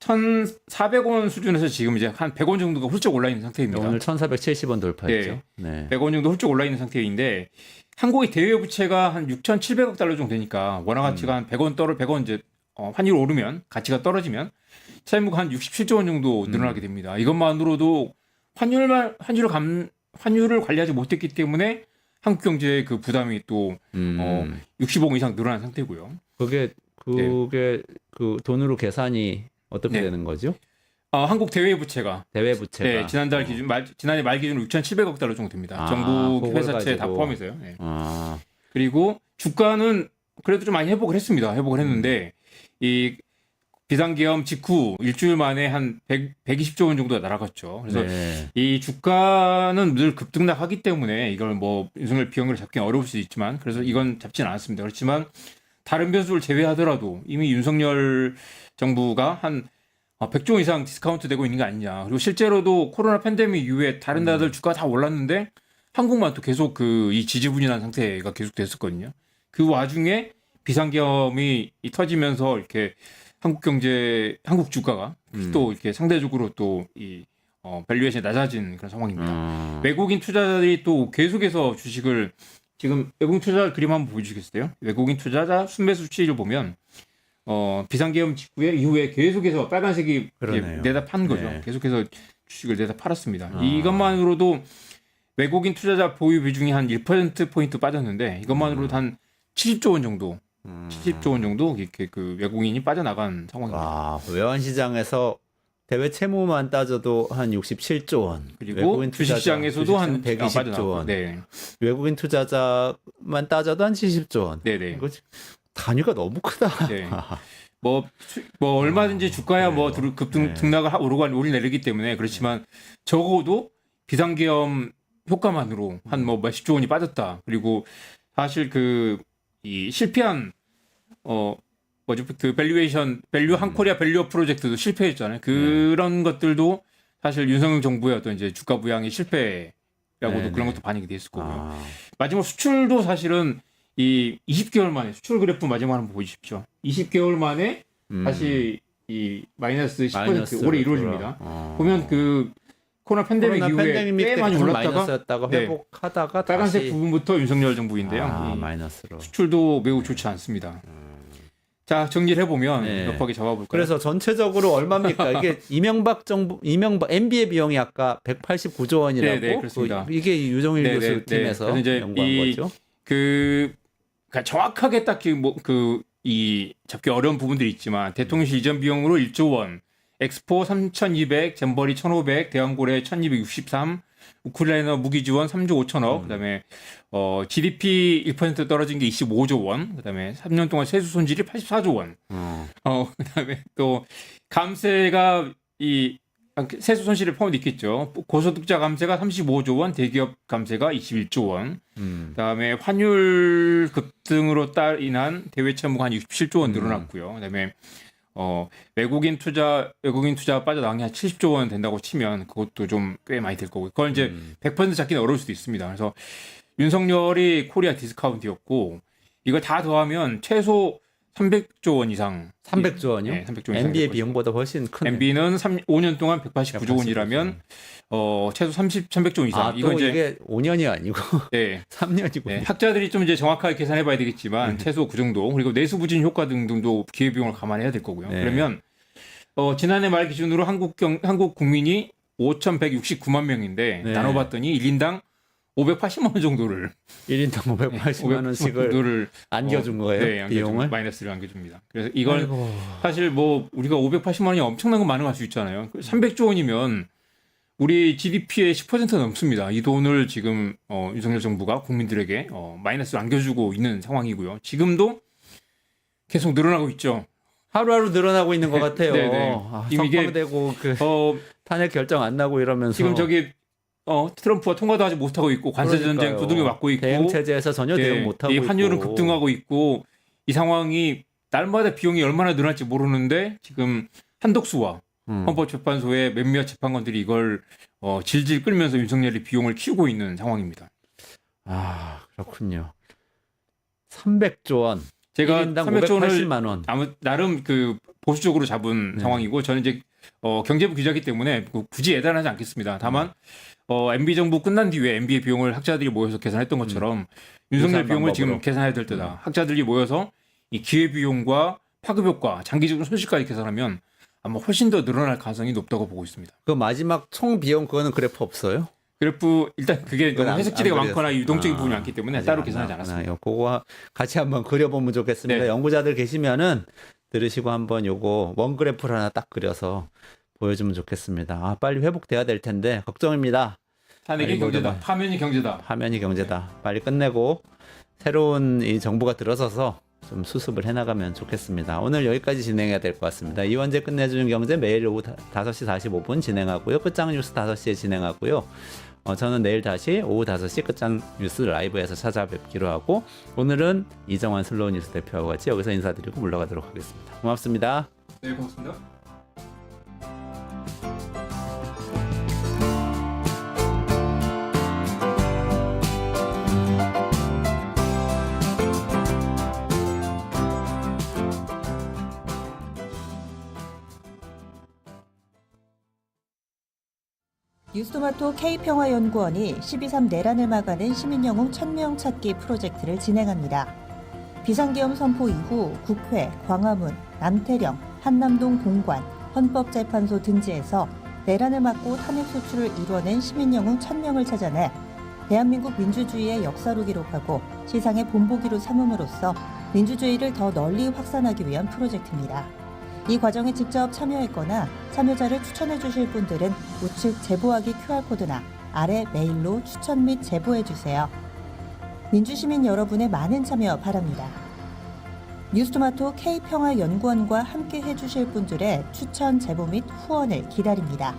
1,400원 수준에서 지금 이제 한 100원 정도가 훌쩍 올라 있는 상태입니다. 오늘 1,470원 돌파했죠. 100원 정도 훌쩍 올라 있는 상태인데 한국의 대외 부채가 한 6,700억 달러 정도 되니까 원화 가치가 한 100원 이제 환율 오르면 가치가 떨어지면債務가 한 67조 원 정도 늘어나게 됩니다. 이것만으로도 환율을 관리하지 못했기 때문에 한국 경제의 그 부담이 또 60억 이상 늘어난 상태고요. 그게 그 돈으로 계산이 어떻게 되는 거죠? 한국 대외 부채가 지난해 말 기준으로 6,700억 달러 정도 됩니다. 정부 회사채 다 포함해서요. 그리고 주가는 그래도 좀 많이 회복을 했습니다. 회복을 했는데 이 비상계엄 직후 일주일 만에 한 120조 원 정도가 날아갔죠. 그래서 이 주가는 늘 급등락하기 때문에 이걸 뭐 윤석열 비용을 잡기는 어려울 수도 있지만 그래서 이건 잡지는 않았습니다. 그렇지만 다른 변수를 제외하더라도 이미 윤석열 정부가 한 100조 이상 디스카운트 되고 있는 게 아니냐. 그리고 실제로도 코로나 팬데믹 이후에 다른 나라들 주가 다 올랐는데 한국만 또 계속 이 지지부진한 상태가 계속 됐었거든요. 그 와중에 비상계엄이 터지면서 이렇게 한국 주가가 또 이렇게 상대적으로 또 이 밸류에이션이 낮아진 그런 상황입니다. 외국인 투자자들이 또 계속해서 주식을 지금 외국인 투자자 그림 한번 보여주시겠어요? 외국인 투자자 순매수 추이를 보면 비상계엄 이후에 계속해서 빨간색이 내다 판 거죠. 계속해서 주식을 내다 팔았습니다. 이것만으로도 외국인 투자자 보유 비중이 한 1%포인트 빠졌는데 이것만으로도 한 70조 원 정도 70조 원 정도 이렇게 그 외국인이 빠져나간 상황입니다. 와, 외환 시장에서 대외 채무만 따져도 한 67조 원. 그리고 외국인 투자자, 주식시장에서도 한 120조 원. 네. 외국인 투자자만 따져도 한 70조 원. 네네. 이거 단위가 너무 크다. 네. 뭐 얼마든지 주가야 뭐 급등락을 오르고 오르내리기 때문에 그렇지만 적어도 비상계엄 효과만으로 한 뭐 몇십조 원이 빠졌다. 그리고 사실 이 실패한 뭐죠? 그 밸류 한 코리아 밸류업 프로젝트도 실패했잖아요. 그런 것들도 사실 윤석열 정부의 어떤 이제 주가 부양의 실패라고도 네네. 그런 것도 반영이 됐을 거고요. 마지막 수출도 사실은 이 20개월 만에 수출 그래프 마지막 한번 보십시오. 20개월 만에 다시 이 마이너스 10% 올해 이루어집니다. 보면 그 코로나 팬데믹 이후에 꽤 많이 올랐다가 마이너스였다가 회복하다가 빨간색 다시 부분부터 윤석열 정부인데요. 이 마이너스로. 수출도 매우 좋지 않습니다. 자, 정리를 해보면 네. 몇박에 잡아볼까요? 그래서 전체적으로 얼마입니까? 이게 이명박 MB의 비용이 아까 189조 원이라고. 네, 그렇습니다. 이게 유정일 네, 교수 네, 네. 팀에서 그래서 이제 연구한 거죠. 그러니까 정확하게 딱 이 잡기 어려운 부분들이 있지만 대통령실 이전 비용으로 1조 원, 엑스포 3,200, 잼버리 1,500, 대왕고래 1,263, 우크라이나 무기 지원 3조 5천억, 그다음에 GDP 1% 떨어진 게 25조 원, 그다음에 3년 동안 세수 손질이 84조 원, 그다음에 또 감세가 이 세수 손실을 포함돼 있겠죠. 고소득자 감세가 35조 원, 대기업 감세가 21조 원. 그다음에 환율 급등으로 인한 대외 채무가 한 67조 원 늘어났고요. 그다음에 외국인 투자 빠져나간 게 한 70조 원 된다고 치면 그것도 좀 꽤 많이 될 거고. 그걸 이제 100% 잡기는 어려울 수도 있습니다. 그래서 윤석열이 코리아 디스카운트였고 이걸 다 더하면 최소 300조 원 이상. 300조 원이요? 네, 300조 원 이상. MB의 비용보다 훨씬 크네. MB는 5년 동안 189조 원이라면 최소 300조 원 이상. 또 이게 5년이 아니고 네. 3년이고. 네, 학자들이 좀 이제 정확하게 계산해 봐야 되겠지만 최소 그 정도. 그리고 내수 부진 효과 등도 기회 비용을 감안해야 될 거고요. 네. 그러면 지난해 말 기준으로 한국 국민이 5,169만 명인데 네. 나눠 봤더니 1인당 580만 원 정도를 1인당 580만 원씩을 안겨준 거예요. 네, 비용을. 마이너스를 안겨줍니다. 그래서 이걸 사실 뭐 우리가 580만 원이 엄청난 거 반응할 수 있잖아요. 300조 원이면 우리 GDP의 10% 넘습니다. 이 돈을 지금 윤석열 정부가 국민들에게 마이너스를 안겨주고 있는 상황이고요. 지금도 계속 늘어나고 있죠. 하루하루 늘어나고 있는 것 같아요. 네네. 이미 이게 선거되고 탄핵 결정 안 나고 이러면서 지금 트럼프가 통과도 하지 못하고 있고 관세 전쟁 두들겨 맞고 있고 대응 체제에서 전혀 대응 못 하고 이 있고 환율은 급등하고 있고 이 상황이 날마다 비용이 얼마나 늘어날지 모르는데 지금 한덕수와 헌법재판소의 몇몇 재판관들이 이걸 질질 끌면서 윤석열이 비용을 키우고 있는 상황입니다. 아, 그렇군요. 300조 원. 제가 1인당 300조 원을 580만 원. 나름 보수적으로 잡은 상황이고 저는 이제 경제부 기자이기 때문에 굳이 예단하지 않겠습니다. 다만 MB 정부 끝난 뒤에 MB의 비용을 학자들이 모여서 계산했던 것처럼 윤석열 비용을 방법으로. 지금 계산해야 될 때다. 학자들이 모여서 이 기회 비용과 파급 효과, 장기적인 손실까지 계산하면 아마 훨씬 더 늘어날 가능성이 높다고 보고 있습니다. 그 마지막 총 비용 그거는 그래프 없어요? 그래프 일단 그게 너무 안 해석지대가 그렸어요. 많거나 유동적인 부분이 많기 때문에 아직 따로 안 계산하지 나왔구나. 않았습니다. 그거 같이 한번 그려보면 좋겠습니다. 네. 연구자들 계시면은 들으시고 한번 요거 원 그래프를 하나 딱 그려서 보여주면 좋겠습니다. 아, 빨리 회복돼야 될 텐데 걱정입니다. 탄핵이 경제다. 파면이 경제다. 화면이 경제다. 빨리 끝내고 새로운 이 정부가 들어서서 좀 수습을 해나가면 좋겠습니다. 오늘 여기까지 진행해야 될 것 같습니다. 이원재 끝내주는 경제 매일 오후 5시 45분 진행하고요. 끝장 뉴스 5시에 진행하고요. 저는 내일 다시 오후 5시 끝장 뉴스 라이브에서 찾아뵙기로 하고 오늘은 이정환 슬로우 뉴스 대표하고 같이 여기서 인사드리고 물러가도록 하겠습니다. 고맙습니다. 네, 고맙습니다. 뉴스토마토 K평화연구원이 12.3 내란을 막아낸 시민영웅 1000명 찾기 프로젝트를 진행합니다. 비상계엄 선포 이후 국회, 광화문, 남태령, 한남동 본관, 헌법재판소 등지에서 내란을 막고 탄핵소추를 이뤄낸 시민영웅 1000명을 찾아내 대한민국 민주주의의 역사로 기록하고 시상의 본보기로 삼음으로써 민주주의를 더 널리 확산하기 위한 프로젝트입니다. 이 과정에 직접 참여했거나 참여자를 추천해 주실 분들은 우측 제보하기 QR코드나 아래 메일로 추천 및 제보해 주세요. 민주시민 여러분의 많은 참여 바랍니다. 뉴스토마토 K평화연구원과 함께 해주실 분들의 추천 제보 및 후원을 기다립니다.